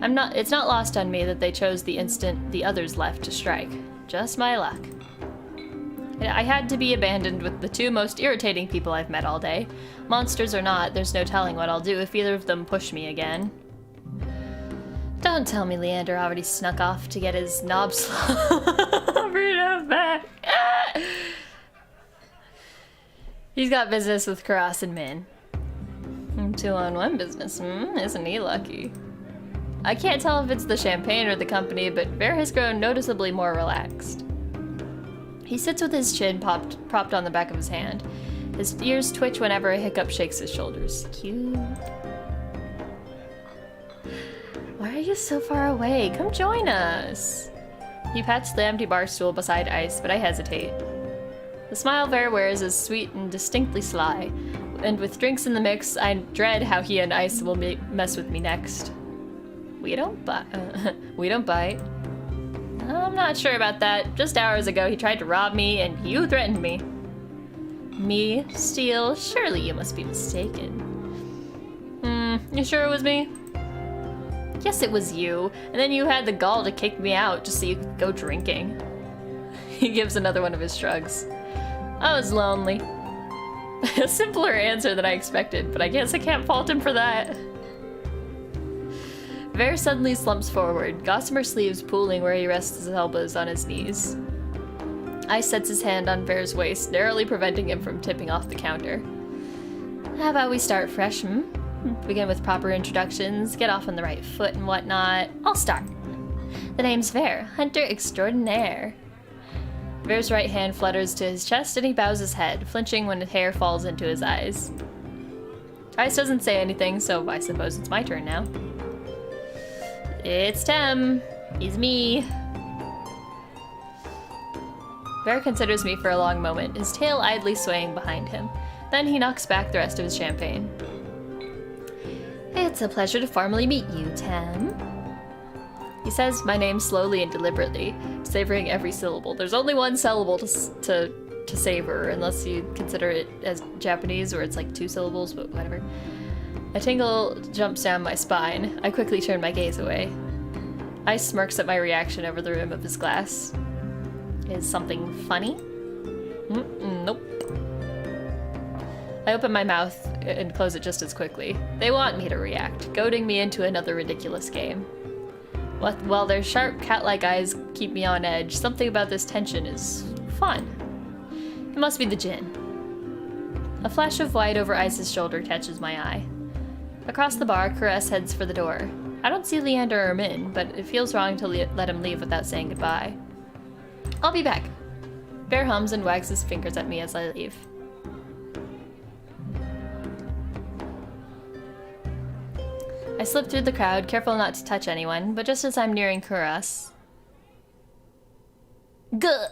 It's not lost on me that they chose the instant the others left to strike. Just my luck. I had to be abandoned with the two most irritating people I've met all day. Monsters or not, there's no telling what I'll do if either of them push me again. Don't tell me Leander already snuck off to get his knob slobbered back. He's got business with Kuras and Min. 2-on-1 business, isn't he lucky? I can't tell if it's the champagne or the company, but Ver has grown noticeably more relaxed. He sits with his chin propped on the back of his hand. His ears twitch whenever a hiccup shakes his shoulders. Cute. Why are you so far away? Come join us. He pats the empty bar stool beside Ice, but I hesitate. The smile Ver wears is sweet and distinctly sly, and with drinks in the mix, I dread how he and Ice will mess with me next. We don't bite. I'm not sure about that. Just hours ago, he tried to rob me, and you threatened me. Me? Steal? Surely you must be mistaken. You sure it was me? Yes, it was you. And then you had the gall to kick me out just so you could go drinking. He gives another one of his shrugs. I was lonely. A simpler answer than I expected, but I guess I can't fault him for that. Ver suddenly slumps forward, gossamer sleeves pooling where he rests his elbows on his knees. Ice sets his hand on Ver's waist, narrowly preventing him from tipping off the counter. How about we start fresh, Begin with proper introductions, get off on the right foot and whatnot. I'll start. The name's Ver, hunter extraordinaire. Ver's right hand flutters to his chest and he bows his head, flinching when his hair falls into his eyes. Ice doesn't say anything, so I suppose it's my turn now. It's Tem. It's me. Ver considers me for a long moment, his tail idly swaying behind him. Then he knocks back the rest of his champagne. It's a pleasure to formally meet you, Tem. He says my name slowly and deliberately, savoring every syllable. There's only one syllable to savor, unless you consider it as Japanese, where it's like 2 syllables, but whatever. A tingle jumps down my spine. I quickly turn my gaze away. Ice smirks at my reaction over the rim of his glass. Is something funny? Nope. I open my mouth and close it just as quickly. They want me to react, goading me into another ridiculous game. While their sharp cat-like eyes keep me on edge, something about this tension is fun. It must be the gin. A flash of white over Ice's shoulder catches my eye. Across the bar, Caress heads for the door. I don't see Leander or Min, but it feels wrong to let him leave without saying goodbye. I'll be back. Bear hums and wags his fingers at me as I leave. I slip through the crowd, careful not to touch anyone, but just as I'm nearing Kuras... Gah!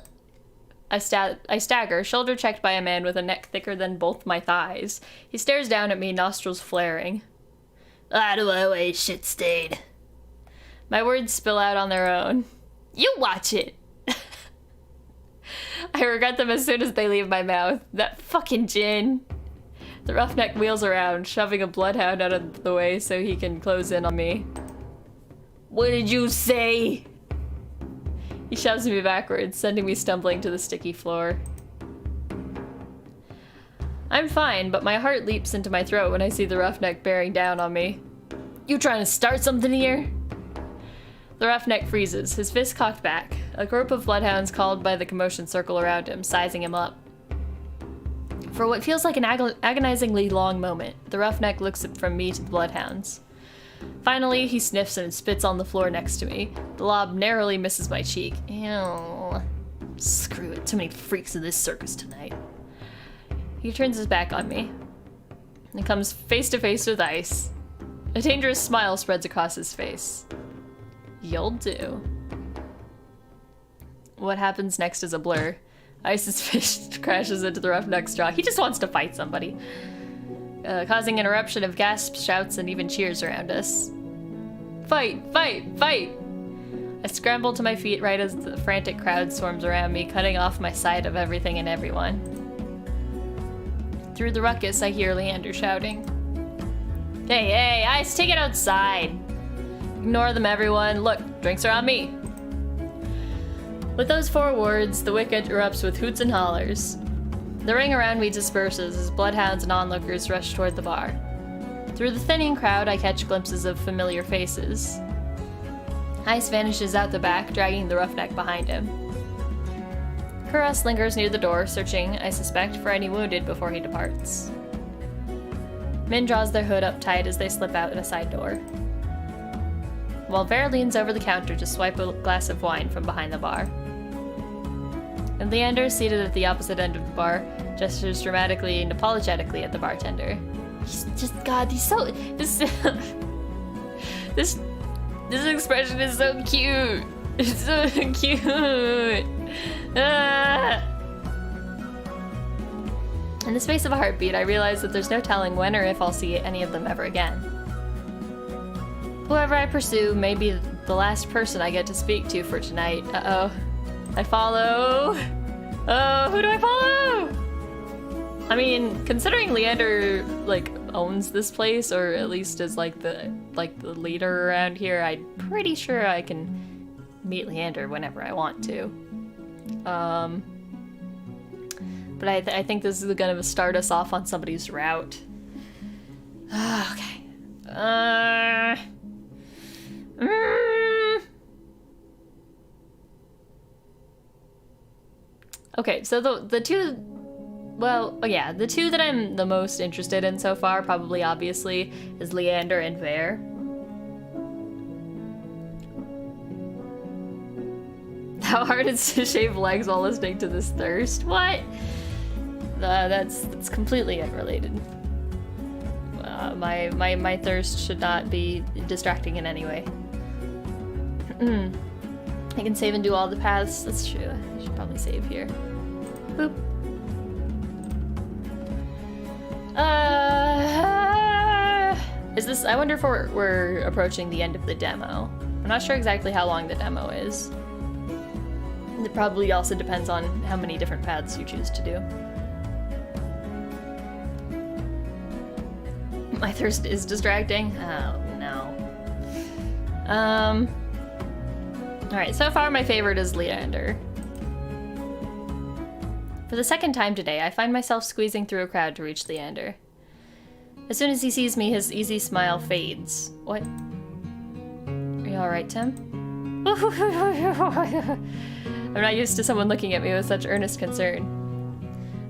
I stagger, shoulder checked by a man with a neck thicker than both my thighs. He stares down at me, nostrils flaring. Out of my way, shit stain. My words spill out on their own. You watch it! I regret them as soon as they leave my mouth. That fucking gin. The roughneck wheels around, shoving a bloodhound out of the way so he can close in on me. What did you say? He shoves me backwards, sending me stumbling to the sticky floor. I'm fine, but my heart leaps into my throat when I see the roughneck bearing down on me. You trying to start something here? The roughneck freezes, his fist cocked back. A group of bloodhounds called by the commotion circle around him, sizing him up. For what feels like an agonizingly long moment, the roughneck looks from me to the bloodhounds. Finally, he sniffs and spits on the floor next to me. The lob narrowly misses my cheek. Ew. Screw it, too many freaks in this circus tonight. He turns his back on me and comes face to face with Ice. A dangerous smile spreads across his face. You'll do. What happens next is a blur. Ice's fist crashes into the roughneck's jaw. He just wants to fight somebody. Causing an eruption of gasps, shouts, and even cheers around us. Fight! Fight! Fight! I scramble to my feet right as the frantic crowd swarms around me, cutting off my sight of everything and everyone. Through the ruckus, I hear Leander shouting. Hey, hey, Ice, take it outside! Ignore them, everyone. Look, drinks are on me. With those 4 words, the wicket erupts with hoots and hollers. The ring around me disperses as bloodhounds and onlookers rush toward the bar. Through the thinning crowd, I catch glimpses of familiar faces. Ice vanishes out the back, dragging the roughneck behind him. Kuras lingers near the door, searching, I suspect, for any wounded before he departs. Min draws their hood up tight as they slip out a side door. While Ver leans over the counter to swipe a glass of wine from behind the bar. And Leander, seated at the opposite end of the bar, gestures dramatically and apologetically at the bartender. He's just, God, he's so... This expression is so cute. It's so cute. Ah. In the space of a heartbeat, I realize that there's no telling when or if I'll see any of them ever again. Whoever I pursue may be the last person I get to speak to for tonight. Uh-oh. I follow. Oh, who do I follow? I mean, considering Leander, like, owns this place, or at least is, like the leader around here, I'm pretty sure I can meet Leander whenever I want to. But I think this is gonna start us off on somebody's route. Okay. Okay, so the two, well, yeah, the two that I'm the most interested in so far, probably obviously, is Leander and Ver. how hard it's to shave legs while listening to this thirst. What? That's completely unrelated. My thirst should not be distracting in any way. I can save and do all the paths. That's true. I should probably save here. Boop. Is this? I wonder if we're approaching the end of the demo. I'm not sure exactly how long the demo is. It probably also depends on how many different paths you choose to do. My thirst is distracting. Oh no. Alright, so far my favorite is Leander. For the second time today, I find myself squeezing through a crowd to reach Leander. As soon as he sees me, his easy smile fades. What? Are you alright, Tim? I'm not used to someone looking at me with such earnest concern.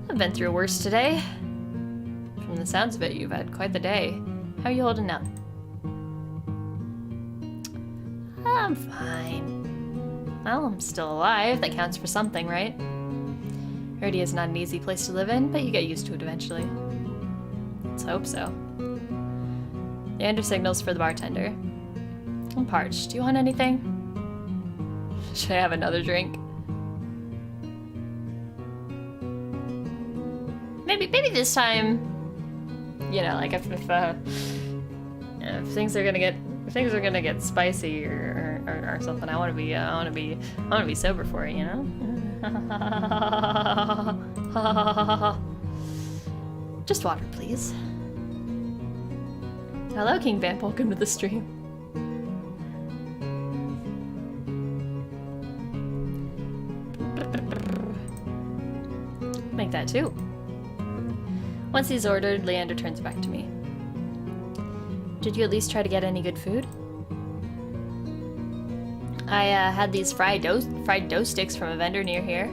I've been through worse today. From the sounds of it, you've had quite the day. How are you holding up? I'm fine. Well, I'm still alive. That counts for something, right? Erdia's not an easy place to live in, but you get used to it eventually. Let's hope so. Leander signals for the bartender. I'm parched. Do you want anything? Should I have another drink? Maybe this time, you know, like if things are gonna get spicy or something, I want to be sober for it, you know. Just water, please. Hello, King Vamp. Welcome to the stream. Make that too. Once he's ordered, Leander turns back to me. Did you at least try to get any good food? I had these fried dough sticks from a vendor near here.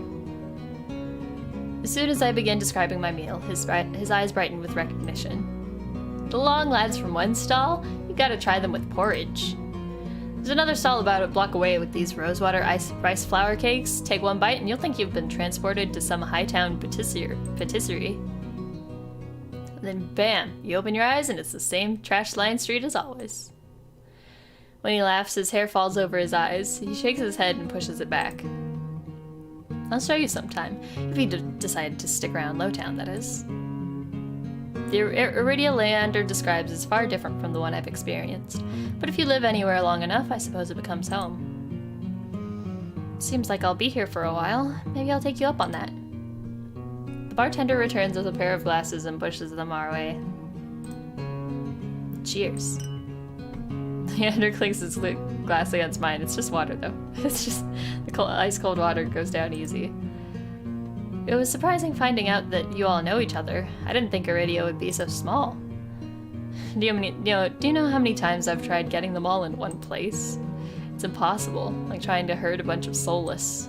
As soon as I began describing my meal, his eyes brightened with recognition. The long lads from one stall? You gotta try them with porridge. There's another stall about a block away with these rosewater rice flour cakes. Take one bite and you'll think you've been transported to some high-town patisserie. Then bam, you open your eyes and it's the same trash-lined street as always. When he laughs, his hair falls over his eyes. He shakes his head and pushes it back. I'll show you sometime, if you decide to stick around Lowtown, that is. The Iridia Leander describes is far different from the one I've experienced, but if you live anywhere long enough, I suppose it becomes home. Seems like I'll be here for a while. Maybe I'll take you up on that. The bartender returns with a pair of glasses and pushes them our way. Cheers. Leander clinks his glass against mine. It's just water, though. It's just the ice-cold water goes down easy. It was surprising finding out that you all know each other. I didn't think Iridia would be so small. Do you know how many times I've tried getting them all in one place? It's impossible, like trying to herd a bunch of soulless.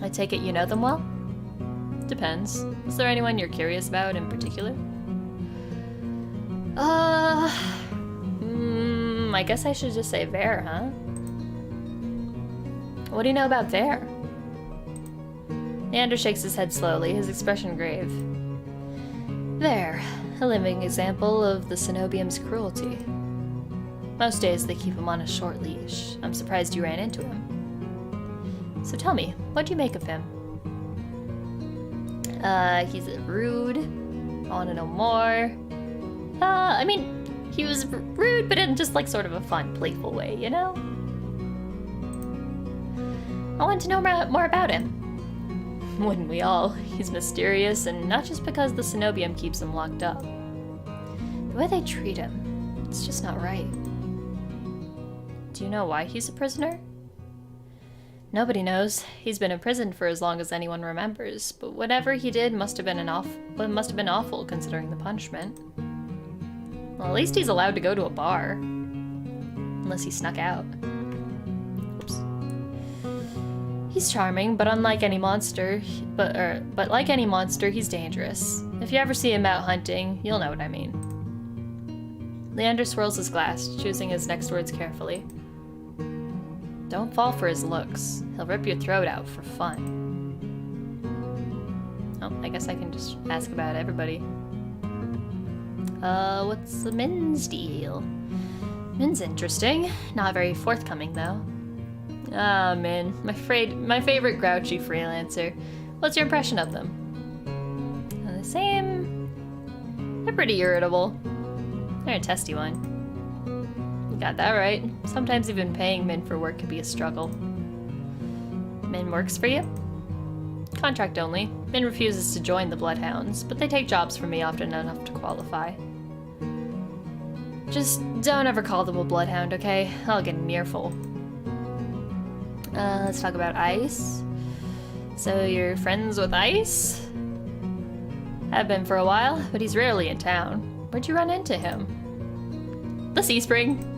I take it you know them well? Depends. Is there anyone you're curious about in particular? I guess I should just say Vare, huh? What do you know about Vare? Leander shakes his head slowly, his expression grave. Vare, a living example of the Cenobium's cruelty. Most days they keep him on a short leash. I'm surprised you ran into him. So tell me, what do you make of him? He's rude. I want to know more. I mean, he was rude, but in just like sort of a fun, playful way, you know? I want to know more about him. Wouldn't we all? He's mysterious, and not just because the Cenobium keeps him locked up. The way they treat him, it's just not right. Do you know why he's a prisoner? Nobody knows. He's been imprisoned for as long as anyone remembers, but whatever he did must have been awful considering the punishment. Well, at least he's allowed to go to a bar. Unless he snuck out. Oops. He's charming, but unlike any monster, but like any monster, he's dangerous. If you ever see him out hunting, you'll know what I mean. Leander swirls his glass, choosing his next words carefully. Don't fall for his looks. He'll rip your throat out for fun. Oh, I guess I can just ask about everybody. What's the Min's deal? Min's interesting. Not very forthcoming, though. Ah, Min. My favorite grouchy freelancer. What's your impression of them? The same. They're pretty irritable. They're a testy one. You got that right. Sometimes even paying Min for work can be a struggle. Min works for you? Contract only. Min refuses to join the Bloodhounds, but they take jobs for me often enough to qualify. Just don't ever call them a Bloodhound, okay? I'll get an earful. Let's talk about Ice. So you're friends with Ice? Have been for a while, but he's rarely in town. Where'd you run into him? The Sea Spring.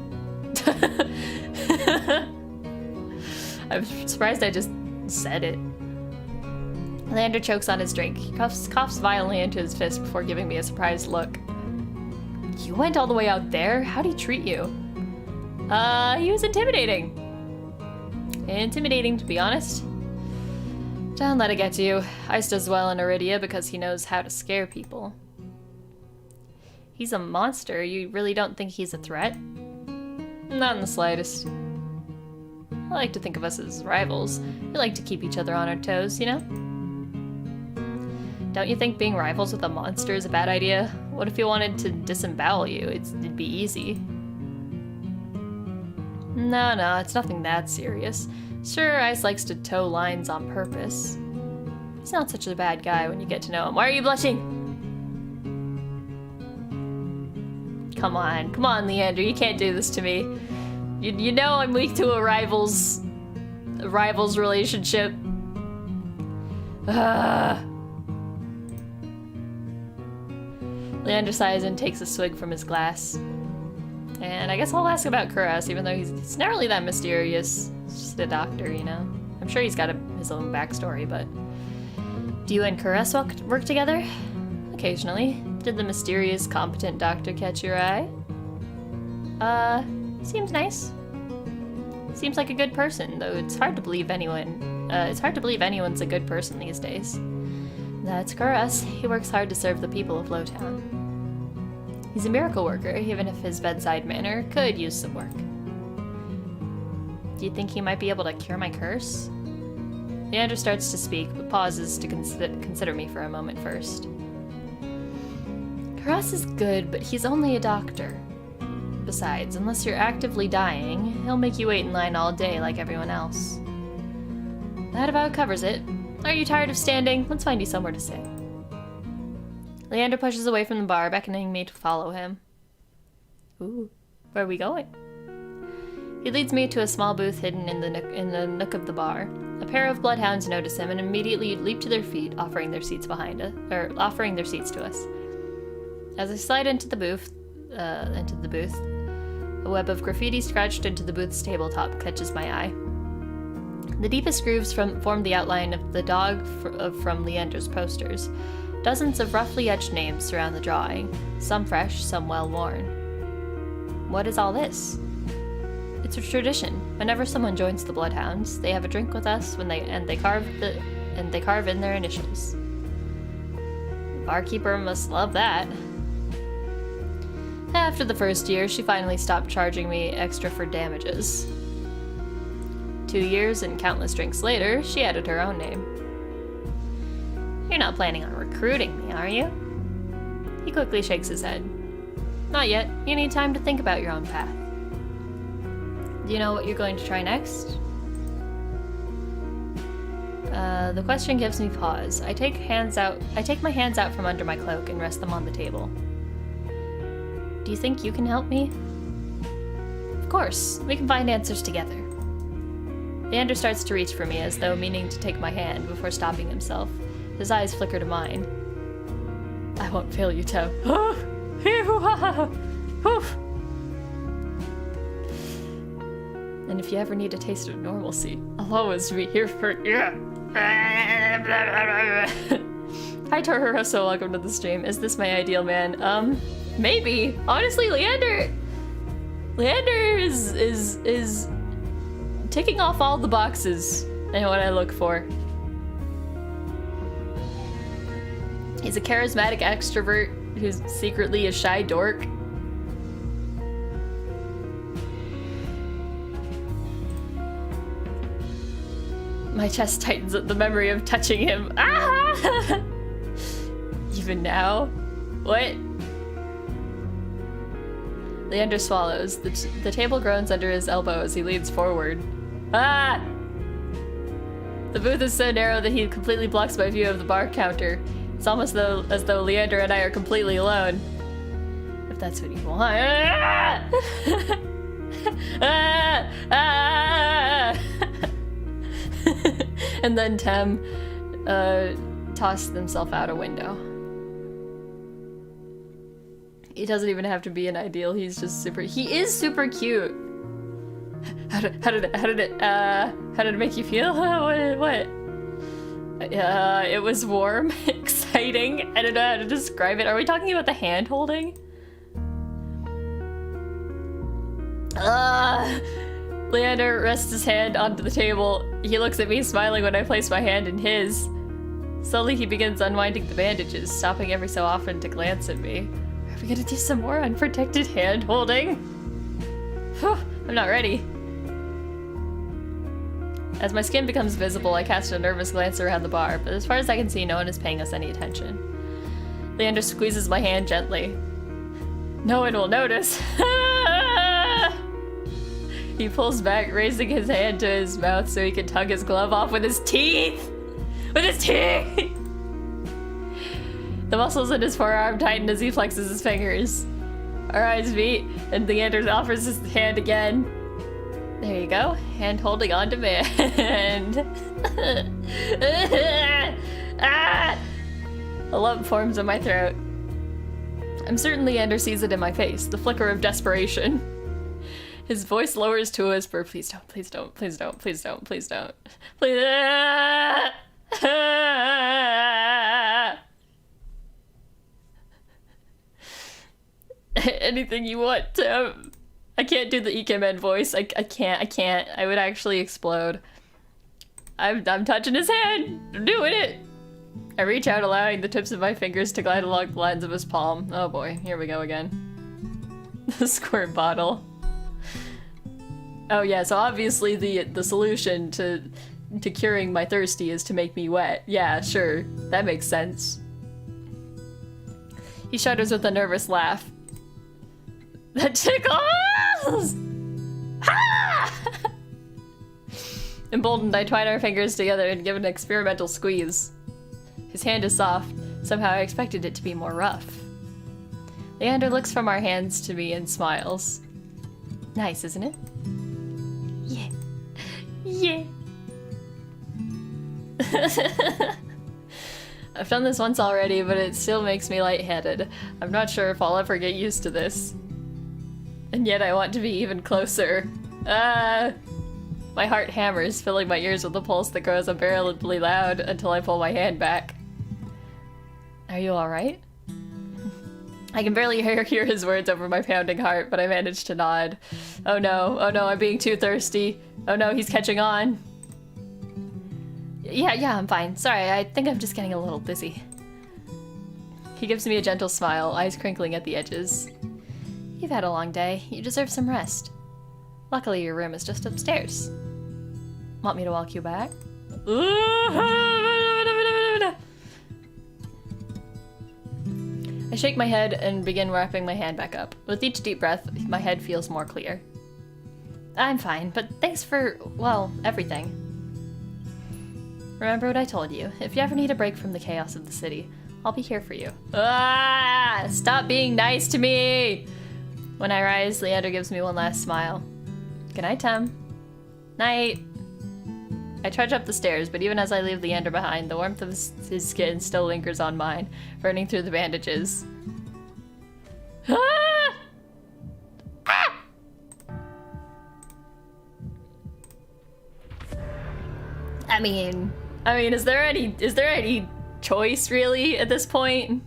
I'm surprised I just said it. Leander chokes on his drink. He coughs violently into his fist before giving me a surprised look. You went all the way out there? How'd he treat you? He was intimidating. Intimidating, to be honest. Don't let it get to you. Ice does well in Iridia because he knows how to scare people. He's a monster. You really don't think he's a threat? Not in the slightest. I like to think of us as rivals. We like to keep each other on our toes, you know? Don't you think being rivals with a monster is a bad idea? What if he wanted to disembowel you? It'd be easy. No, it's nothing that serious. Sure, Ice likes to toe lines on purpose. He's not such a bad guy when you get to know him. Why are you blushing? Come on, Leander, you can't do this to me. You know I'm weak to a rival's relationship. Leander sighs and takes a swig from his glass. And I guess I'll ask about Kuras, even though he's not really that mysterious. He's just a doctor, you know? I'm sure he's got his own backstory, but... Do you and Kuras work together? Occasionally. Did the mysterious, competent doctor catch your eye? Seems nice. Seems like a good person, though it's hard to believe anyone's a good person these days. That's Kuras. He works hard to serve the people of Lowtown. He's a miracle worker, even if his bedside manner could use some work. Do you think he might be able to cure my curse? Leander starts to speak, but pauses to consider me for a moment first. Kuras is good, but he's only a doctor. Besides, unless you're actively dying, he'll make you wait in line all day like everyone else. That about covers it. Are you tired of standing? Let's find you somewhere to sit. Leander pushes away from the bar, beckoning me to follow him. Ooh, where are we going? He leads me to a small booth hidden in the nook of the bar. A pair of bloodhounds notice him and immediately leap to their feet, offering their seats to us. As I slide into the booth, a web of graffiti scratched into the booth's tabletop catches my eye. The deepest grooves form the outline of the dog from Leander's posters. Dozens of roughly etched names surround the drawing, some fresh, some well-worn. What is all this? It's a tradition. Whenever someone joins the Bloodhounds, they have a drink with us and they carve in their initials. The barkeeper must love that. After the first year, she finally stopped charging me extra for damages. 2 years and countless drinks later, she added her own name. You're not planning on recruiting me, are you? He quickly shakes his head. Not yet. You need time to think about your own path. Do you know what you're going to try next? The question gives me pause. I take my hands out from under my cloak and rest them on the table. Do you think you can help me? Of course. We can find answers together. Leander starts to reach for me as though meaning to take my hand before stopping himself. His eyes flicker to mine. I won't fail you, Toe. And if you ever need a taste of normalcy, I'll always be here for you. Hi, Torhoroso, welcome to the stream. Is this my ideal man? Maybe. Honestly, Leander is ticking off all the boxes and what I look for. He's a charismatic extrovert who's secretly a shy dork. My chest tightens at the memory of touching him. Ah! Even now? What? Leander swallows. The table groans under his elbow as he leans forward. Ah! The booth is so narrow that he completely blocks my view of the bar counter. It's almost as though Leander and I are completely alone. If that's what you want. Ah! Ah! Ah! And then Tem tossed himself out a window. He doesn't even have to be an ideal. He's just super. He is super cute. How did it make you feel? What? It was warm, exciting. I don't know how to describe it. Are we talking about the hand holding? Leander rests his hand onto the table. He looks at me, smiling when I place my hand in his. Slowly, he begins unwinding the bandages, stopping every so often to glance at me. Are we gonna do some more unprotected hand holding? I'm not ready. As my skin becomes visible, I cast a nervous glance around the bar, but as far as I can see, no one is paying us any attention. Leander squeezes my hand gently. No one will notice. He pulls back, raising his hand to his mouth so he can tug his glove off with his teeth! With his teeth! The muscles in his forearm tighten as he flexes his fingers. Our eyes meet, and Leander offers his hand again. There you go, hand holding on demand. Ah! A lump forms in my throat. I'm certain Leander sees it in my face, the flicker of desperation. His voice lowers to a whisper. Please don't, please don't, please don't, please don't, please don't. Please. Anything you want, Tim. I can't do the Ikemen voice. I can't. I would actually explode. I'm touching his hand. I'm doing it. I reach out, allowing the tips of my fingers to glide along the lines of his palm. Oh boy, here we go again. The squirt bottle. Oh yeah, so obviously the solution to curing my thirsty is to make me wet. Yeah, sure. That makes sense. He shudders with a nervous laugh. That tickles! Ah! Emboldened, I twine our fingers together and give an experimental squeeze. His hand is soft. Somehow I expected it to be more rough. Leander looks from our hands to me and smiles. Nice, isn't it? Yeah. Yeah. I've done this once already, but it still makes me lightheaded. I'm not sure if I'll ever get used to this. And yet I want to be even closer. My heart hammers, filling my ears with a pulse that grows unbearably loud until I pull my hand back. Are you alright? I can barely hear his words over my pounding heart, but I manage to nod. Oh no, I'm being too thirsty. Oh no, he's catching on. Yeah, I'm fine. Sorry, I think I'm just getting a little dizzy. He gives me a gentle smile, eyes crinkling at the edges. You've had a long day. You deserve some rest. Luckily, your room is just upstairs. Want me to walk you back? I shake my head and begin wrapping my hand back up. With each deep breath, my head feels more clear. I'm fine, but thanks for, well, everything. Remember what I told you. If you ever need a break from the chaos of the city, I'll be here for you. Ah! Stop being nice to me! When I rise, Leander gives me one last smile. Good night, Tem. Night. I trudge up the stairs, but even as I leave Leander behind, the warmth of his skin still lingers on mine, burning through the bandages. Ah! Ah! I mean, is there any choice really at this point?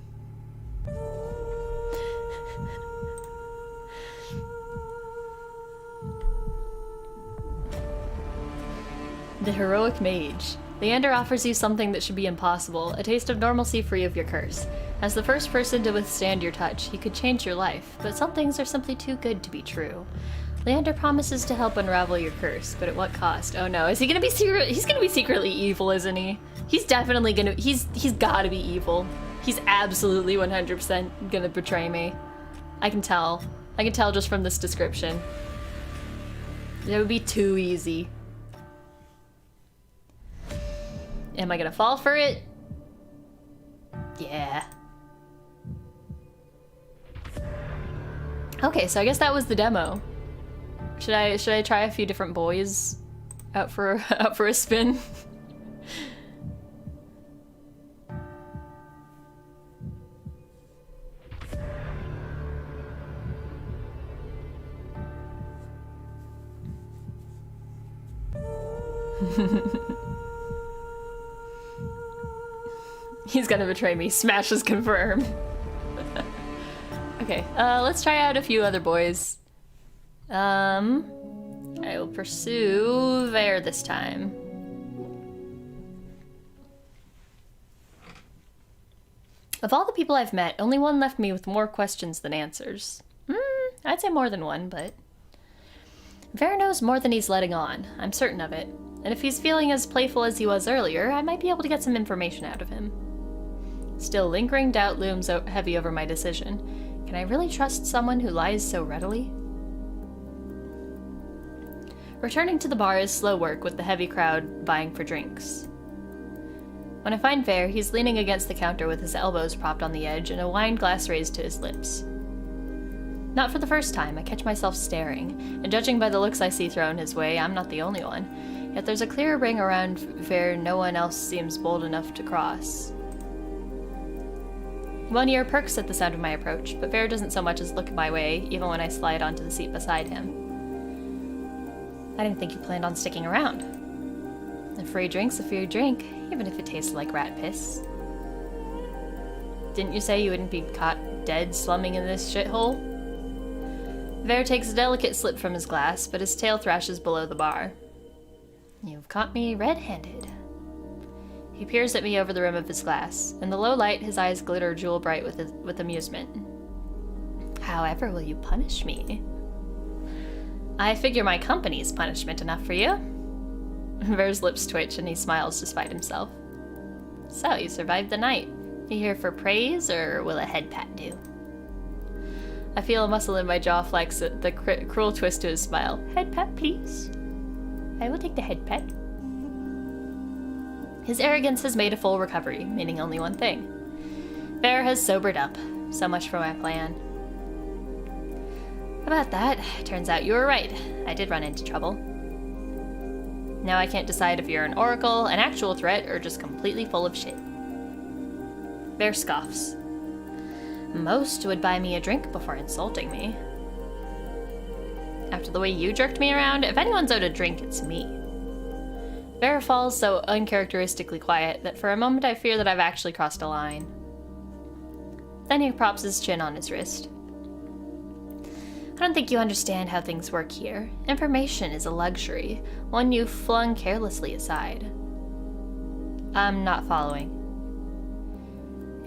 The heroic mage. Leander offers you something that should be impossible, a taste of normalcy free of your curse. As the first person to withstand your touch, he could change your life, but some things are simply too good to be true. Leander promises to help unravel your curse, but at what cost? Oh no, is he gonna be he's gonna be secretly evil, isn't he? He's definitely gonna, he's gotta be evil. He's absolutely 100% gonna betray me. I can tell. I can tell just from this description. It would be too easy. Am I gonna fall for it? Yeah. Okay, so I guess that was the demo. Should I try a few different boys out for a spin? He's gonna betray me. Smash is confirmed. Okay, let's try out a few other boys. I will pursue Vare this time. Of all the people I've met, only one left me with more questions than answers. I'd say more than one, but... Vare knows more than he's letting on. I'm certain of it. And if he's feeling as playful as he was earlier, I might be able to get some information out of him. Still, lingering doubt looms heavy over my decision. Can I really trust someone who lies so readily? Returning to the bar is slow work with the heavy crowd vying for drinks. When I find Vare, he's leaning against the counter with his elbows propped on the edge and a wine glass raised to his lips. Not for the first time, I catch myself staring, and judging by the looks I see thrown his way, I'm not the only one. Yet there's a clear ring around Vare no one else seems bold enough to cross. One ear perks at the sound of my approach, but Vare doesn't so much as look my way, even when I slide onto the seat beside him. I didn't think you planned on sticking around. A free drink's a free drink, even if it tastes like rat piss. Didn't you say you wouldn't be caught dead slumming in this shithole? Vare takes a delicate slip from his glass, but his tail thrashes below the bar. You've caught me red-handed. He peers at me over the rim of his glass. In the low light, his eyes glitter jewel-bright with amusement. However will you punish me? I figure my company's punishment enough for you. Vare's lips twitch and he smiles despite himself. So, you survived the night. You here for praise, or will a head pat do? I feel a muscle in my jaw flex at the cruel twist to his smile. Head pat, please. I will take the head pat. His arrogance has made a full recovery, meaning only one thing. Vare has sobered up. So much for my plan. About that, turns out you were right. I did run into trouble. Now I can't decide if you're an oracle, an actual threat, or just completely full of shit. Vare scoffs. Most would buy me a drink before insulting me. After the way you jerked me around, if anyone's owed a drink, it's me. Vare falls so uncharacteristically quiet that for a moment I fear that I've actually crossed a line. Then he props his chin on his wrist. I don't think you understand how things work here. Information is a luxury, one you flung carelessly aside. I'm not following.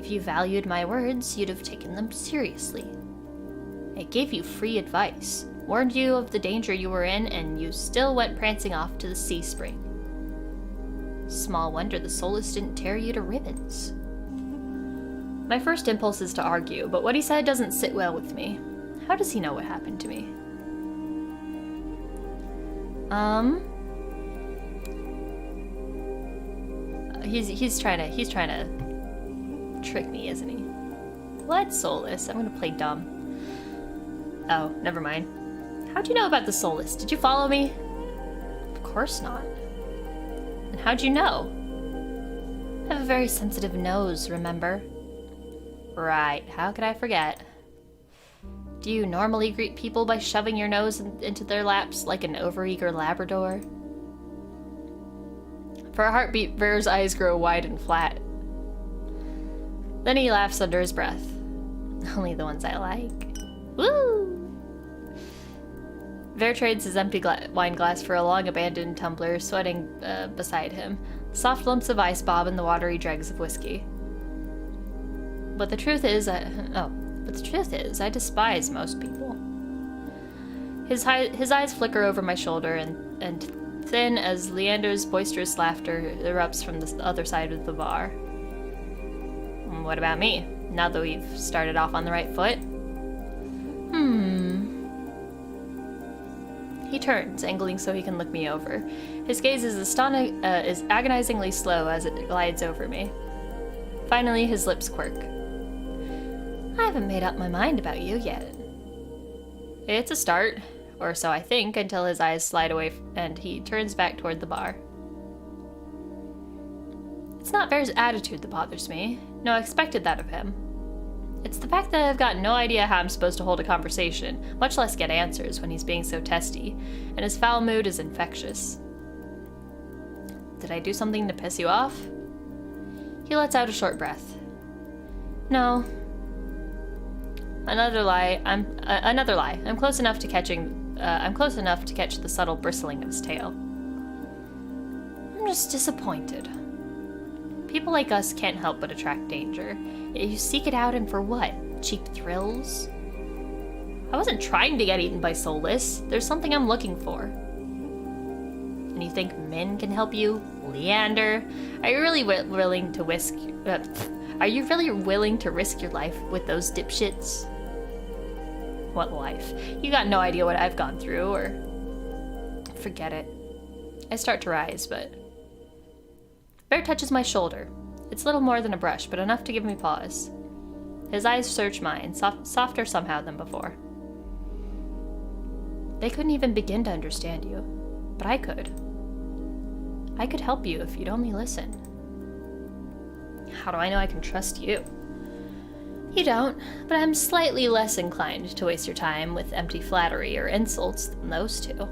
If you valued my words, you'd have taken them seriously. I gave you free advice, warned you of the danger you were in, and you still went prancing off to the sea spring. Small wonder the Solus didn't tear you to ribbons. My first impulse is to argue, but what he said doesn't sit well with me. How does he know what happened to me? He's trying to trick me, isn't he? What Solus? I'm gonna play dumb. Oh, never mind. How'd you know about the Solus? Did you follow me? Of course not. And how'd you know? I have a very sensitive nose, remember? Right, how could I forget? Do you normally greet people by shoving your nose into their laps like an overeager Labrador? For a heartbeat, Vare's eyes grow wide and flat. Then he laughs under his breath. Only the ones I like. Woo! Ver trades his empty wine glass for a long-abandoned tumbler, sweating beside him. Soft lumps of ice bob in the watery dregs of whiskey. But the truth is, I despise most people. His eyes flicker over my shoulder and thin as Leander's boisterous laughter erupts from the other side of the bar. What about me? Now that we've started off on the right foot? He turns, angling so he can look me over. His gaze is agonizingly slow as it glides over me. Finally, his lips quirk. I haven't made up my mind about you yet. It's a start, or so I think, until his eyes slide away and he turns back toward the bar. It's not Ver's attitude that bothers me. No, I expected that of him. It's the fact that I've got no idea how I'm supposed to hold a conversation, much less get answers when he's being so testy, and his foul mood is infectious. Did I do something to piss you off? He lets out a short breath. No. Another lie. I'm close enough to catch the subtle bristling of his tail. I'm just disappointed. People like us can't help but attract danger. You seek it out, and for what? Cheap thrills? I wasn't trying to get eaten by Soulless. There's something I'm looking for. And you think Min can help you? Leander? Are you really willing to risk your life with those dipshits? What life? You got no idea what I've gone through, or... Forget it. I start to rise, but... Bear touches my shoulder. It's little more than a brush, but enough to give me pause. His eyes search mine, softer somehow than before. They couldn't even begin to understand you, but I could. I could help you if you'd only listen. How do I know I can trust you? You don't, but I'm slightly less inclined to waste your time with empty flattery or insults than those two.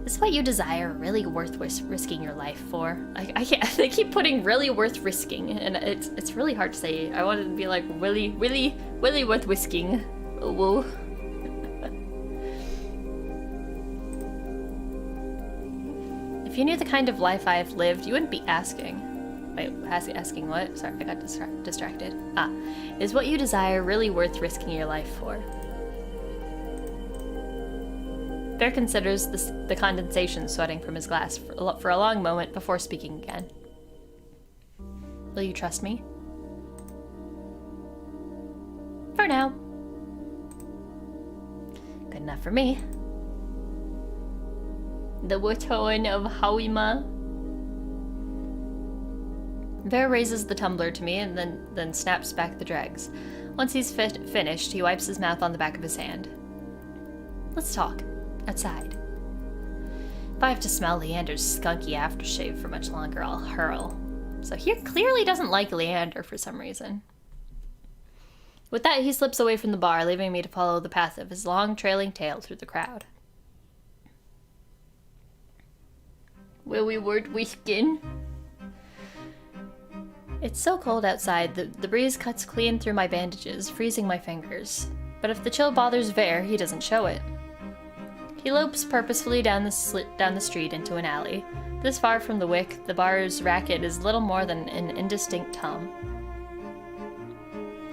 Is what you desire really worth risking your life for? I can't. They keep putting really worth risking, and it's really hard to say. I wanted to be like really worth risking. Whoa. If you knew the kind of life I've lived, you wouldn't be asking. Wait, asking what? Sorry, I got distracted. Is what you desire really worth risking your life for? Bear considers the condensation sweating from his glass for a long moment before speaking again. Will you trust me? For now. Good enough for me. The tone of Harima. Bear raises the tumbler to me and then snaps back the dregs. Once he's finished, he wipes his mouth on the back of his hand. Let's talk. Outside. If I have to smell Leander's skunky aftershave for much longer, I'll hurl. So he clearly doesn't like Leander for some reason. With that, he slips away from the bar, leaving me to follow the path of his long, trailing tail through the crowd. Will we word whiskin? It's so cold outside, the breeze cuts clean through my bandages, freezing my fingers. But if the chill bothers Ver, he doesn't show it. He lopes purposefully down the street into an alley. This far from the wick, the bar's racket is little more than an indistinct hum.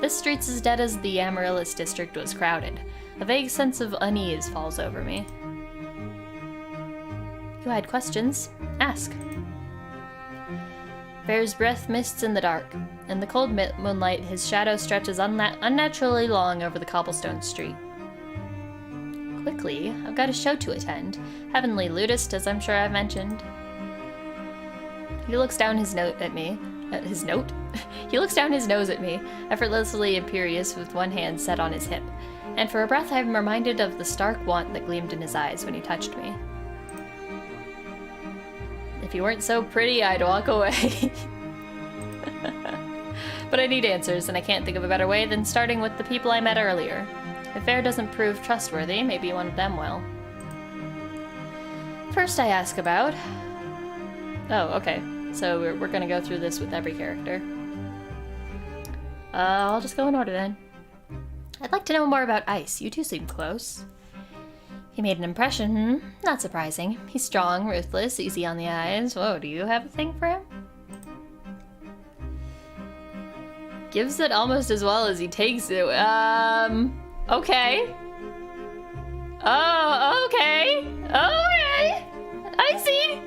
This street's as dead as the Amaryllis district was crowded. A vague sense of unease falls over me. You had questions? Ask. Bear's breath mists in the dark. In the cold moonlight, his shadow stretches unnaturally long over the cobblestone street. Quickly, I've got a show to attend. Heavenly Ludist, as I'm sure I've mentioned. He looks down his note at me. He looks down his nose at me, effortlessly imperious with one hand set on his hip. And for a breath, I'm reminded of the stark want that gleamed in his eyes when he touched me. If you weren't so pretty, I'd walk away. But I need answers, and I can't think of a better way than starting with the people I met earlier. If Bear doesn't prove trustworthy, maybe one of them will. First I ask about... Oh, okay. So we're gonna go through this with every character. I'll just go in order then. I'd like to know more about Ice. You two seem close. He made an impression, hmm? Not surprising. He's strong, ruthless, easy on the eyes. Whoa, do you have a thing for him? Gives it almost as well as he takes it. Okay. Oh, okay. Okay. I see.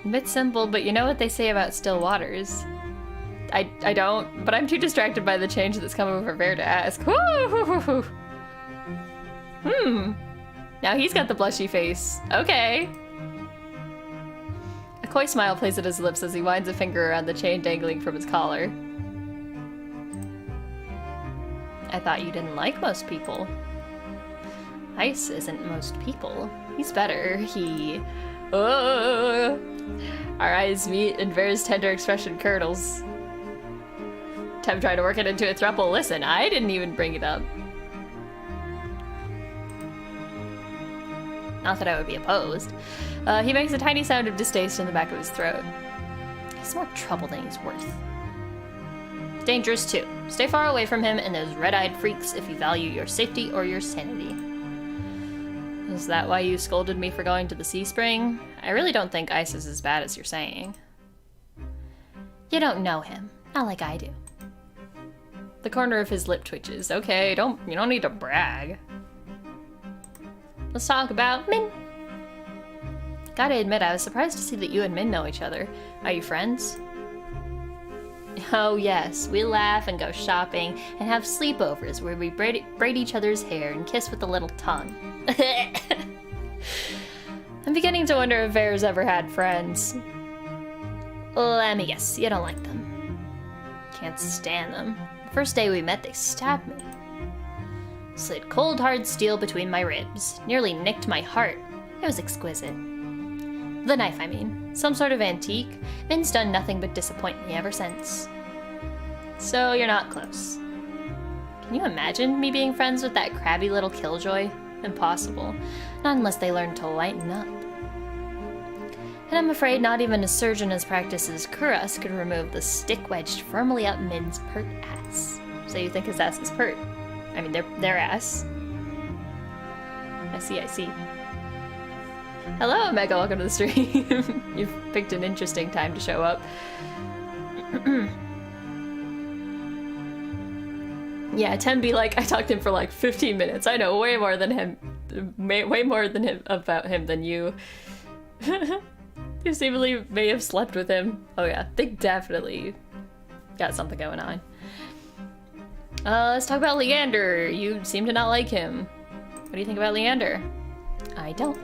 A bit simple, but you know what they say about still waters. I don't, but I'm too distracted by the change that's come over Bear to ask. Hmm. Now he's got the blushy face. Okay. A coy smile plays at his lips as he winds a finger around the chain dangling from his collar. I thought you didn't like most people. Ice isn't most people. He's better. Our eyes meet and Bear's tender expression curdles. Tem tried to work it into a throuple. Listen, I didn't even bring it up. Not that I would be opposed. He makes a tiny sound of distaste in the back of his throat. He's more trouble than he's worth. Dangerous too. Stay far away from him and those red-eyed freaks if you value your safety or your sanity. Is that why you scolded me for going to the sea spring? I really don't think Ice is as bad as you're saying. You don't know him. Not like I do. The corner of his lip twitches. Okay, you don't need to brag. Let's talk about Min. Gotta admit, I was surprised to see that you and Min know each other. Are you friends? Oh yes, we laugh and go shopping and have sleepovers where we braid each other's hair and kiss with a little tongue. I'm beginning to wonder if Bear's ever had friends. Let me guess, you don't like them. Can't stand them. The first day we met, they stabbed me. Slid cold hard steel between my ribs. Nearly nicked my heart. It was exquisite. The knife, I mean. Some sort of antique. Min's done nothing but disappoint me ever since. So you're not close. Can you imagine me being friends with that crabby little killjoy? Impossible. Not unless they learn to lighten up. And I'm afraid not even a surgeon as practiced as Kuras could remove the stick wedged firmly up Min's pert ass. So you think his ass is pert? I mean, their ass. I see. Hello, Omega, welcome to the stream. You've picked an interesting time to show up. Yeah, Tem be like, I talked to him for like 15 minutes. I know way more than him, way more than him about him than you. You seemingly may have slept with him. Oh yeah, they definitely got something going on. Let's talk about Leander. You seem to not like him. What do you think about Leander? I don't.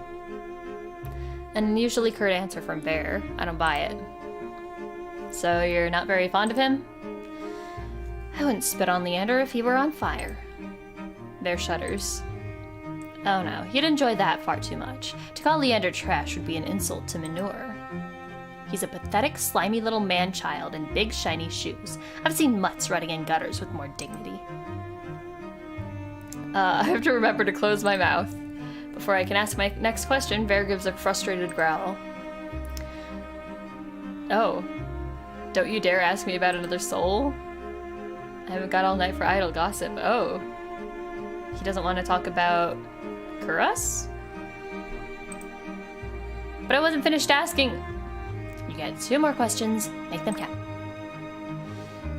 An unusually curt answer from Bear. I don't buy it. So you're not very fond of him? I wouldn't spit on Leander if he were on fire. Bear shudders. Oh no, you'd enjoy that far too much. To call Leander trash would be an insult to manure. He's a pathetic, slimy little man-child in big, shiny shoes. I've seen mutts running in gutters with more dignity. I have to remember to close my mouth. Before I can ask my next question, Bear gives a frustrated growl. Oh. Don't you dare ask me about another soul? I haven't got all night for idle gossip. Oh. He doesn't want to talk about Kuras? But I wasn't finished asking. You get 2 more questions. Make them count.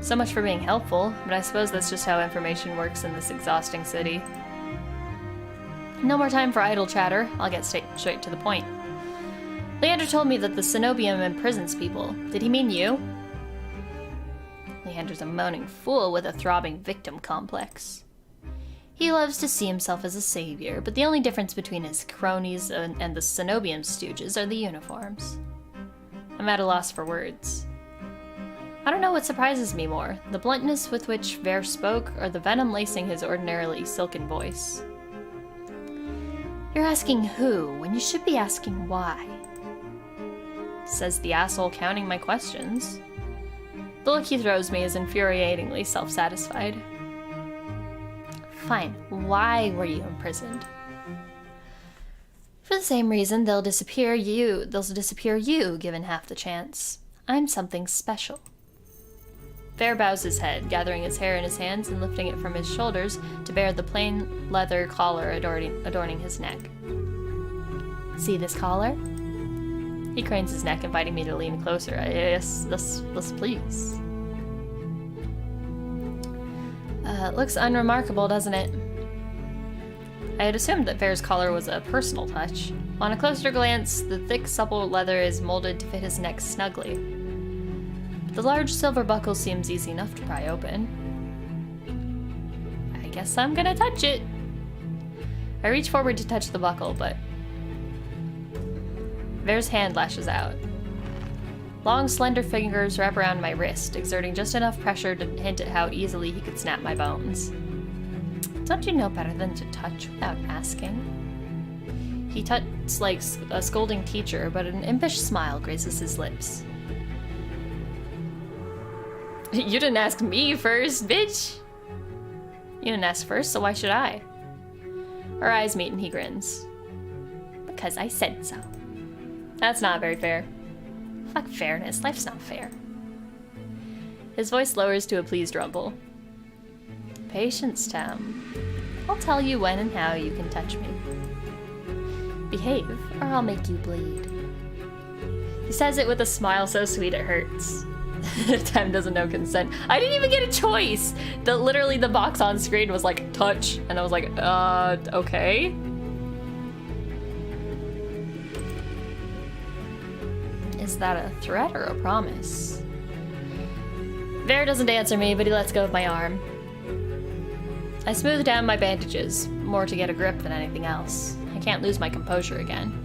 So much for being helpful, but I suppose that's just how information works in this exhausting city. No more time for idle chatter. I'll get straight to the point. Leander told me that the Cenobium imprisons people. Did he mean you? Leander's a moaning fool with a throbbing victim complex. He loves to see himself as a savior, but the only difference between his cronies and the Cenobium stooges are the uniforms. I'm at a loss for words. I don't know what surprises me more, the bluntness with which Bear spoke, or the venom lacing his ordinarily silken voice. You're asking who, when you should be asking why. Says the asshole counting my questions. The look he throws me is infuriatingly self-satisfied. Fine, why were you imprisoned? For the same reason they'll disappear you, given half the chance. I'm something special. Bear bows his head, gathering his hair in his hands and lifting it from his shoulders to bear the plain leather collar adorning his neck. See this collar? He cranes his neck, inviting me to lean closer. Yes, please. Looks unremarkable, doesn't it? I had assumed that Bear's collar was a personal touch. On a closer glance, the thick, supple leather is molded to fit his neck snugly. The large silver buckle seems easy enough to pry open. I guess I'm gonna touch it. I reach forward to touch the buckle, but Bear's hand lashes out. Long, slender fingers wrap around my wrist, exerting just enough pressure to hint at how easily he could snap my bones. Don't you know better than to touch without asking? He tuts like a scolding teacher, but an impish smile graces his lips. You didn't ask me first, bitch! You didn't ask first, so why should I? Our eyes meet and he grins. Because I said so. That's not very fair. Fuck fairness, life's not fair. His voice lowers to a pleased rumble. Patience, Tem. I'll tell you when and how you can touch me. Behave, or I'll make you bleed. He says it with a smile so sweet it hurts. Tem doesn't know consent. I didn't even get a choice! Literally the box on screen was like, touch, and I was like, okay. Is that a threat or a promise? Bear doesn't answer me, but he lets go of my arm. I smooth down my bandages, more to get a grip than anything else. I can't lose my composure again.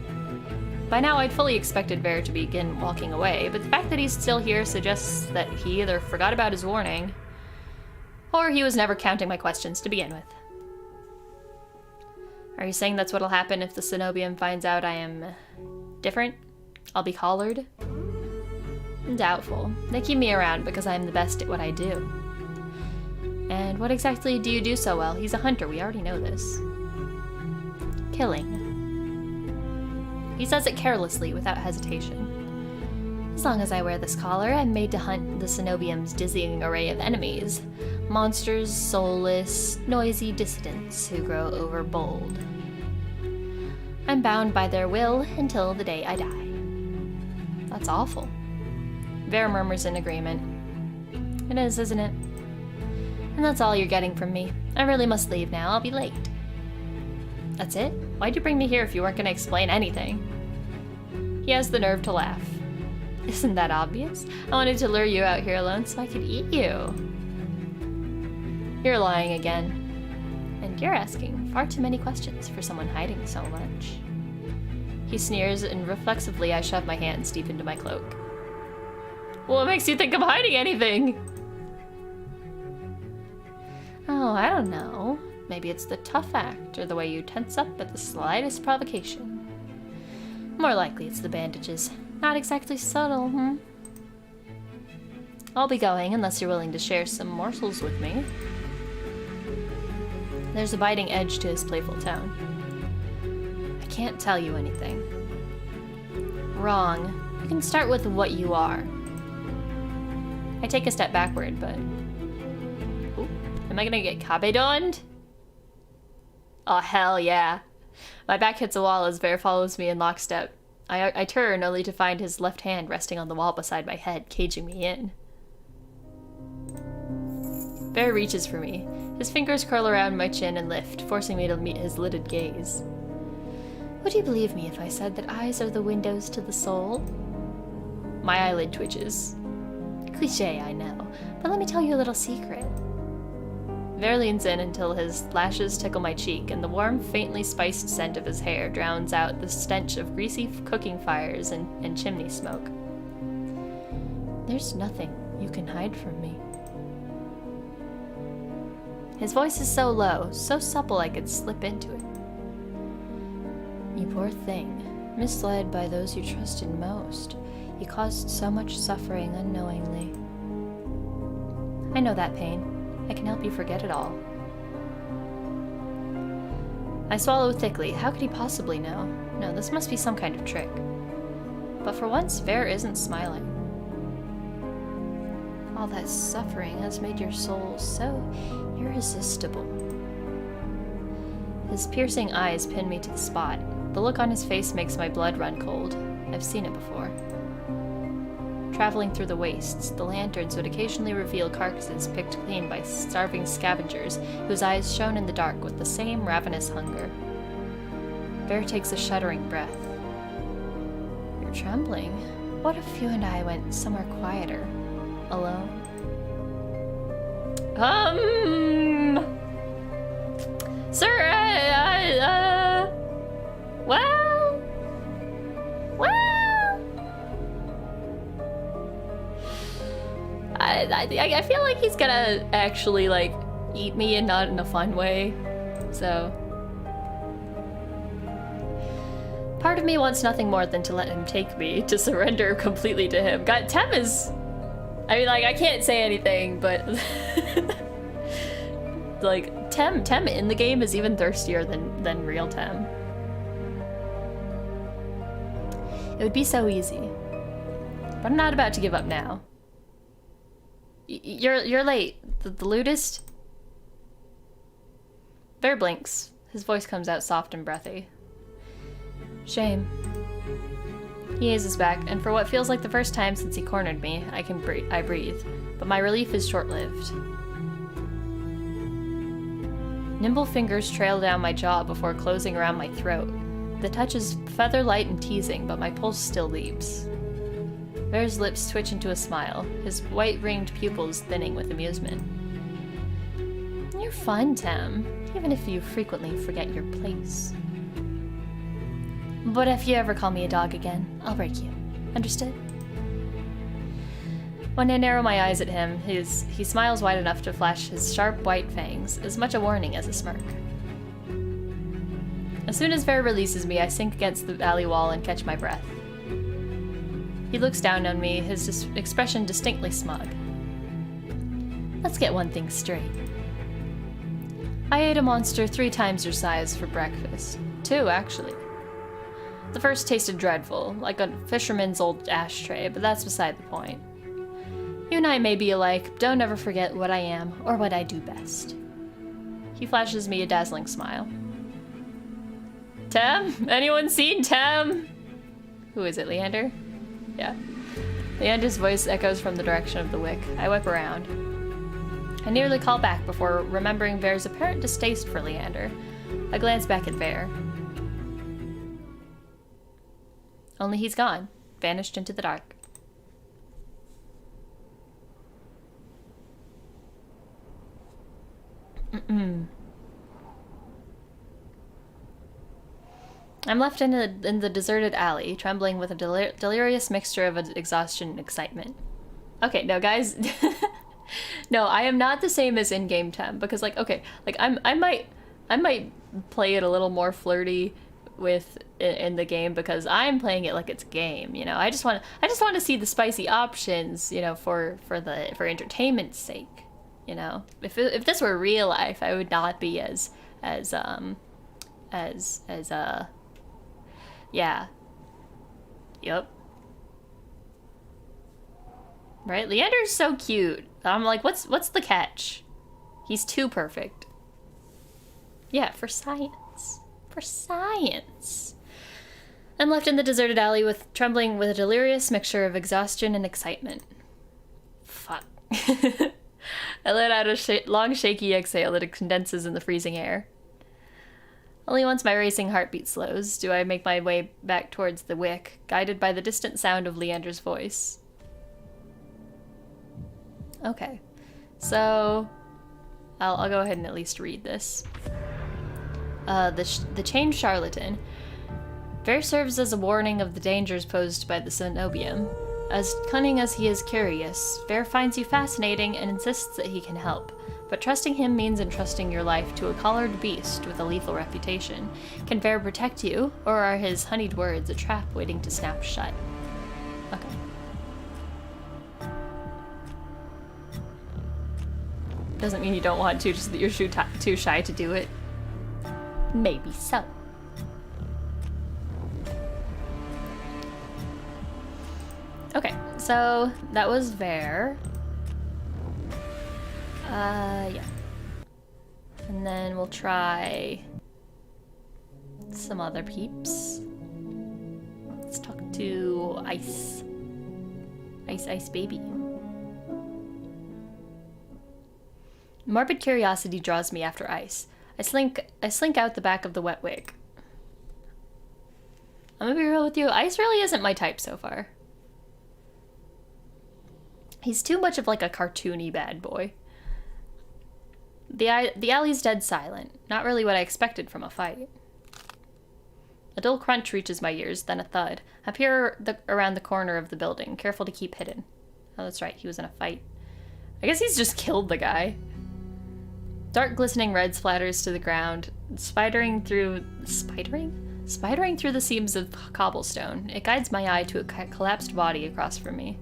By now, I'd fully expected Bear to begin walking away, but the fact that he's still here suggests that he either forgot about his warning, or he was never counting my questions to begin with. Are you saying that's what'll happen if the Cenobium finds out I am different? I'll be collared? Doubtful. They keep me around because I'm the best at what I do. And what exactly do you do so well? He's a hunter, we already know this. Killing. He says it carelessly, without hesitation. As long as I wear this collar, I'm made to hunt the Cenobium's dizzying array of enemies. Monsters, soulless, noisy dissidents who grow overbold. I'm bound by their will until the day I die. That's awful. Bear murmurs in agreement. It is, isn't it? And that's all you're getting from me. I really must leave now. I'll be late. That's it? Why'd you bring me here if you weren't going to explain anything? He has the nerve to laugh. Isn't that obvious? I wanted to lure you out here alone so I could eat you. You're lying again. And you're asking far too many questions for someone hiding so much. He sneers, and reflexively I shove my hands deep into my cloak. What makes you think I'm hiding anything? Oh, I don't know. Maybe it's the tough act, or the way you tense up at the slightest provocation. More likely it's the bandages. Not exactly subtle, I'll be going unless you're willing to share some morsels with me. There's a biting edge to his playful tone. I can't tell you anything. Wrong. You can start with what you are. I take a step backward, but... Ooh, am I gonna get kabedoned? Oh, hell yeah. My back hits a wall as Bear follows me in lockstep. I turn only to find his left hand resting on the wall beside my head, caging me in. Bear reaches for me. His fingers curl around my chin and lift, forcing me to meet his lidded gaze. Would you believe me if I said that eyes are the windows to the soul? My eyelid twitches. Cliché, I know, but let me tell you a little secret. Bear leans in until his lashes tickle my cheek, and the warm, faintly spiced scent of his hair drowns out the stench of greasy cooking fires and chimney smoke. There's nothing you can hide from me. His voice is so low, so supple I could slip into it. You poor thing, misled by those you trusted most. You caused so much suffering unknowingly. I know that pain. I can help you forget it all. I swallow thickly. How could he possibly know? No, this must be some kind of trick. But for once, Bear isn't smiling. All that suffering has made your soul so irresistible. His piercing eyes pin me to the spot. The look on his face makes my blood run cold. I've seen it before. Traveling through the wastes, the lanterns would occasionally reveal carcasses picked clean by starving scavengers whose eyes shone in the dark with the same ravenous hunger. Bear takes a shuddering breath. You're trembling. What if you and I went somewhere quieter? Alone? Sir, well... I feel like he's gonna actually, like, eat me and not in a fun way, so... Part of me wants nothing more than to let him take me, to surrender completely to him. God, Tem is... I mean, like, I can't say anything, but... like, Tem in the game is even thirstier than real Tem. It would be so easy. But I'm not about to give up now. You're late. The ludist? Bear blinks. His voice comes out soft and breathy. Shame. He eases back, and for what feels like the first time since he cornered me, I breathe. But my relief is short-lived. Nimble fingers trail down my jaw before closing around my throat. The touch is feather-light and teasing, but my pulse still leaps. Bear's lips twitch into a smile, his white-ringed pupils thinning with amusement. You're fun, Tem, even if you frequently forget your place. But if you ever call me a dog again, I'll break you. Understood? When I narrow my eyes at him, he smiles wide enough to flash his sharp white fangs, as much a warning as a smirk. As soon as Bear releases me, I sink against the alley wall and catch my breath. He looks down on me, his expression distinctly smug. Let's get one thing straight. I ate a monster 3 times your size for breakfast. 2, actually. The first tasted dreadful, like a fisherman's old ashtray, but that's beside the point. You and I may be alike, but don't ever forget what I am, or what I do best. He flashes me a dazzling smile. Tem? Anyone seen Tem? Who is it, Leander? Yeah. Leander's voice echoes from the direction of the wick. I whip around. I nearly call back before remembering Bear's apparent distaste for Leander. I glance back at Bear. Only he's gone, vanished into the dark. I'm left in the deserted alley, trembling with a delirious mixture of exhaustion and excitement. Okay, no, guys. No, I am not the same as in-game Tem, because, like, okay, like, I might play it a little more flirty in the game because I'm playing it like it's a game, you know. I just want to see the spicy options, you know, for entertainment's sake, you know. If this were real life, I would not be as yeah. Yep. Right? Leander's so cute. I'm like, what's the catch? He's too perfect. Yeah, for science. For science. I'm left in the deserted alley trembling with a delirious mixture of exhaustion and excitement. Fuck. I let out a long shaky exhale that condenses in the freezing air. Only once my racing heartbeat slows do I make my way back towards the wick, guided by the distant sound of Leander's voice. Okay, so I'll go ahead and at least read this. The chained charlatan. Bear serves as a warning of the dangers posed by the cenobium. As cunning as he is curious, Bear finds you fascinating and insists that he can help. But trusting him means entrusting your life to a collared beast with a lethal reputation. Can Bear protect you, or are his honeyed words a trap waiting to snap shut? Okay. Doesn't mean you don't want to, just that you're too shy to do it. Maybe so. Okay, so that was Bear. Yeah. And then we'll try some other peeps. Let's talk to Ice. Ice baby. Morbid curiosity draws me after Ice. I slink out the back of the wet wig. I'm gonna be real with you, Ice really isn't my type so far. He's too much of like a cartoony bad boy. The alley's dead silent. Not really what I expected from a fight. A dull crunch reaches my ears, then a thud. I peer around the corner of the building, careful to keep hidden. Oh, that's right, he was in a fight. I guess he's just killed the guy. Dark glistening red splatters to the ground, spidering through the seams of cobblestone. It guides my eye to a collapsed body across from me.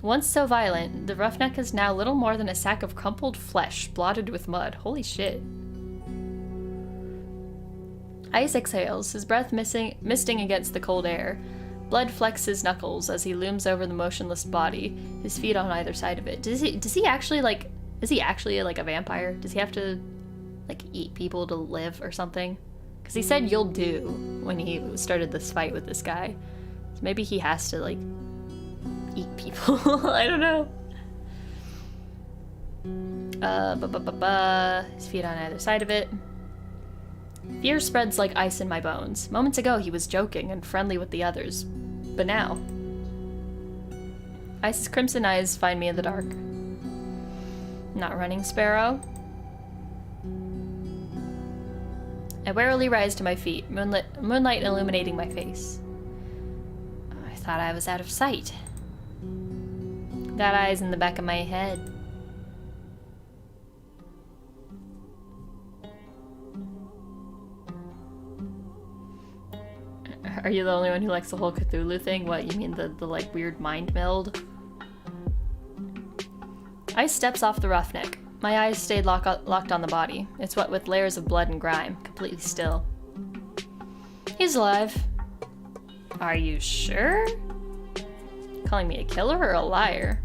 Once so violent, the roughneck is now little more than a sack of crumpled flesh, blotted with mud. Holy shit. Ice exhales, his breath misting against the cold air. Blood flecks his knuckles as he looms over the motionless body, his feet on either side of it. Is he actually like a vampire? Does he have to like eat people to live or something? Because he said you'll do when he started this fight with this guy. So maybe he has to like eat people. I don't know. His feet on either side of it. Fear spreads like ice in my bones. Moments ago he was joking and friendly with the others, but now Ice's crimson eyes find me in the dark. Not running, Sparrow. I warily rise to my feet, moonlight illuminating my face. I thought I was out of sight. Got eyes in the back of my head. Are you the only one who likes the whole Cthulhu thing? What, you mean the like weird mind meld? Ice steps off the roughneck. My eyes stayed locked on the body. It's wet with layers of blood and grime, completely still. He's alive. Are you sure? Calling me a killer or a liar?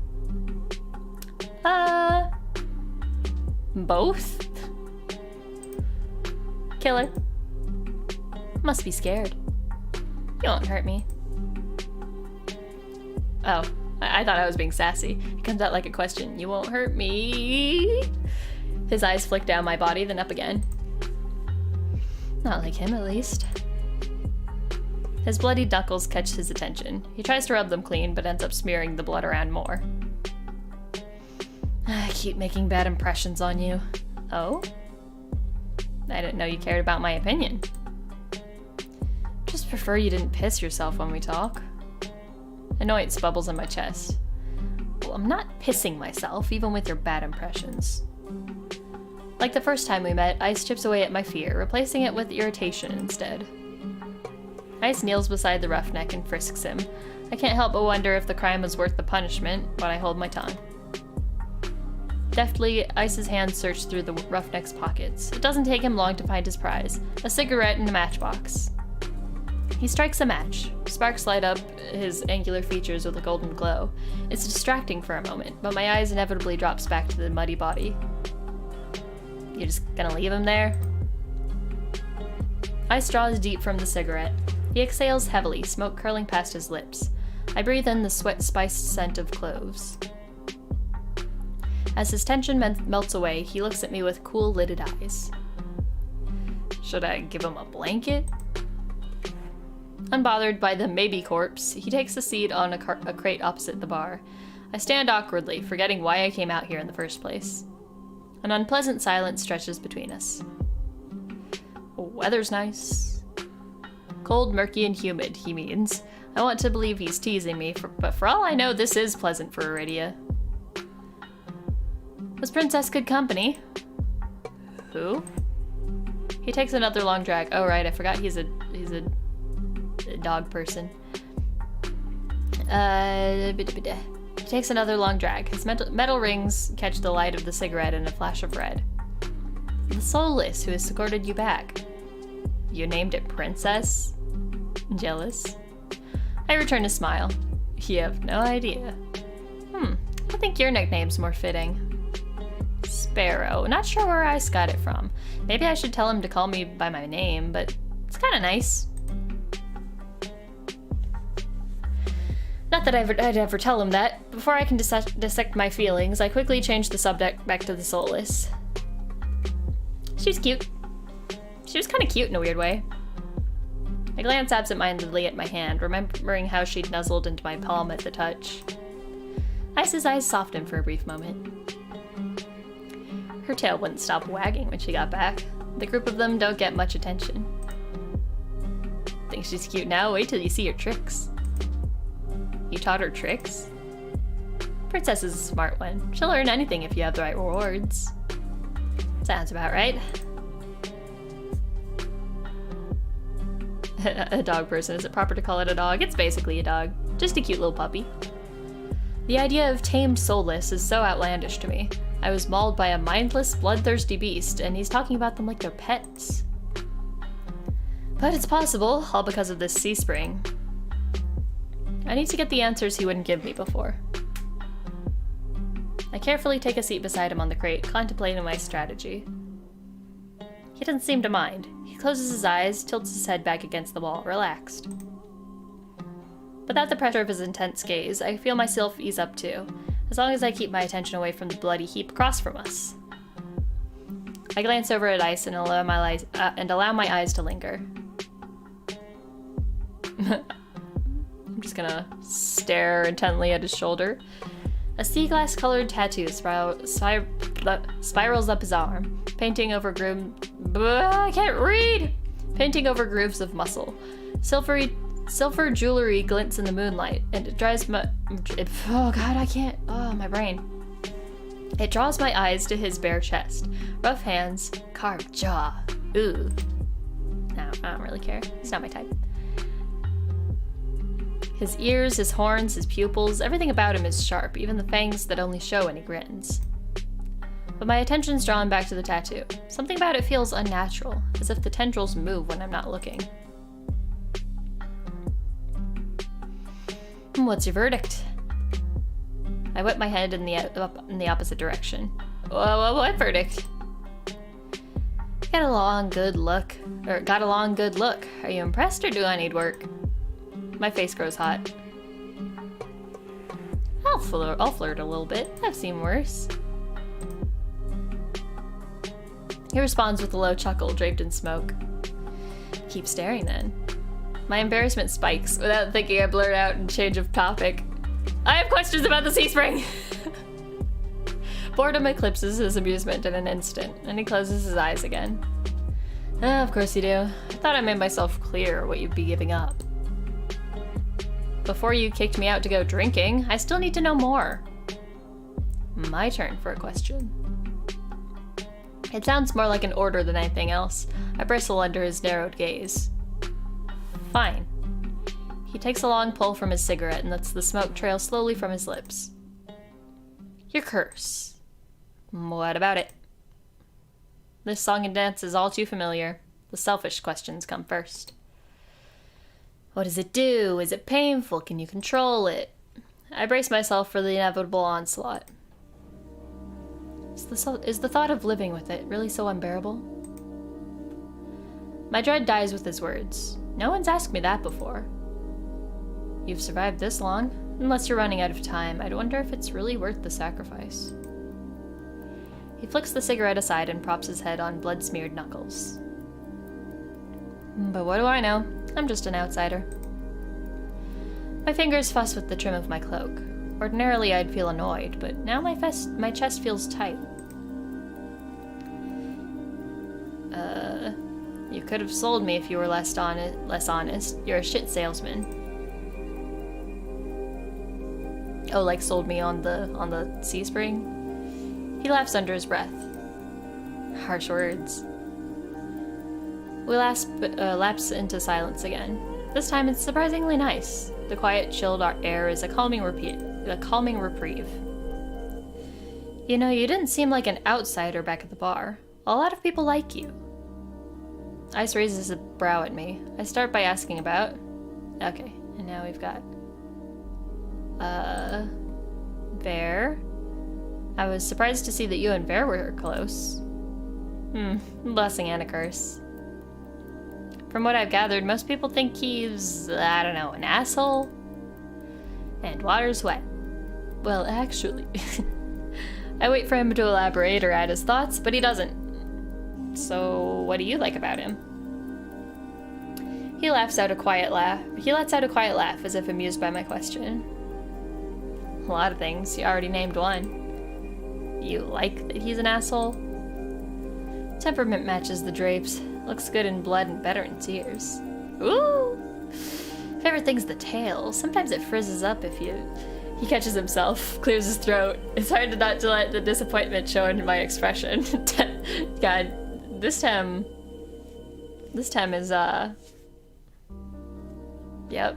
Both? Killer. Must be scared. You won't hurt me. Oh, I thought I was being sassy. It comes out like a question. You won't hurt me. His eyes flick down my body, then up again. Not like him, at least. His bloody knuckles catch his attention. He tries to rub them clean, but ends up smearing the blood around more. I keep making bad impressions on you. Oh? I didn't know you cared about my opinion. Just prefer you didn't piss yourself when we talk. Annoyance bubbles in my chest. Well, I'm not pissing myself, even with your bad impressions. Like the first time we met, Ice chips away at my fear, replacing it with irritation instead. Ice kneels beside the roughneck and frisks him. I can't help but wonder if the crime was worth the punishment, but I hold my tongue. Deftly, Ice's hands search through the roughneck's pockets. It doesn't take him long to find his prize, a cigarette and a matchbox. He strikes a match. Sparks light up his angular features with a golden glow. It's distracting for a moment, but my eyes inevitably drops back to the muddy body. You just gonna leave him there? Ice draws deep from the cigarette. He exhales heavily, smoke curling past his lips. I breathe in the sweat-spiced scent of cloves. As his tension melts away, he looks at me with cool-lidded eyes. Should I give him a blanket? Unbothered by the maybe corpse, he takes a seat on a crate opposite the bar. I stand awkwardly, forgetting why I came out here in the first place. An unpleasant silence stretches between us. Weather's nice. Cold, murky, and humid, he means. I want to believe he's teasing me, but for all I know, this is pleasant for Iridia. Was Princess good company? Who? He takes another long drag. Oh right, I forgot he's a dog person. He takes another long drag. His metal rings catch the light of the cigarette in a flash of red. The soulless who has escorted you back. You named it Princess? Jealous? I return a smile. You have no idea. I think your nickname's more fitting. Sparrow. Not sure where Ice got it from. Maybe I should tell him to call me by my name, but it's kind of nice. Not that I'd ever tell him that. Before I can dissect my feelings, I quickly change the subject back to the soulless. She was cute. She was kind of cute in a weird way. I glance absentmindedly at my hand, remembering how she'd nuzzled into my palm at the touch. Ice's eyes softened for a brief moment. Her tail wouldn't stop wagging when she got back. The group of them don't get much attention. Think she's cute now? Wait till you see her tricks. You taught her tricks? Princess is a smart one. She'll learn anything if you have the right rewards. Sounds about right. A dog person. Is it proper to call it a dog? It's basically a dog. Just a cute little puppy. The idea of tamed soulless is so outlandish to me. I was mauled by a mindless, bloodthirsty beast, and he's talking about them like they're pets. But it's possible, all because of this sea spring. I need to get the answers he wouldn't give me before. I carefully take a seat beside him on the crate, contemplating my strategy. He doesn't seem to mind. He closes his eyes, tilts his head back against the wall, relaxed. Without the pressure of his intense gaze, I feel myself ease up too, as long as I keep my attention away from the bloody heap across from us. I glance over at Ice and allow my eyes to linger. I'm just gonna stare intently at his shoulder. A sea glass colored tattoo spirals up his arm, painting over I can't read! Painting over grooves of muscle. Silver jewelry glints in the moonlight, and it drives my... oh god, I can't... oh, my brain. It draws my eyes to his bare chest. Rough hands, carved jaw. Ooh. No, I don't really care. He's not my type. His ears, his horns, his pupils, everything about him is sharp, even the fangs that only show when he grins. But my attention's drawn back to the tattoo. Something about it feels unnatural, as if the tendrils move when I'm not looking. What's your verdict? I whip my head in the opposite direction. What verdict? Got a long, good look. Are you impressed or do I need work? My face grows hot. I'll flirt a little bit. I've seen worse. He responds with a low chuckle draped in smoke. Keep staring then. My embarrassment spikes. Without thinking, I blurt out in change of topic. I have questions about the sea spring! Boredom eclipses his amusement in an instant, and he closes his eyes again. Of course you do. I thought I made myself clear what you'd be giving up. Before you kicked me out to go drinking, I still need to know more. My turn for a question. It sounds more like an order than anything else. I bristle under his narrowed gaze. Fine. He takes a long pull from his cigarette and lets the smoke trail slowly from his lips. Your curse. What about it? This song and dance is all too familiar. The selfish questions come first. What does it do? Is it painful? Can you control it? I brace myself for the inevitable onslaught. Is the thought of living with it really so unbearable? My dread dies with his words. No one's asked me that before. You've survived this long. Unless you're running out of time, I'd wonder if it's really worth the sacrifice. He flicks the cigarette aside and props his head on blood-smeared knuckles. But what do I know? I'm just an outsider. My fingers fuss with the trim of my cloak. Ordinarily I'd feel annoyed, but now my chest feels tight. You could have sold me if you were less honest. You're a shit salesman. Oh, like sold me on the sea spring? He laughs under his breath. Harsh words. We lapse into silence again. This time it's surprisingly nice. The quiet, chilled air is a calming reprieve. You know, you didn't seem like an outsider back at the bar. A lot of people like you. Ice raises a brow at me. I start by asking about... Okay, and now we've got... There. I was surprised to see that you and Bear were close. Blessing and a curse. From what I've gathered, most people think he's, I don't know, an asshole? And water's wet. Well, actually, I wait for him to elaborate or add his thoughts, but he doesn't. So, what do you like about him? He lets out a quiet laugh as if amused by my question. A lot of things. You already named one. You like that he's an asshole? Temperament matches the drapes. Looks good in blood and better in tears. Ooh! Favorite thing's the tail. Sometimes it frizzes up if you... He catches himself, clears his throat. It's hard not to let the disappointment show in my expression. God, this Tem is, Yep.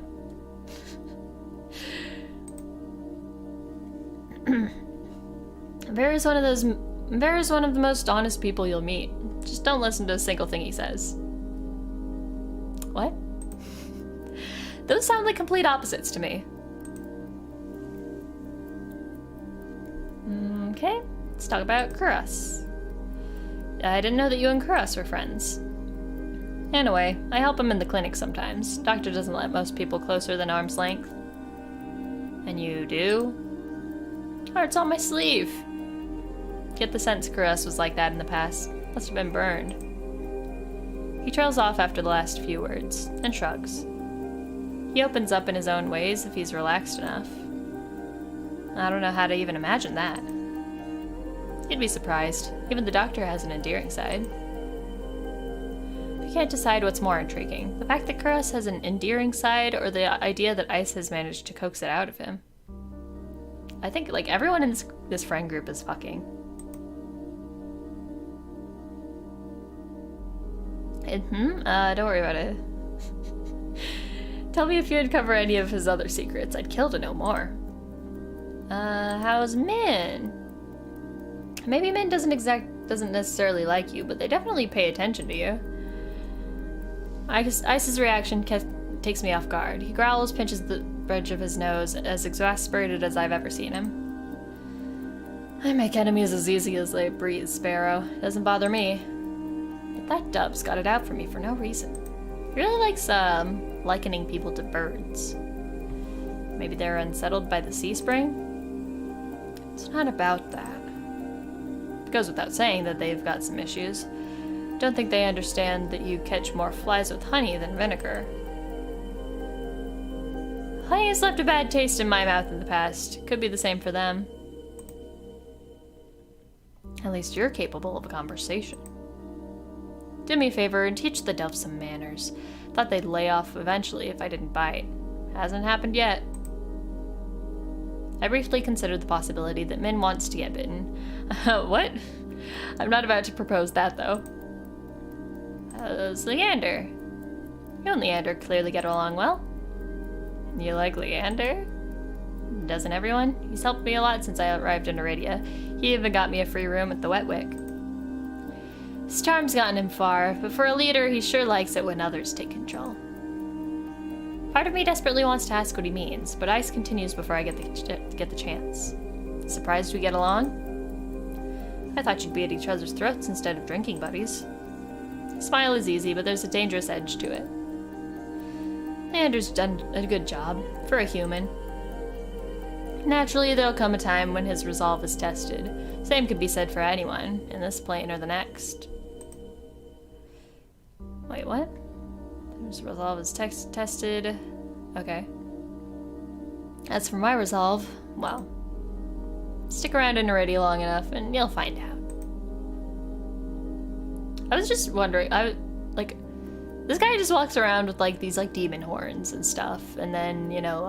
Bear is one of the most honest people you'll meet. Just don't listen to a single thing he says. What? Those sound like complete opposites to me. Okay, let's talk about Kuros. I didn't know that you and Kuros were friends. In a way, I help him in the clinic sometimes. Doctor doesn't let most people closer than arm's length. And you do? Heart's on my sleeve. Get the sense Kuros was like that in the past. Must have been burned. He trails off after the last few words, and shrugs. He opens up in his own ways if he's relaxed enough. I don't know how to even imagine that. You'd be surprised. Even the doctor has an endearing side. I can't decide what's more intriguing. The fact that Kuros has an endearing side, or the idea that Ice has managed to coax it out of him. I think, like, everyone in this friend group is fucking. Don't worry about it. Tell me if you uncover any of his other secrets. I'd kill to know more. How's Min? Maybe Min doesn't necessarily like you, but they definitely pay attention to you. Ice's reaction takes me off guard. He growls, pinches the bridge of his nose, as exasperated as I've ever seen him. I make enemies as easy as they breathe, Sparrow. Doesn't bother me. But that dub's got it out for me for no reason. He really likes, likening people to birds. Maybe they're unsettled by the sea spring? It's not about that. It goes without saying that they've got some issues. Don't think they understand that you catch more flies with honey than vinegar. Honey has left a bad taste in my mouth in the past. Could be the same for them. At least you're capable of a conversation. Do me a favor and teach the Delph some manners. Thought they'd lay off eventually if I didn't bite. Hasn't happened yet. I briefly considered the possibility that Min wants to get bitten. What? I'm not about to propose that, though. How's Leander? You and Leander clearly get along well. You like Leander? Doesn't everyone? He's helped me a lot since I arrived in Aradia. He even got me a free room at the Wet Wick. His charm's gotten him far, but for a leader, he sure likes it when others take control. Part of me desperately wants to ask what he means, but Ice continues before I get the chance. Surprised we get along? I thought you'd be at each other's throats instead of drinking buddies. Smile is easy, but there's a dangerous edge to it. Leander's done a good job, for a human. Naturally, there'll come a time when his resolve is tested. Same could be said for anyone, in this plane or the next. Wait, what? His resolve is tested. Okay. As for my resolve, well, stick around in Aradia long enough and you'll find out. I was just wondering, this guy just walks around with, like, these, like, demon horns and stuff, and then, you know,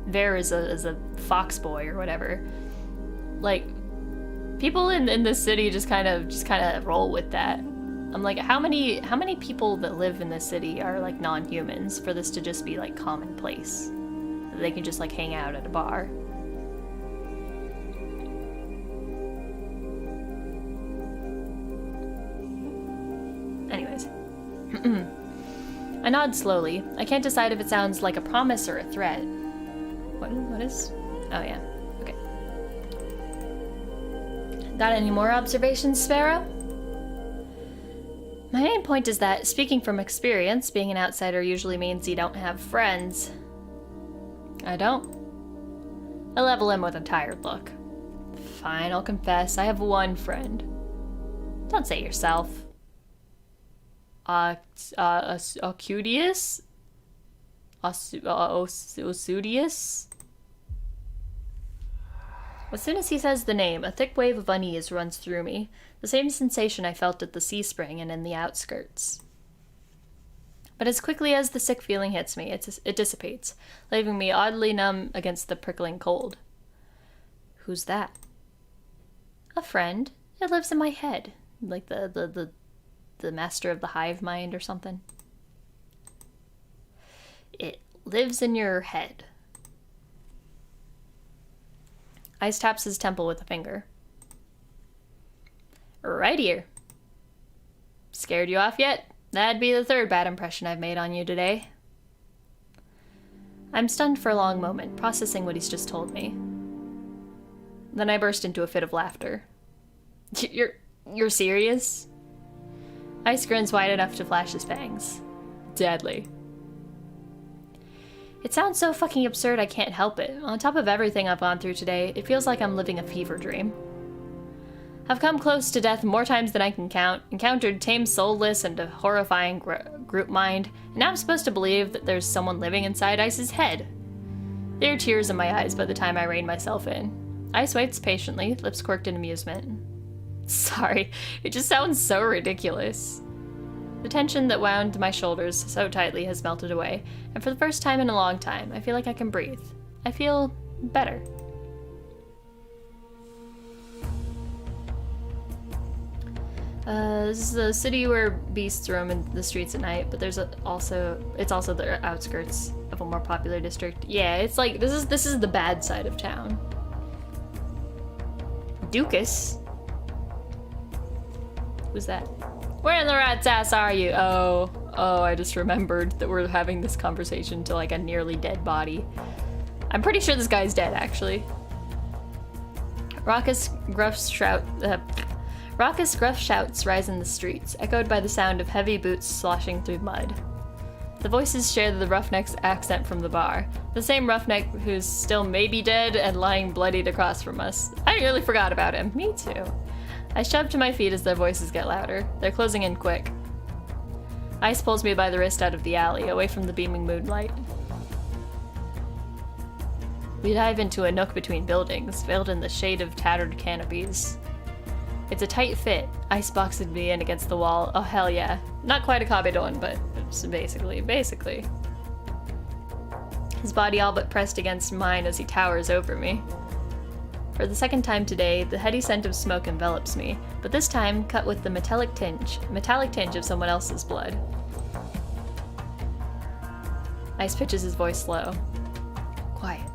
Ver is a fox boy or whatever. Like, people in this city just kind of roll with that. I'm like, how many people that live in this city are, like, non-humans for this to just be, like, commonplace? They can just, like, hang out at a bar. Anyways. I nod slowly. I can't decide if it sounds like a promise or a threat. What is? Oh, yeah. Okay. Got any more observations, Sparrow? My main point is that, speaking from experience, being an outsider usually means you don't have friends. I don't. I level him with a tired look. Fine, I'll confess, I have one friend. Don't say yourself. Ocudius? Osudius? As soon as he says the name, a thick wave of unease runs through me, the same sensation I felt at the sea spring and in the outskirts. But as quickly as the sick feeling hits me, it dissipates, leaving me oddly numb against the prickling cold. Who's that? A friend. It lives in my head, like the master of the hive mind or something. It lives in your head. Ice taps his temple with a finger. Right here. Scared you off yet? That'd be the third bad impression I've made on you today. I'm stunned for a long moment, processing what he's just told me. Then I burst into a fit of laughter. You're serious? Ice grins wide enough to flash his fangs. Deadly. It sounds so fucking absurd I can't help it. On top of everything I've gone through today, it feels like I'm living a fever dream. I've come close to death more times than I can count, encountered tame soulless and a horrifying group mind, and now I'm supposed to believe that there's someone living inside Ice's head. There are tears in my eyes by the time I rein myself in. Ice waits patiently, lips quirked in amusement. Sorry, it just sounds so ridiculous. The tension that wound my shoulders so tightly has melted away, and for the first time in a long time, I feel like I can breathe. I feel better. This is a city where beasts roam in the streets at night, but it's also the outskirts of a more popular district. Yeah, it's like this is the bad side of town. Dukas? Who's that? Where in the rat's ass are you? Oh, I just remembered that we're having this conversation to like a nearly dead body. I'm pretty sure this guy's dead, actually. Raucous, gruff shouts rise in the streets, echoed by the sound of heavy boots sloshing through mud. The voices share the roughneck's accent from the bar, the same roughneck who's still maybe dead and lying bloodied across from us. I nearly forgot about him. Me too. I shove to my feet as their voices get louder. They're closing in quick. Ice pulls me by the wrist out of the alley, away from the beaming moonlight. We dive into a nook between buildings, veiled in the shade of tattered canopies. It's a tight fit. Ice boxed me in against the wall. Oh, hell yeah. Not quite a kabedon, but basically. His body all but pressed against mine as he towers over me. For the second time today, the heady scent of smoke envelops me, but this time cut with the metallic tinge of someone else's blood. Ice pitches his voice low. Quiet.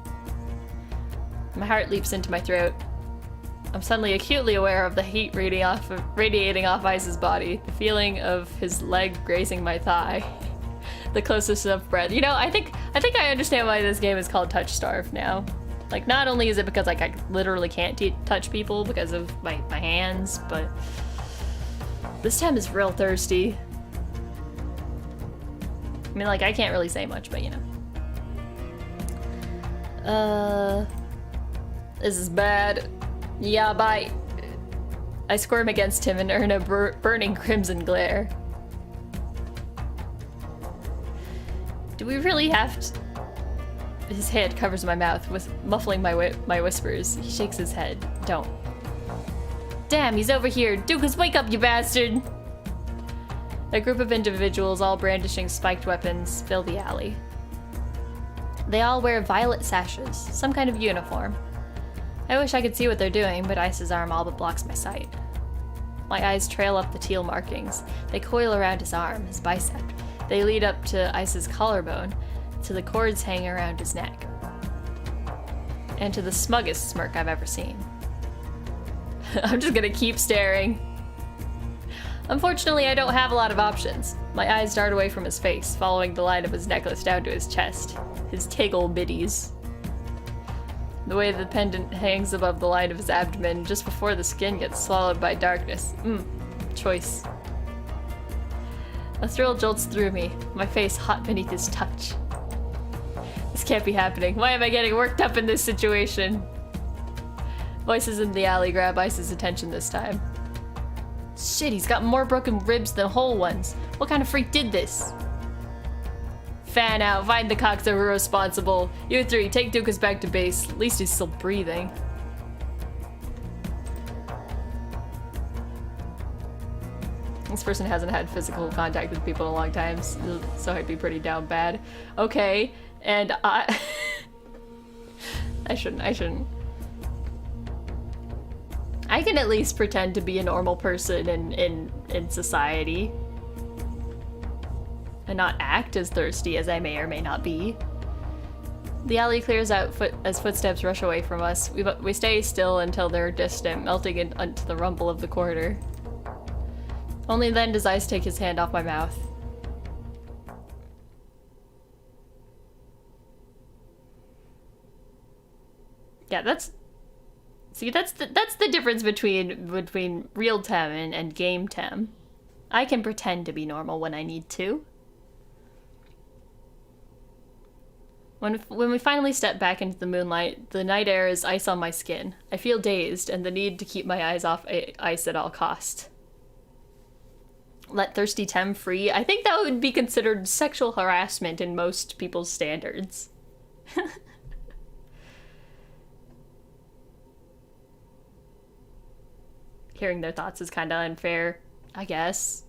My heart leaps into my throat. I'm suddenly acutely aware of the heat radiating off Ice's body, the feeling of his leg grazing my thigh. The closest of breath. You know, I think I understand why this game is called Touch Starved now. Like, not only is it because like I literally can't touch people because of my hands, but this time is real thirsty. I mean, like, I can't really say much, but you know. This is bad. Yeah, bye. I squirm against him and earn a burning crimson glare. Do we really have to? His hand covers my mouth, muffling my whispers. He shakes his head. Don't. Damn, he's over here. Dukas, wake up, you bastard! A group of individuals, all brandishing spiked weapons, fill the alley. They all wear violet sashes, some kind of uniform. I wish I could see what they're doing, but Ice's arm all but blocks my sight. My eyes trail up the teal markings. They coil around his arm, his bicep. They lead up to Ice's collarbone, to the cords hanging around his neck, and to the smuggest smirk I've ever seen. I'm just gonna keep staring. Unfortunately, I don't have a lot of options. My eyes dart away from his face, following the line of his necklace down to his chest, his tiggle biddies. The way the pendant hangs above the line of his abdomen just before the skin gets swallowed by darkness. Choice. A thrill jolts through me, my face hot beneath his touch. This can't be happening. Why am I getting worked up in this situation? Voices in the alley grab Ice's attention this time. Shit, he's got more broken ribs than whole ones. What kind of freak did this? Fan out, find the cocksucker responsible. You three, take Dukas back to base. At least he's still breathing. This person hasn't had physical contact with people in a long time, so I'd be pretty down bad. Okay, and I shouldn't. I can at least pretend to be a normal person in society. And not act as thirsty as I may or may not be. The alley clears out as footsteps rush away from us. We stay still until they're distant, melting into the rumble of the corridor. Only then does Ice take his hand off my mouth. Yeah, that's the difference between real Tem and game Tem. I can pretend to be normal when I need to. When we finally step back into the moonlight, the night air is ice on my skin. I feel dazed and the need to keep my eyes off Ice at all cost. Let thirsty Tem free? I think that would be considered sexual harassment in most people's standards. Hearing their thoughts is kind of unfair, I guess.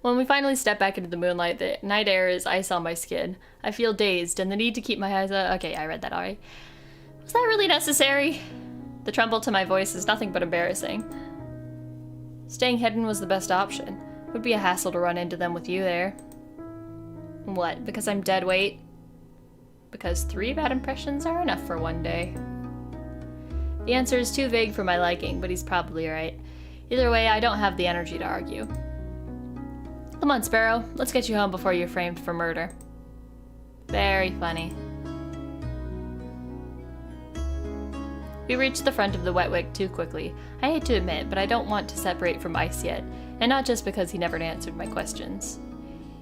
When we finally step back into the moonlight, the night air is ice on my skin. I feel dazed, and the need to keep my eyes up. Okay, I read that already. Was that really necessary? The tremble to my voice is nothing but embarrassing. Staying hidden was the best option. It would be a hassle to run into them with you there. What, because I'm dead weight? Because 3 bad impressions are enough for one day. The answer is too vague for my liking, but he's probably right. Either way, I don't have the energy to argue. Come on, Sparrow. Let's get you home before you're framed for murder. Very funny. We reached the front of the wet wick too quickly. I hate to admit, but I don't want to separate from Ice yet, and not just because he never answered my questions.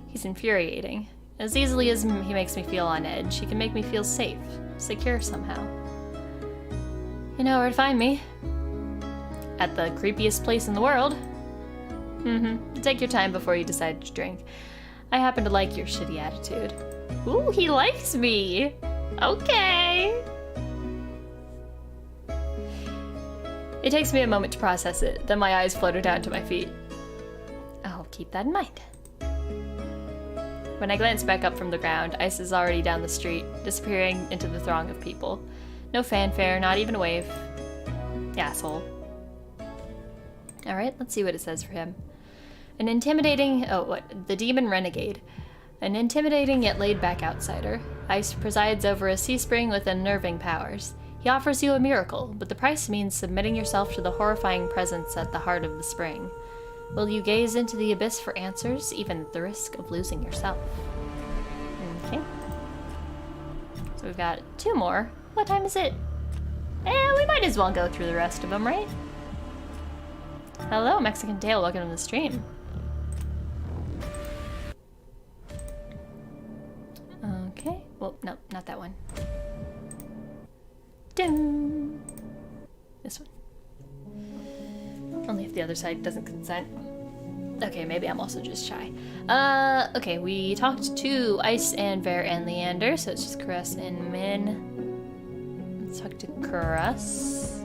He's infuriating. As easily as he makes me feel on edge, he can make me feel safe, secure somehow. You know where to find me. At the creepiest place in the world. Take your time before you decide to drink. I happen to like your shitty attitude. Ooh, he likes me! Okay! It takes me a moment to process it, then my eyes flutter down to my feet. I'll keep that in mind. When I glance back up from the ground, Ice is already down the street, disappearing into the throng of people. No fanfare, not even a wave. Asshole. Alright, let's see what it says for him. An intimidating... the Demon Renegade. An intimidating yet laid-back outsider. Ice presides over a sea spring with unnerving powers. He offers you a miracle, but the price means submitting yourself to the horrifying presence at the heart of the spring. Will you gaze into the abyss for answers, even at the risk of losing yourself? Okay. So we've got 2 more. What time is it? We might as well go through the rest of them, right? Hello, Mexican Tail. Welcome to the stream. Okay. Well, no, not that one. Ding! This one. Only if the other side doesn't consent. Okay, maybe I'm also just shy. Okay, we talked to Ice and Bear and Leander, so it's just Caress and Min. Let's talk to Caress.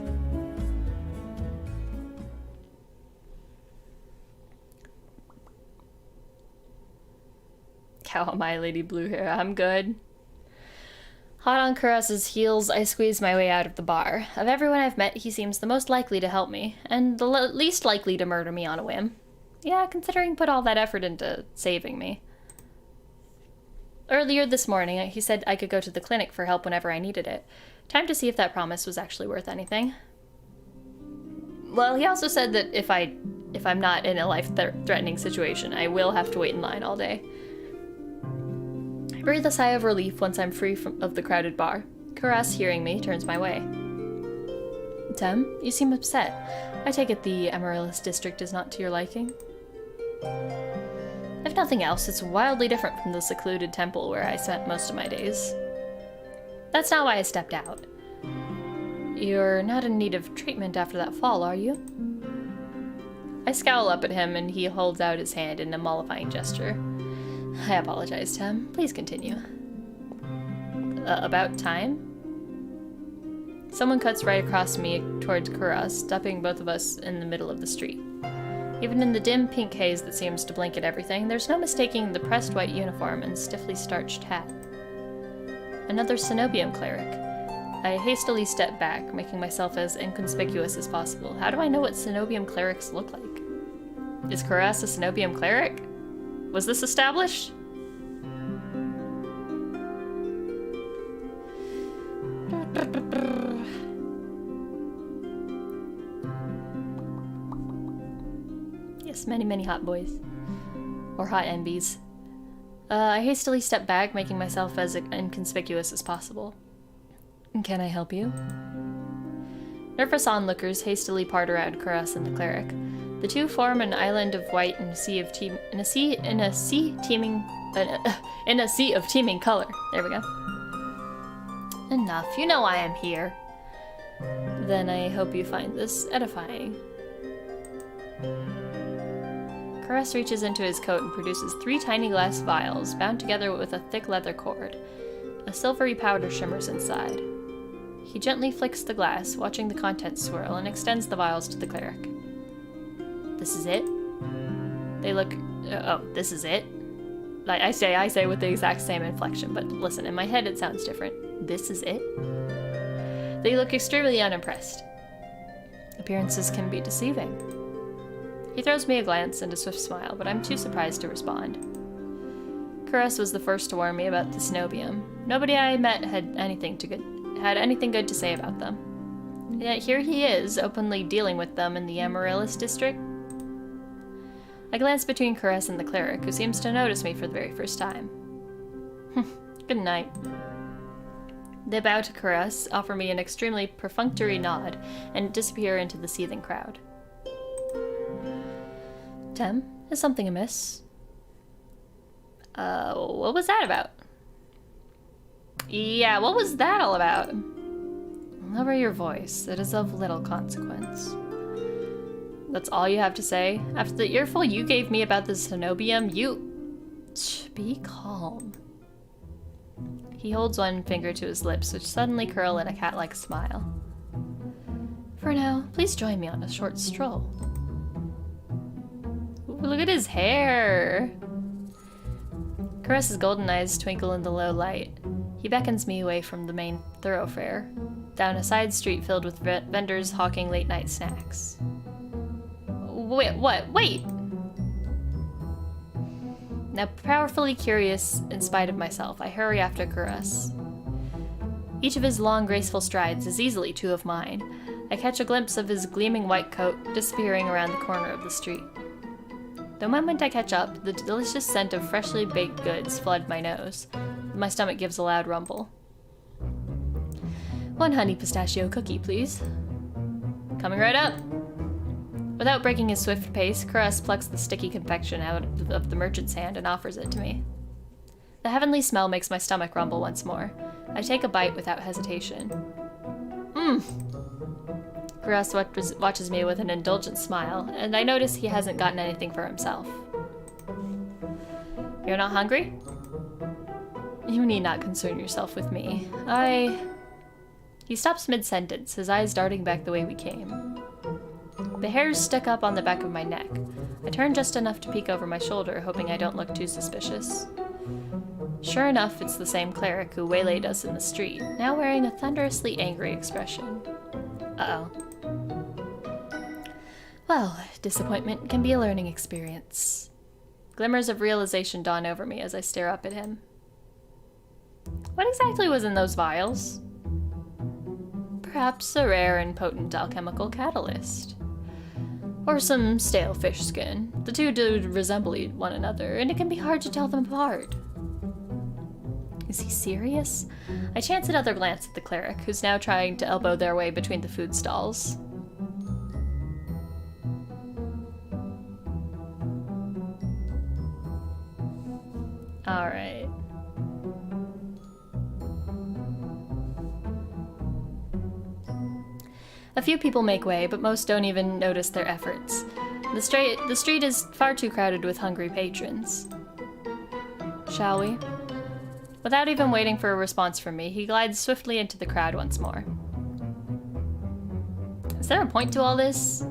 How am I, Lady Blue Hair? I'm good. Hot on Caress's heels, I squeeze my way out of the bar. Of everyone I've met, he seems the most likely to help me, and the least likely to murder me on a whim. Yeah, considering put all that effort into saving me. Earlier this morning, he said I could go to the clinic for help whenever I needed it. Time to see if that promise was actually worth anything. Well, he also said that if I'm not in a life-threatening situation, I will have to wait in line all day. I Breathe a sigh of relief once I'm free of the crowded bar. Karas, hearing me, turns my way. Tem, you seem upset. I take it the Amaryllis district is not to your liking? If nothing else, it's wildly different from the secluded temple where I spent most of my days. That's not why I stepped out. You're not in need of treatment after that fall, are you? I scowl up at him and he holds out his hand in a mollifying gesture. I apologize, Tem. Please continue. About time? Someone cuts right across me towards Karas, stopping both of us in the middle of the street. Even in the dim pink haze that seems to blanket everything, there's no mistaking the pressed white uniform and stiffly starched hat. Another Cenobium cleric. I hastily step back, making myself as inconspicuous as possible. How do I know what Cenobium clerics look like? Is Karas a Cenobium cleric? Was this established? Yes, many, many hot boys. Or hot MBs. I hastily step back, making myself as inconspicuous as possible. Can I help you? Nervous onlookers hastily part around Karas and the cleric. The two form an island of white in a sea of teeming color. There we go. Enough. You know I am here. Then I hope you find this edifying. Karas reaches into his coat and produces 3 tiny glass vials, bound together with a thick leather cord. A silvery powder shimmers inside. He gently flicks the glass, watching the contents swirl, and extends the vials to the cleric. This is it? They look... this is it? Like I say with the exact same inflection, but listen, in my head it sounds different. This is it? They look extremely unimpressed. Appearances can be deceiving. He throws me a glance and a swift smile, but I'm too surprised to respond. Karas was the first to warn me about the Cenobium. Nobody I met had anything good to say about them. Yet here he is, openly dealing with them in the Amaryllis district. I glance between Karas and the cleric, who seems to notice me for the very first time. Good night. They bow to Karas, offer me an extremely perfunctory nod, and disappear into the seething crowd. Tem, is something amiss? What was that about? Yeah, what was that all about? Lower your voice. It is of little consequence. That's all you have to say? After the earful you gave me about the Cenobium, be calm. He holds one finger to his lips, which suddenly curl in a cat-like smile. For now, please join me on a short stroll. Ooh, look at his hair! Karas's golden eyes twinkle in the low light. He beckons me away from the main thoroughfare, down a side street filled with vendors hawking late-night snacks. Wait, what? Wait! Now, powerfully curious in spite of myself, I hurry after Karas. Each of his long, graceful strides is easily 2 of mine. I catch a glimpse of his gleaming white coat disappearing around the corner of the street. The moment I catch up, the delicious scent of freshly baked goods flood my nose. My stomach gives a loud rumble. 1 honey pistachio cookie, please. Coming right up! Without breaking his swift pace, Karas plucks the sticky confection out of the merchant's hand and offers it to me. The heavenly smell makes my stomach rumble once more. I take a bite without hesitation. Karas watches me with an indulgent smile, and I notice he hasn't gotten anything for himself. You're not hungry? You need not concern yourself with me. He stops mid-sentence, his eyes darting back the way we came. The hairs stick up on the back of my neck. I turn just enough to peek over my shoulder, hoping I don't look too suspicious. Sure enough, it's the same cleric who waylaid us in the street, now wearing a thunderously angry expression. Uh-oh. Well, disappointment can be a learning experience. Glimmers of realization dawn over me as I stare up at him. What exactly was in those vials? Perhaps a rare and potent alchemical catalyst. Or some stale fish skin. The two do resemble one another, and it can be hard to tell them apart. Is he serious? I chance another glance at the cleric, who's now trying to elbow their way between the food stalls. Alright. A few people make way, but most don't even notice their efforts. The street is far too crowded with hungry patrons. Shall we? Without even waiting for a response from me, he glides swiftly into the crowd once more. Is there a point to all this?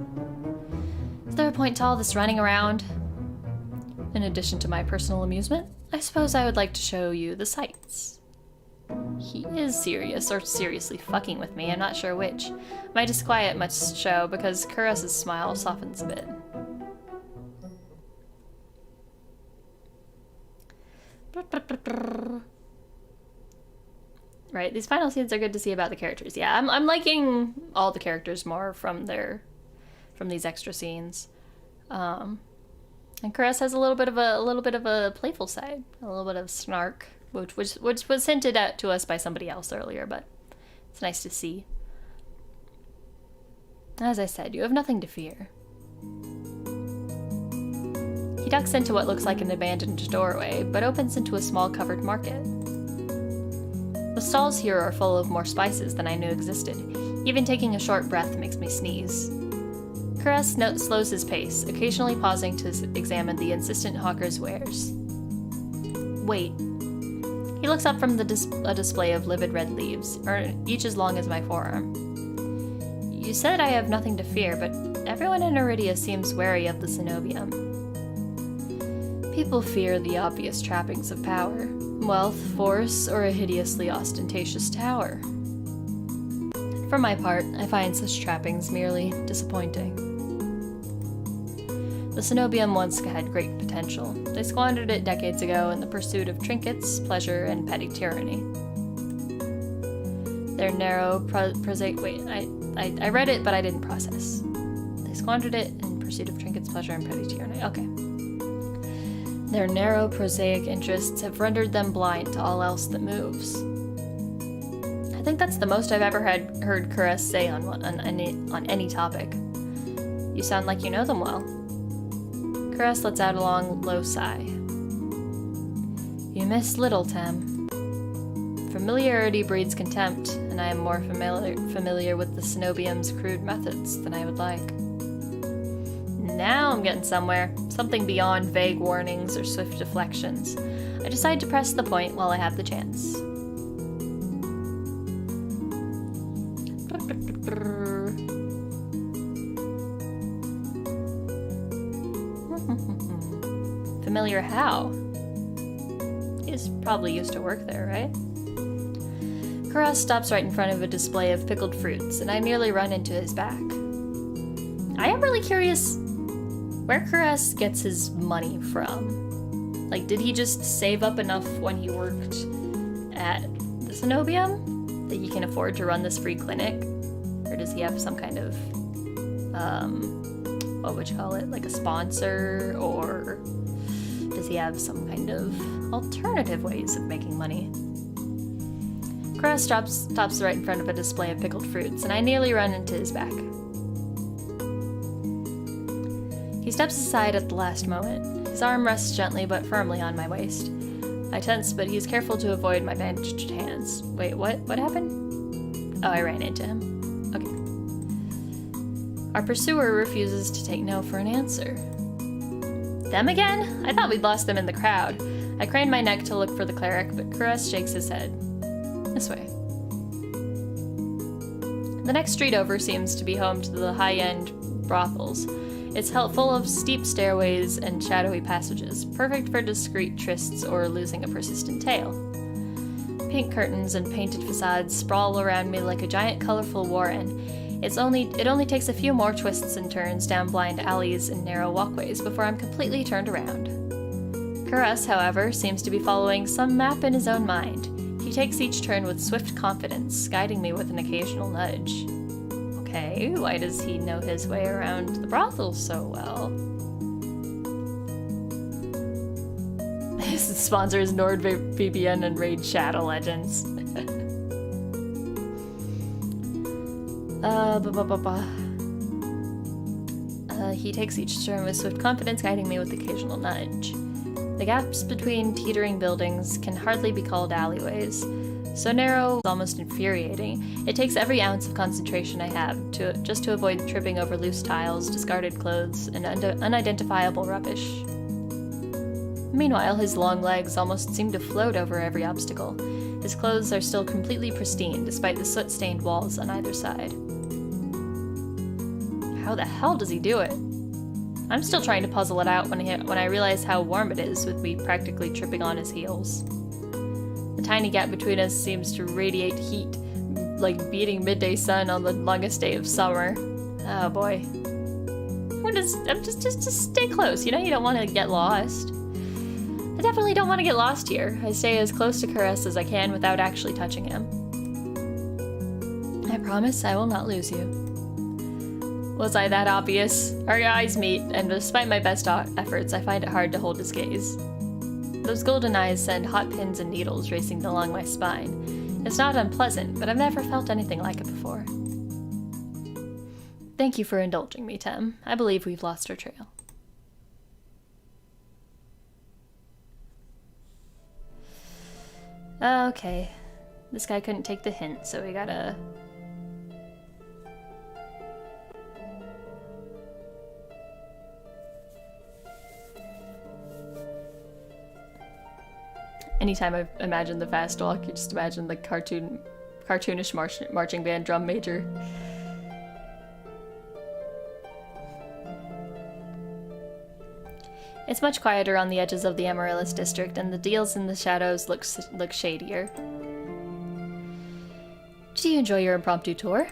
Is there a point to all this running around? In addition to my personal amusement, I suppose I would like to show you the sights. He is serious, or seriously fucking with me, I'm not sure which. My disquiet must show because Kuros's smile softens a bit. Right, these final scenes are good to see about the characters. Yeah, I'm liking all the characters more from these extra scenes. And Kuros has a little bit of a playful side, a little bit of snark, which was hinted at to us by somebody else earlier, but it's nice to see. As I said, you have nothing to fear. He ducks into what looks like an abandoned doorway, but opens into a small covered market. The stalls here are full of more spices than I knew existed. Even taking a short breath makes me sneeze. Kuros slows his pace, occasionally pausing to examine the insistent hawker's wares. Wait. He looks up from a display of livid red leaves, each as long as my forearm. You said I have nothing to fear, but everyone in Iridia seems wary of the cenobium. People fear the obvious trappings of power, wealth, force, or a hideously ostentatious tower. For my part, I find such trappings merely disappointing. The cenobium once had great potential. They squandered it decades ago in the pursuit of trinkets, pleasure, and petty tyranny. Their narrow, prosaic... Wait, I read it, but I didn't process. They squandered it in pursuit of trinkets, pleasure, and petty tyranny. Okay. Their narrow, prosaic interests have rendered them blind to all else that moves. I think that's the most I've ever heard Kuros say on any topic. You sound like you know them well. Kuros lets out a long, low sigh. You miss little, Tem. Familiarity breeds contempt, and I am more familiar with the cenobium's crude methods than I would like. Now I'm getting somewhere. Something beyond vague warnings or swift deflections. I decide to press the point while I have the chance. Familiar how? He's probably used to work there, right? Kuros stops right in front of a display of pickled fruits, and I nearly run into his back. I am really curious where Kuros gets his money from. Like, did he just save up enough when he worked at the cenobium that he can afford to run this free clinic? Or does he have some kind of, what would you call it, like a sponsor? Or does he have some kind of alternative ways of making money? Kuros stops right in front of a display of pickled fruits, and I nearly run into his back. He steps aside at the last moment. His arm rests gently but firmly on my waist. I tense, but he's careful to avoid my bandaged hands. Wait, what? What happened? Oh, I ran into him. Okay. Our pursuer refuses to take no for an answer. Them again? I thought we'd lost them in the crowd. I crane my neck to look for the cleric, but Kuros shakes his head. This way. The next street over seems to be home to the high-end brothels. It's full of steep stairways and shadowy passages, perfect for discreet trysts or losing a persistent tail. Pink curtains and painted facades sprawl around me like a giant colorful warren. It only takes a few more twists and turns down blind alleys and narrow walkways before I'm completely turned around. Kuros, however, seems to be following some map in his own mind. He takes each turn with swift confidence, guiding me with an occasional nudge. Okay, why does he know his way around the brothel so well? This is Sponsor is NordVPN and Raid Shadow Legends. He takes each turn with swift confidence, guiding me with occasional nudge. The gaps between teetering buildings can hardly be called alleyways. So narrow, it's almost infuriating. It takes every ounce of concentration I have just to avoid tripping over loose tiles, discarded clothes, and unidentifiable rubbish. Meanwhile, his long legs almost seem to float over every obstacle. His clothes are still completely pristine, despite the soot-stained walls on either side. How the hell does he do it? I'm still trying to puzzle it out when I realize how warm it is with me practically tripping on his heels. The tiny gap between us seems to radiate heat, like beating midday sun on the longest day of summer. Oh boy. Just stay close, you know? You don't want to get lost. I definitely don't want to get lost here. I stay as close to Caress as I can without actually touching him. I promise I will not lose you. Was I that obvious? Our eyes meet, and despite my best efforts, I find it hard to hold his gaze. Those golden eyes send hot pins and needles racing along my spine. It's not unpleasant, but I've never felt anything like it before. Thank you for indulging me, Tem. I believe we've lost our trail. Okay. This guy couldn't take the hint, so we gotta... Anytime I imagine the fast walk, you just imagine the cartoonish marching band drum major. It's much quieter on the edges of the Amaryllis district, and the deals in the shadows look shadier. Did you enjoy your impromptu tour?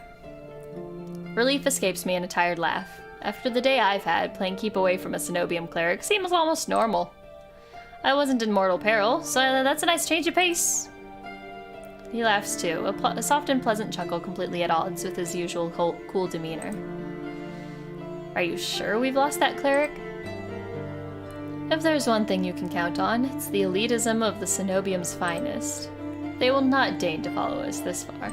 Relief escapes me in a tired laugh. After the day I've had, playing keep away from a Cenobium cleric seems almost normal. I wasn't in mortal peril, so that's a nice change of pace. He laughs too, a soft and pleasant chuckle completely at odds with his usual cool demeanor. Are you sure we've lost that cleric? If there's one thing you can count on, it's the elitism of the Cenobium's finest. They will not deign to follow us this far.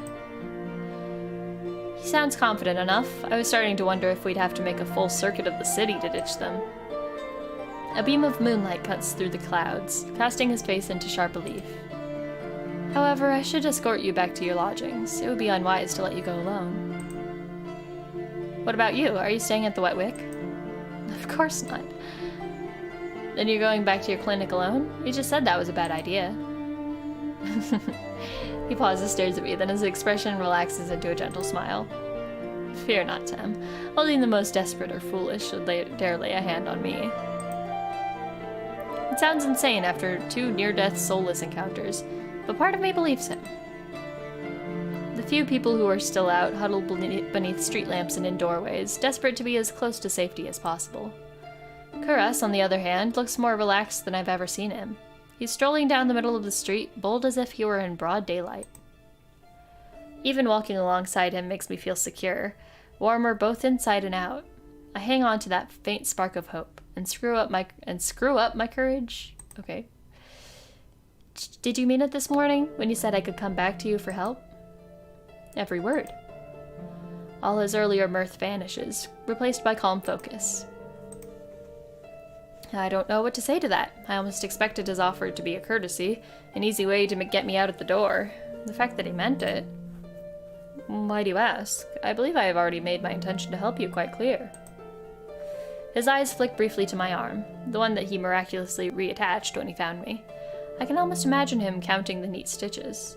He sounds confident enough. I was starting to wonder if we'd have to make a full circuit of the city to ditch them. A beam of moonlight cuts through the clouds, casting his face into sharp relief. However, I should escort you back to your lodgings. It would be unwise to let you go alone. What about you? Are you staying at the Wet Wick? Of course not. Then you're going back to your clinic alone? You just said that was a bad idea. He pauses, stares at me, then his expression relaxes into a gentle smile. Fear not, Tem. Only the most desperate or foolish should dare lay a hand on me. It sounds insane after 2 near-death soulless encounters, but part of me believes him. The few people who are still out huddle beneath street lamps and in doorways, desperate to be as close to safety as possible. Kuras, on the other hand, looks more relaxed than I've ever seen him. He's strolling down the middle of the street, bold as if he were in broad daylight. Even walking alongside him makes me feel secure, warmer both inside and out. I hang on to that faint spark of hope, and screw up my courage? Okay. Did you mean it this morning, when you said I could come back to you for help? Every word. All his earlier mirth vanishes, replaced by calm focus. I don't know what to say to that. I almost expected his offer to be a courtesy, an easy way to get me out at the door. The fact that he meant it... Why do you ask? I believe I have already made my intention to help you quite clear. His eyes flick briefly to my arm, the one that he miraculously reattached when he found me. I can almost imagine him counting the neat stitches.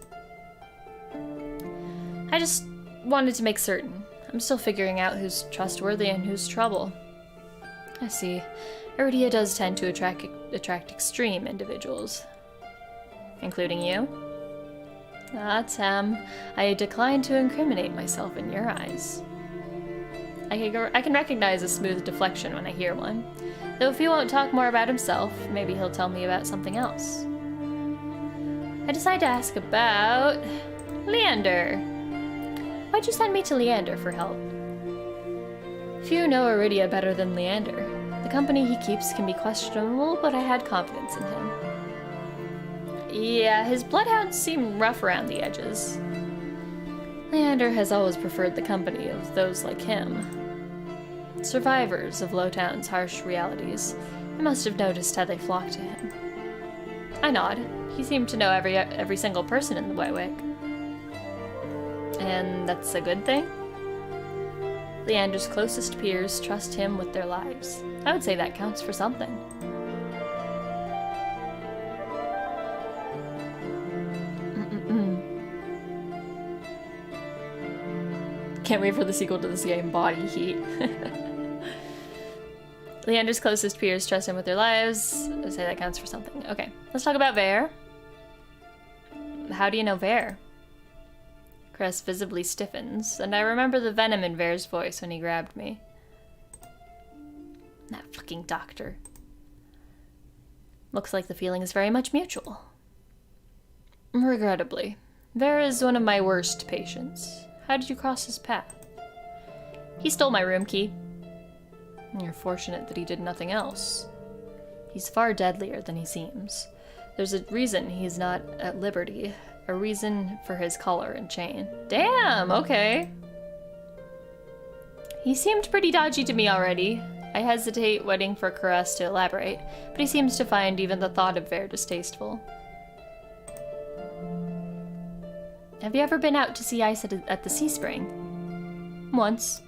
I just wanted to make certain. I'm still figuring out who's trustworthy and who's trouble. I see. Iridia does tend to attract extreme individuals. Including you? Ah, Tem, I decline to incriminate myself in your eyes. I can recognize a smooth deflection when I hear one, though if he won't talk more about himself, maybe he'll tell me about something else. I decide to ask about... Leander. Why'd you send me to Leander for help? Few know Iridia better than Leander. The company he keeps can be questionable, but I had confidence in him. Yeah, his bloodhounds seem rough around the edges. Leander has always preferred the company of those like him. Survivors of Lowtown's harsh realities. He must have noticed how they flocked to him. I nod. He seemed to know every single person in the Wetwick. And that's a good thing? Leander's closest peers trust him with their lives. I would say that counts for something. Can't wait for the sequel to this game, Body Heat. Leander's closest peers trust him with their lives. I'd say that counts for something. Okay, let's talk about Vare. How do you know Vare? Cress visibly stiffens, and I remember the venom in Vare's voice when he grabbed me. That fucking doctor. Looks like the feeling is very much mutual. Regrettably, Vare is one of my worst patients. How did you cross his path? He stole my room key. You're fortunate that he did nothing else. He's far deadlier than he seems. There's a reason he's not at liberty. A reason for his collar and chain. Damn, okay. He seemed pretty dodgy to me already. I hesitate waiting for Caress to elaborate, but he seems to find even the thought of Vare distasteful. Have you ever been out to see ice at the sea spring? Once.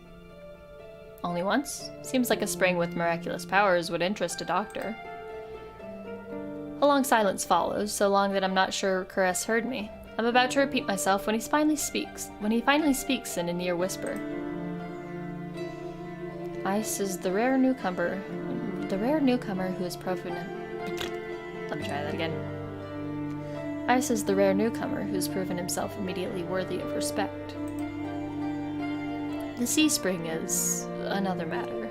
Only once? Seems like a spring with miraculous powers would interest a doctor. A long silence follows, so long that I'm not sure Caress heard me. I'm about to repeat myself when he finally speaks in a near whisper. Ice is the rare newcomer who is proven. Let me try that again. Ice is the rare newcomer who's proven himself immediately worthy of respect. The sea spring is another matter.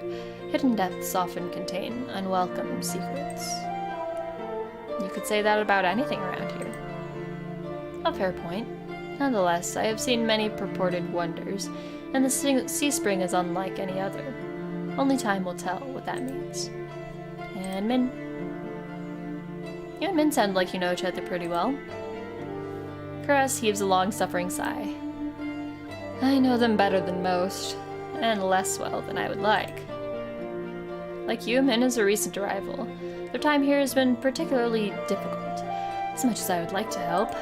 Hidden depths often contain unwelcome secrets. You could say that about anything around here. A fair point. Nonetheless, I have seen many purported wonders, and the sea spring is unlike any other. Only time will tell what that means. And Min. You and Min sound like you know each other pretty well. Caress heaves a long-suffering sigh. I know them better than most, and less well than I would like. Like you, Min is a recent arrival. Their time here has been particularly difficult, as much as I would like to help.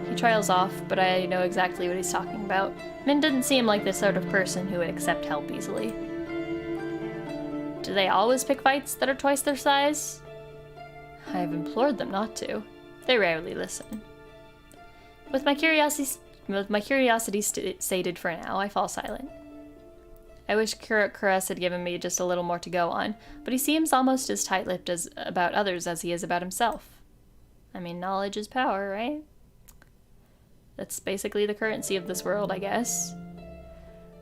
He trails off, but I know exactly what he's talking about. Min didn't seem like the sort of person who would accept help easily. Do they always pick fights that are twice their size? I have implored them not to. They rarely listen. With my curiosity sated for now, I fall silent. I wish Caress had given me just a little more to go on, but he seems almost as tight-lipped about others as he is about himself. I mean, knowledge is power, right? That's basically the currency of this world, I guess.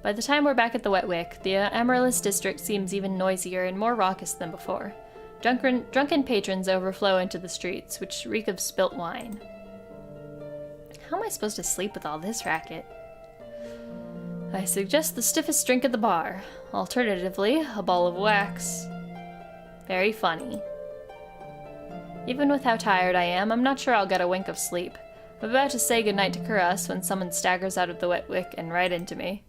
By the time we're back at the Wetwick, the Amaryllis district seems even noisier and more raucous than before. Drunken patrons overflow into the streets, which reek of spilt wine. How am I supposed to sleep with all this racket? I suggest the stiffest drink at the bar. Alternatively, a ball of wax. Very funny. Even with how tired I am, I'm not sure I'll get a wink of sleep. I'm about to say goodnight to Caress when someone staggers out of the Wetwick and right into me.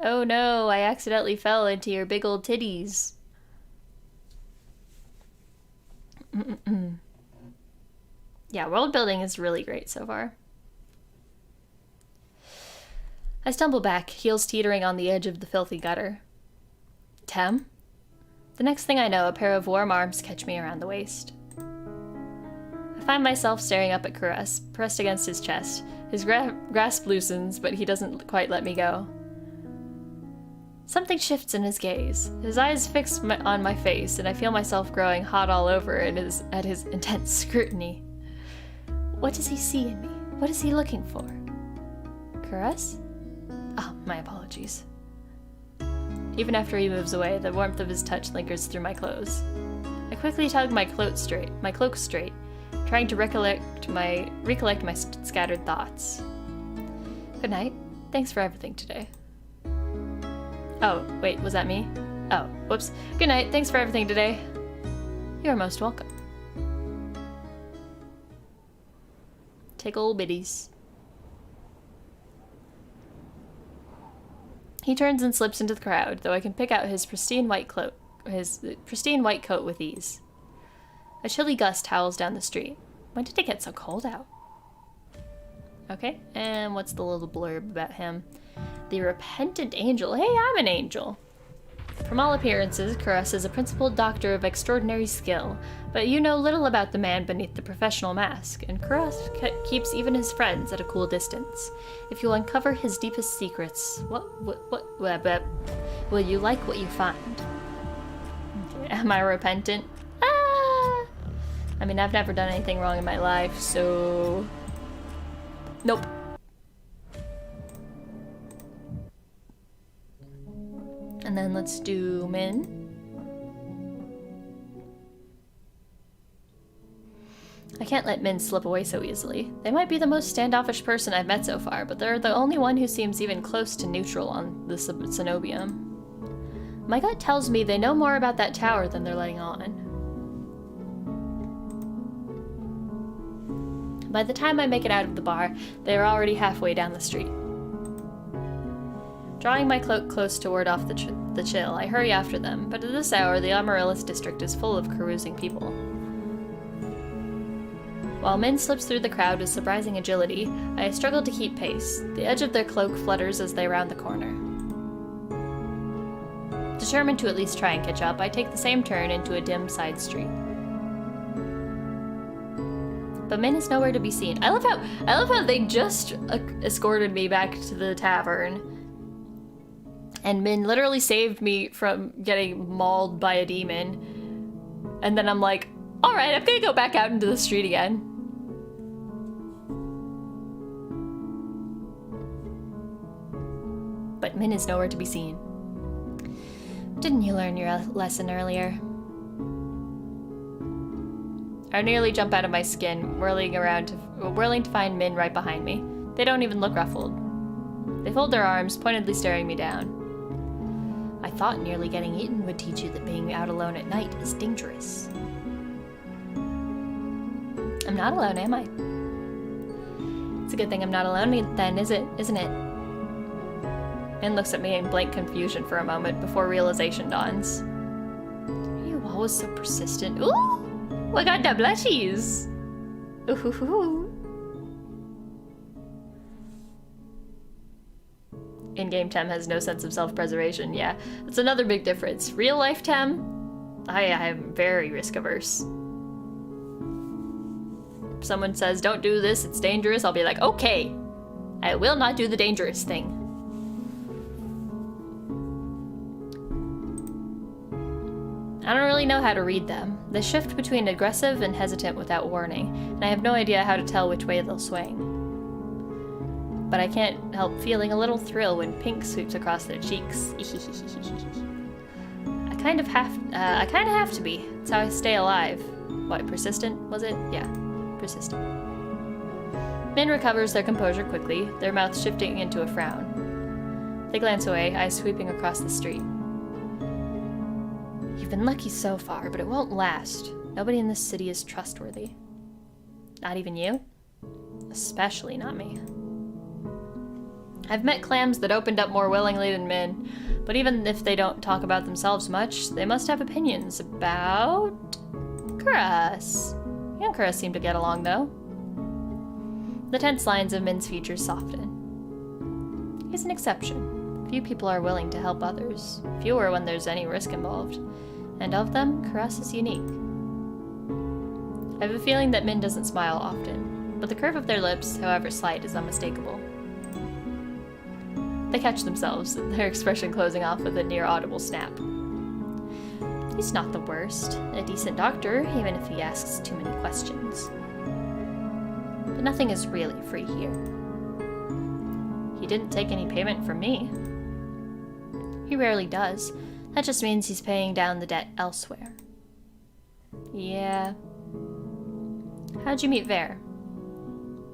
Oh no, I accidentally fell into your big old titties. Yeah, world building is really great so far. I stumble back, heels teetering on the edge of the filthy gutter. Tem? The next thing I know, a pair of warm arms catch me around the waist. I find myself staring up at Caress, pressed against his chest. His grasp loosens, but he doesn't quite let me go. Something shifts in his gaze. His eyes fix on my face, and I feel myself growing hot all over at his intense scrutiny. What does he see in me? What is he looking for? Caress? Oh, my apologies. Even after he moves away, the warmth of his touch lingers through my clothes. I quickly tug my cloak straight, trying to recollect my scattered thoughts. Good night. Thanks for everything today. Oh, wait, was that me? Oh, whoops. Good night. Thanks for everything today. You're most welcome. tickle bitties. He turns and slips into the crowd, though I can pick out his pristine white coat with ease. A chilly gust howls down the street. When did it get so cold out? Okay, and what's the little blurb about him? The repentant angel. Hey, I'm an angel. From all appearances, Caress is a principled doctor of extraordinary skill, but you know little about the man beneath the professional mask, and Caress keeps even his friends at a cool distance. If you uncover his deepest secrets, what will you like what you find? Am I repentant? Ah! I mean, I've never done anything wrong in my life, so... Nope. And then let's do Min. I can't let Min slip away so easily. They might be the most standoffish person I've met so far, but they're the only one who seems even close to neutral on the Cenobium. My gut tells me they know more about that tower than they're letting on. By the time I make it out of the bar, they are already halfway down the street. Drawing my cloak close to ward off the chill, I hurry after them, but at this hour the Amaryllis district is full of carousing people. While Min slips through the crowd with surprising agility, I struggle to keep pace. The edge of their cloak flutters as they round the corner. Determined to at least try and catch up, I take the same turn into a dim side street. But Min is nowhere to be seen. I love how they just escorted me back to the tavern. And Min literally saved me from getting mauled by a demon. And then I'm like, alright, I'm gonna go back out into the street again. But Min is nowhere to be seen. Didn't you learn your lesson earlier? I nearly jump out of my skin, whirling to find Min right behind me. They don't even look ruffled. They fold their arms, pointedly staring me down. I thought nearly getting eaten would teach you that being out alone at night is dangerous. I'm not alone, am I? It's a good thing I'm not alone then, isn't it? Min looks at me in blank confusion for a moment before realization dawns. Are you always so persistent? Ooh! I got the blushies! Ooh. In-game Tem has no sense of self-preservation. Yeah, that's another big difference. Real-life Tem, I am very risk-averse. If someone says, don't do this, it's dangerous, I'll be like, okay, I will not do the dangerous thing. I don't really know how to read them. They shift between aggressive and hesitant without warning, and I have no idea how to tell which way they'll swing. But I can't help feeling a little thrill when pink sweeps across their cheeks. I kind of have to be. It's how I stay alive. What, persistent, was it? Yeah, persistent. Min recovers their composure quickly, their mouths shifting into a frown. They glance away, eyes sweeping across the street. You've been lucky so far, but it won't last. Nobody in this city is trustworthy. Not even you? Especially not me. I've met clams that opened up more willingly than Min, but even if they don't talk about themselves much, they must have opinions about... Caress. You and Caress seem to get along, though. The tense lines of Min's features soften. He's an exception. Few people are willing to help others, fewer when there's any risk involved. And of them, Caress is unique. I have a feeling that Min doesn't smile often, but the curve of their lips, however slight, is unmistakable. They catch themselves, their expression closing off with a near-audible snap. He's not the worst. A decent doctor, even if he asks too many questions. But nothing is really free here. He didn't take any payment from me. He rarely does. That just means he's paying down the debt elsewhere. Yeah. How'd you meet Vare?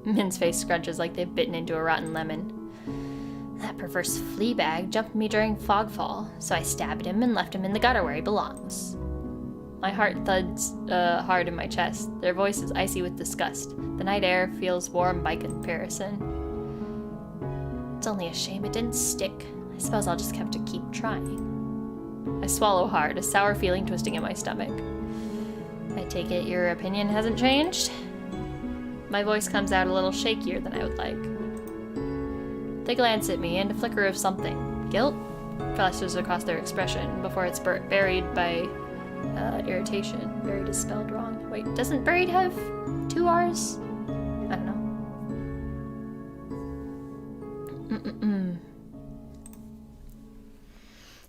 Min's face scrunches like they've bitten into a rotten lemon. That perverse flea bag jumped me during fogfall, so I stabbed him and left him in the gutter where he belongs. My heart thuds hard in my chest. Their voice is icy with disgust. The night air feels warm by comparison. It's only a shame it didn't stick. I suppose I'll just have to keep trying. I swallow hard, a sour feeling twisting in my stomach. I take it your opinion hasn't changed? My voice comes out a little shakier than I would like. They glance at me, and a flicker of something. Guilt? Flashes across their expression before it's buried by irritation. Buried is spelled wrong. Wait, doesn't buried have 2 R's? I don't know.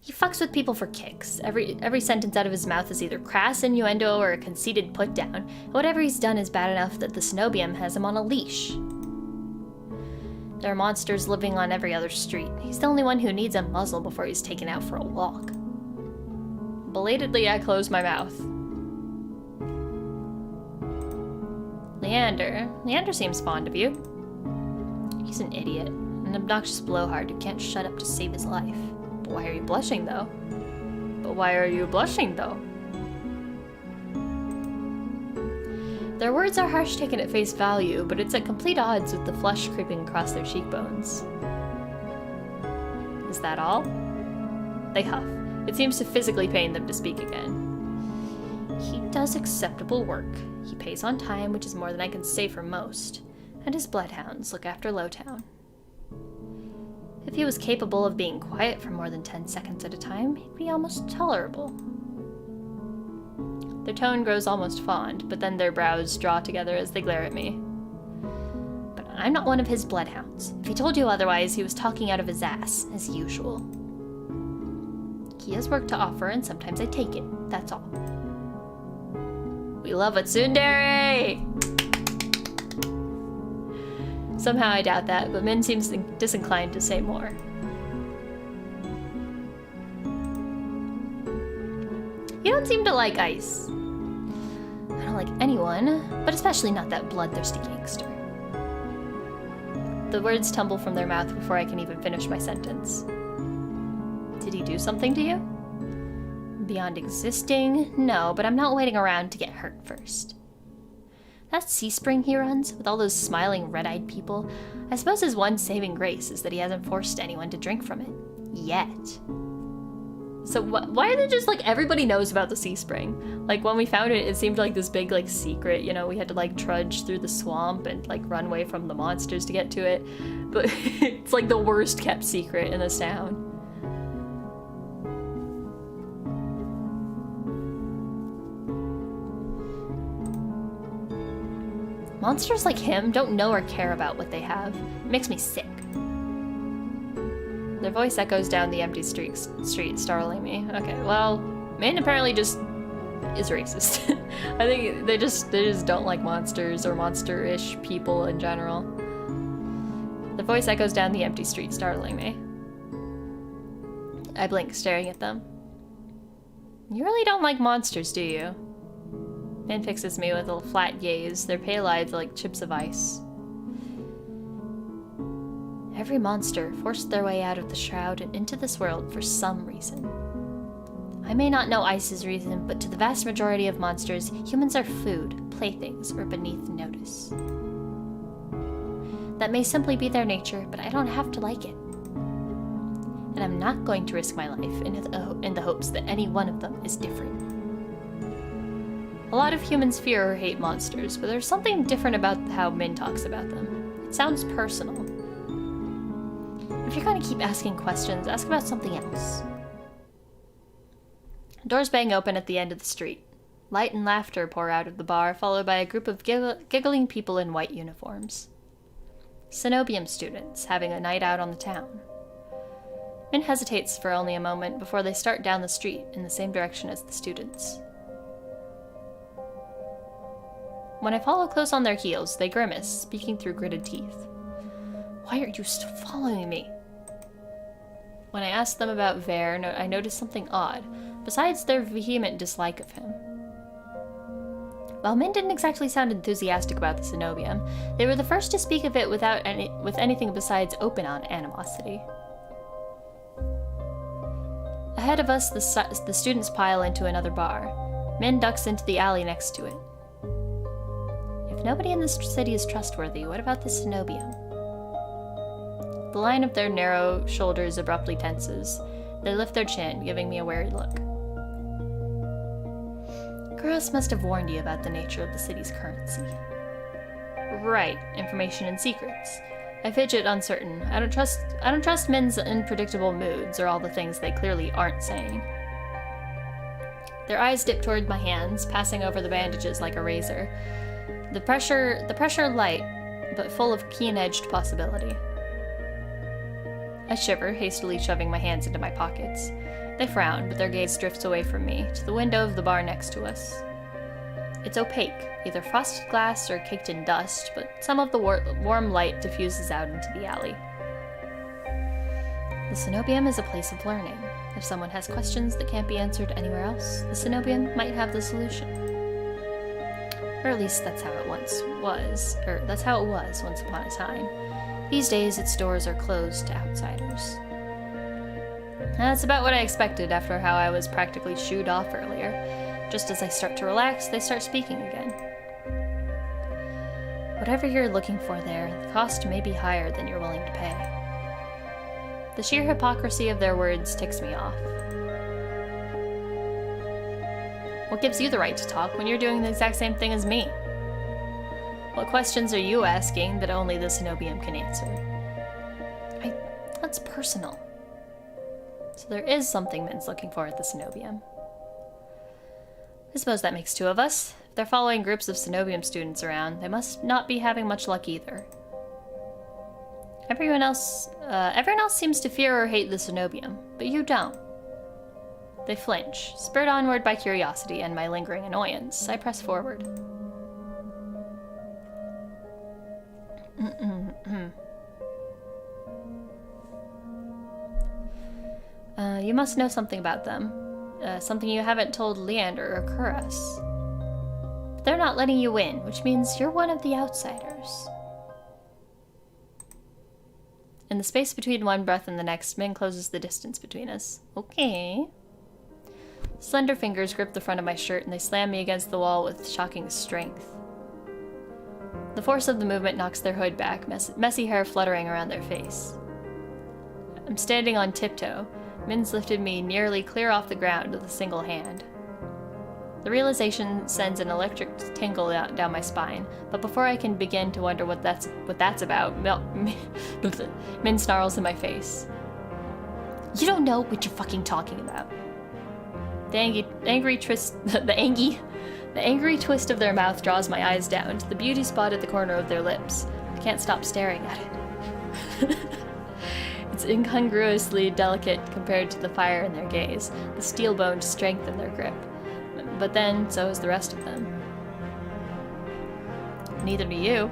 He fucks with people for kicks. Every sentence out of his mouth is either crass innuendo or a conceited put-down. Whatever he's done is bad enough that the Cenobium has him on a leash. There are monsters living on every other street. He's the only one who needs a muzzle before he's taken out for a walk. Belatedly, I close my mouth. Leander seems fond of you. He's an idiot, an obnoxious blowhard who can't shut up to save his life. But why are you blushing, though? Their words are harsh taken at face value, but it's at complete odds with the flush creeping across their cheekbones. Is that all? They huff. It seems to physically pain them to speak again. He does acceptable work. He pays on time, which is more than I can say for most. And his bloodhounds look after Lowtown. If he was capable of being quiet for more than 10 seconds at a time, he'd be almost tolerable. Their tone grows almost fond, but then their brows draw together as they glare at me. But I'm not one of his bloodhounds. If he told you otherwise, he was talking out of his ass, as usual. He has work to offer, and sometimes I take it. That's all. We love a tsundere! Somehow I doubt that, but Min seems disinclined to say more. You don't seem to like ice. I don't like anyone, but especially not that bloodthirsty gangster. The words tumble from their mouth before I can even finish my sentence. Did he do something to you? Beyond existing? No, but I'm not waiting around to get hurt first. That sea spring he runs, with all those smiling red-eyed people, I suppose his one saving grace is that he hasn't forced anyone to drink from it. Yet. So why are they just like, everybody knows about the sea spring? Like, when we found it, it seemed like this big, like, secret, you know, we had to, like, trudge through the swamp and, like, run away from the monsters to get to it. But it's, like, the worst kept secret in this town. Monsters like him don't know or care about what they have. It makes me sick. Their voice echoes down the empty street, startling me. Okay, well, Min apparently just is racist. I think they just don't like monsters or monster-ish people in general. The voice echoes down the empty street, startling me. I blink, staring at them. You really don't like monsters, do you? Min fixes me with a flat gaze, their pale eyes like chips of ice. Every monster forced their way out of the shroud and into this world for some reason. I may not know Ice's reason, but to the vast majority of monsters, humans are food, playthings, or beneath notice. That may simply be their nature, but I don't have to like it. And I'm not going to risk my life in the hopes that any one of them is different. A lot of humans fear or hate monsters, but there's something different about how Min talks about them. It sounds personal. If you're gonna keep asking questions, ask about something else. Doors bang open at the end of the street. Light and laughter pour out of the bar, followed by a group of giggling people in white uniforms. Cenobium students having a night out on the town. Min hesitates for only a moment before they start down the street in the same direction as the students. When I follow close on their heels, they grimace, speaking through gritted teeth. Why are you still following me? When I ask them about Vare, I notice something odd, besides their vehement dislike of him. While Min didn't exactly sound enthusiastic about the Cenobium, they were the first to speak of it with anything besides open animosity. Ahead of us, the students pile into another bar. Min ducks into the alley next to it. If nobody in this city is trustworthy, what about the cenobium? The line of their narrow shoulders abruptly tenses. They lift their chin, giving me a wary look. Kuros must have warned you about the nature of the city's currency. Right, information and secrets. I fidget uncertain. I don't trust Min's unpredictable moods or all the things they clearly aren't saying. Their eyes dip toward my hands, passing over the bandages like a razor. The pressure light, but full of keen-edged possibility. I shiver, hastily shoving my hands into my pockets. They frown, but their gaze drifts away from me, to the window of the bar next to us. It's opaque, either frosted glass or caked in dust, but some of the warm light diffuses out into the alley. The cenobium is a place of learning. If someone has questions that can't be answered anywhere else, the cenobium might have the solution. Or at least that's how it was once upon a time. These days, its doors are closed to outsiders. That's about what I expected after how I was practically shooed off earlier. Just as I start to relax, they start speaking again. Whatever you're looking for there, the cost may be higher than you're willing to pay. The sheer hypocrisy of their words ticks me off. What gives you the right to talk when you're doing the exact same thing as me? What questions are you asking that only the cenobium can answer? That's personal. So there is something Min's looking for at the cenobium. I suppose that makes two of us. If they're following groups of cenobium students around, they must not be having much luck either. Everyone else seems to fear or hate the cenobium, but you don't. They flinch, spurred onward by curiosity and my lingering annoyance. I press forward. You must know something about them. Something you haven't told Leander or Kuros. But they're not letting you in, which means you're one of the outsiders. In the space between one breath and the next, Min closes the distance between us. Okay. Slender fingers grip the front of my shirt and they slam me against the wall with shocking strength. The force of the movement knocks their hood back, messy hair fluttering around their face. I'm standing on tiptoe. Min's lifted me nearly clear off the ground with a single hand. The realization sends an electric tingle down my spine, but before I can begin to wonder what that's about, Min snarls in my face. You don't know what you're fucking talking about. The angry twist of their mouth draws my eyes down to the beauty spot at the corner of their lips. I can't stop staring at it. It's incongruously delicate compared to the fire in their gaze, the steel-boned strength in their grip. But then, so is the rest of them. Neither do you.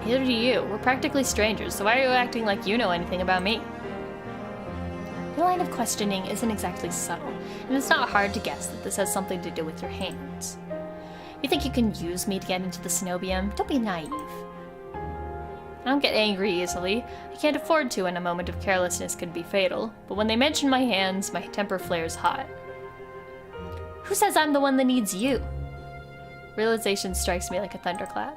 Neither do you. We're practically strangers, so why are you acting like you know anything about me? Your line of questioning isn't exactly subtle, and it's not hard to guess that this has something to do with your hands. You think you can use me to get into the cenobium? Don't be naive. I don't get angry easily. I can't afford to, and a moment of carelessness could be fatal, but when they mention my hands, my temper flares hot. Who says I'm the one that needs you? Realization strikes me like a thunderclap.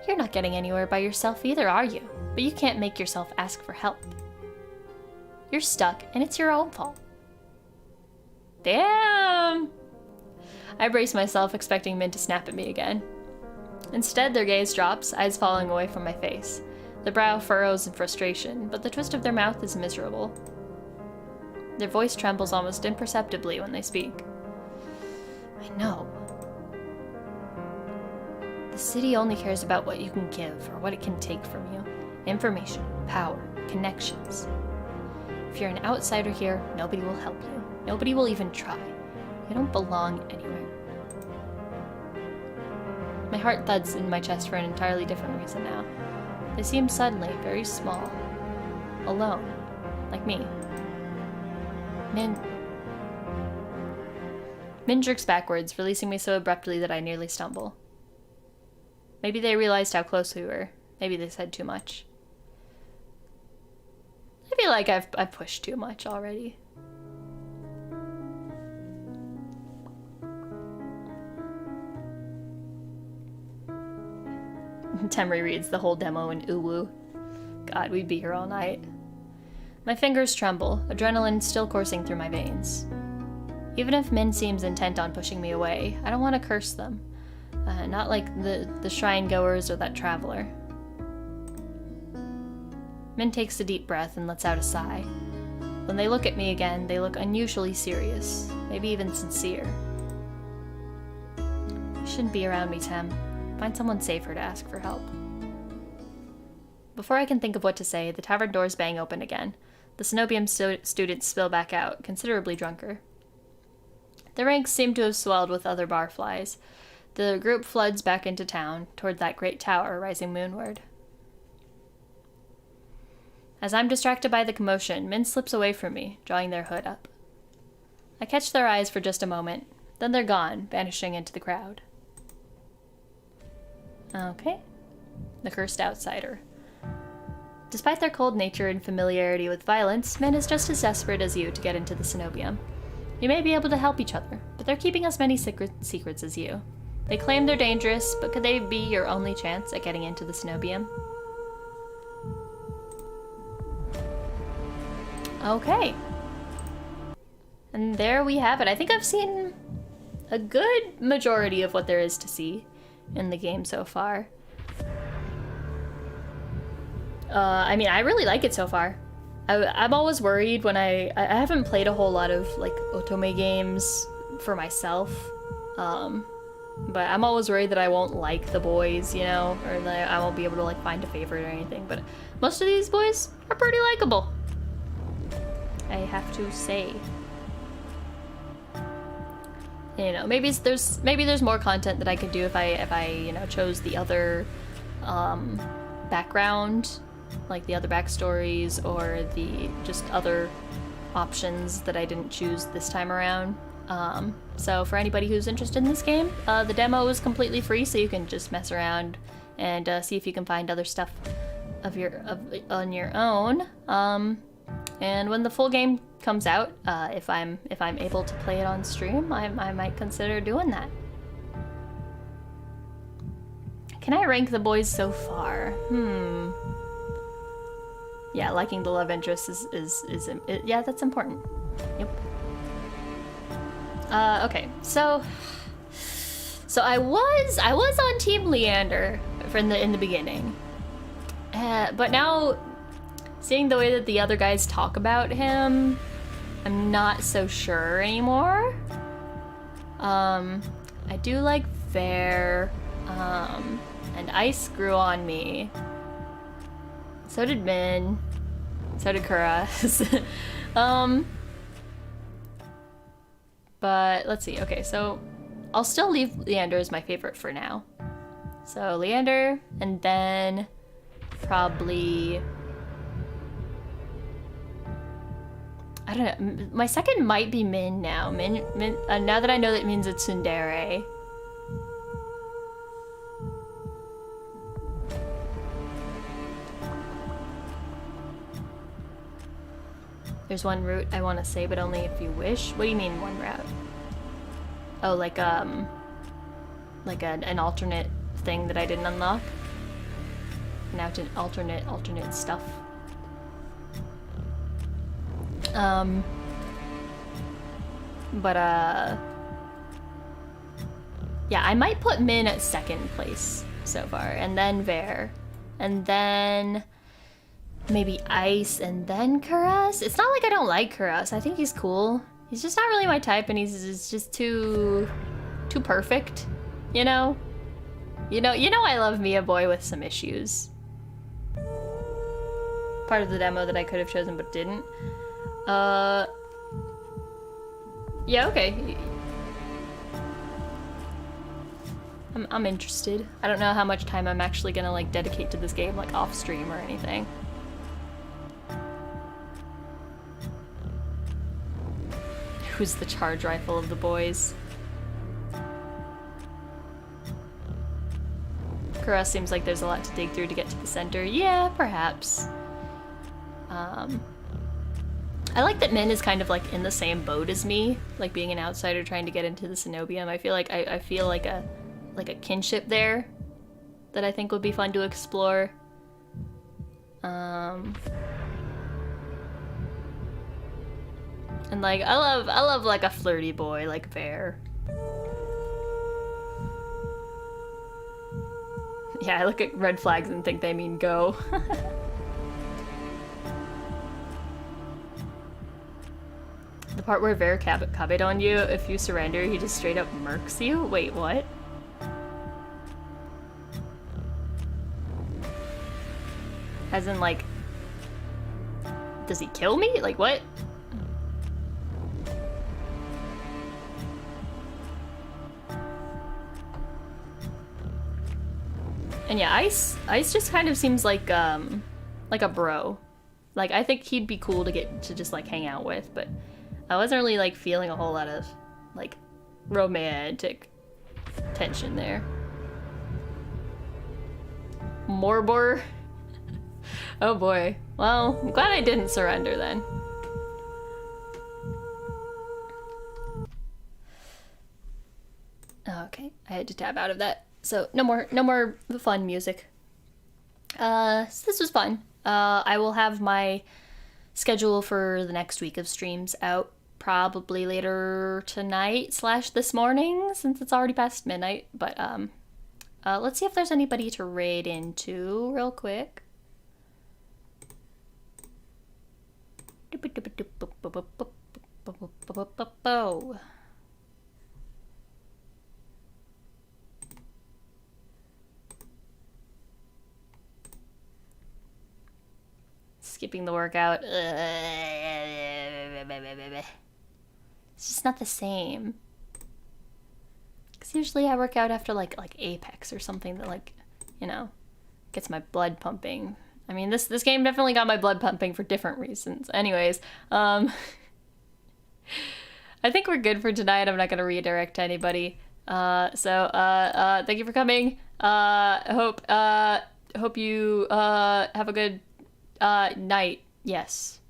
You're not getting anywhere by yourself either, are you? But you can't make yourself ask for help. You're stuck, and it's your own fault. Damn! I brace myself, expecting Min to snap at me again. Instead, their gaze drops, eyes falling away from my face. The brow furrows in frustration, but the twist of their mouth is miserable. Their voice trembles almost imperceptibly when they speak. I know. The city only cares about what you can give or what it can take from you. Information, power, connections. If you're an outsider here, nobody will help you. Nobody will even try. You don't belong anywhere. My heart thuds in my chest for an entirely different reason now. They seem suddenly very small. Alone. Like me. Min jerks backwards, releasing me so abruptly that I nearly stumble. Maybe they realized how close we were. Maybe they said too much. I feel like I've pushed too much already. Tem rereads the whole demo in uwu. God, we'd be here all night. My fingers tremble, adrenaline still coursing through my veins. Even if Min seems intent on pushing me away, I don't want to curse them. Not like the shrine goers or that traveler. Min takes a deep breath and lets out a sigh. When they look at me again, they look unusually serious, maybe even sincere. You shouldn't be around me, Tem. Find someone safer to ask for help. Before I can think of what to say, the tavern doors bang open again. The Cenobium students spill back out, considerably drunker. The ranks seem to have swelled with other barflies. The group floods back into town, toward that great tower rising moonward. As I'm distracted by the commotion, Min slips away from me, drawing their hood up. I catch their eyes for just a moment, then they're gone, vanishing into the crowd. Okay. The cursed outsider. Despite their cold nature and familiarity with violence, Min is just as desperate as you to get into the Cenobium. You may be able to help each other, but they're keeping as many secrets as you. They claim they're dangerous, but could they be your only chance at getting into the Cenobium? Okay. And there we have it. I think I've seen a good majority of what there is to see in the game so far. I mean, I really like it so far. I'm always worried when I haven't played a whole lot of like otome games for myself, but I'm always worried that I won't like the boys, you know, or that I won't be able to like find a favorite or anything. But most of these boys are pretty likable, I have to say. You know, maybe there's more content that I could do if I you know, chose the other background, like the other backstories or the just other options that I didn't choose this time around. So for anybody who's interested in this game, the demo is completely free, so you can just mess around and see if you can find other stuff on your own. And when the full game comes out, if I'm able to play it on stream, I might consider doing that. Can I rank the boys so far? Yeah, liking the love interest is yeah, that's important. Yep. Okay, so I was on Team Leander in the beginning, but now seeing the way that the other guys talk about him, I'm not so sure anymore. I do like Fair, and Ice grew on me. So did Min. So did Kuras. But let's see. Okay, so I'll still leave Leander as my favorite for now. So Leander, and then probably, I don't know. My second might be Min now. Min. Now that I know that Min's a tsundere. There's one route I want to say, but only if you wish. What do you mean, one route? Oh, like an alternate thing that I didn't unlock? Now to alternate stuff. Yeah, I might put Min at second place so far, and then Ver, and then maybe Ice, and then Kuras. It's not like I don't like Kuras. I think he's cool. He's just not really my type, and he's just too perfect, you know? You know I love me a boy with some issues. Part of the demo that I could have chosen but didn't. Yeah, okay. I'm interested. I don't know how much time I'm actually gonna like dedicate to this game, like off stream or anything. Who's the charge rifle of the boys? Kuras seems like there's a lot to dig through to get to the center. Yeah, perhaps. I like that Min is kind of like in the same boat as me, like being an outsider trying to get into the Cenobium. I feel like I feel like a kinship there that I think would be fun to explore. And like I love like a flirty boy like Bear. Yeah, I look at red flags and think they mean go. The part where Bear cabed on you, if you surrender, he just straight up murks you? Wait, what? As in, like, does he kill me? Like, what? And yeah, Ice just kind of seems like a bro. Like, I think he'd be cool to get to just like hang out with, but I wasn't really like feeling a whole lot of like romantic tension there. Morbor. Oh boy. Well, I'm glad I didn't surrender then. Okay, I had to tab out of that. So no more fun music. So this was fun. I will have my schedule for the next week of streams out probably later tonight / this morning, since it's already past midnight. But let's see if there's anybody to raid into real quick. Skipping the workout. It's just not the same. Because usually I work out after like Apex or something that like, you know, gets my blood pumping. I mean, this game definitely got my blood pumping for different reasons. Anyways, I think we're good for tonight. I'm not going to redirect to anybody. So thank you for coming. Hope you have a good night. Yes.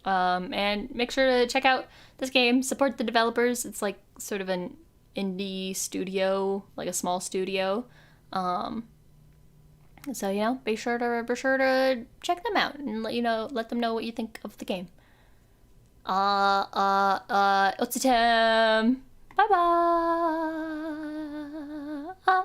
And make sure to check out this game. Support the developers. It's like sort of an indie studio, like a small studio. So, you know, be sure to check them out and let them know what you think of the game. TOUCHSTARVED. Bye bye.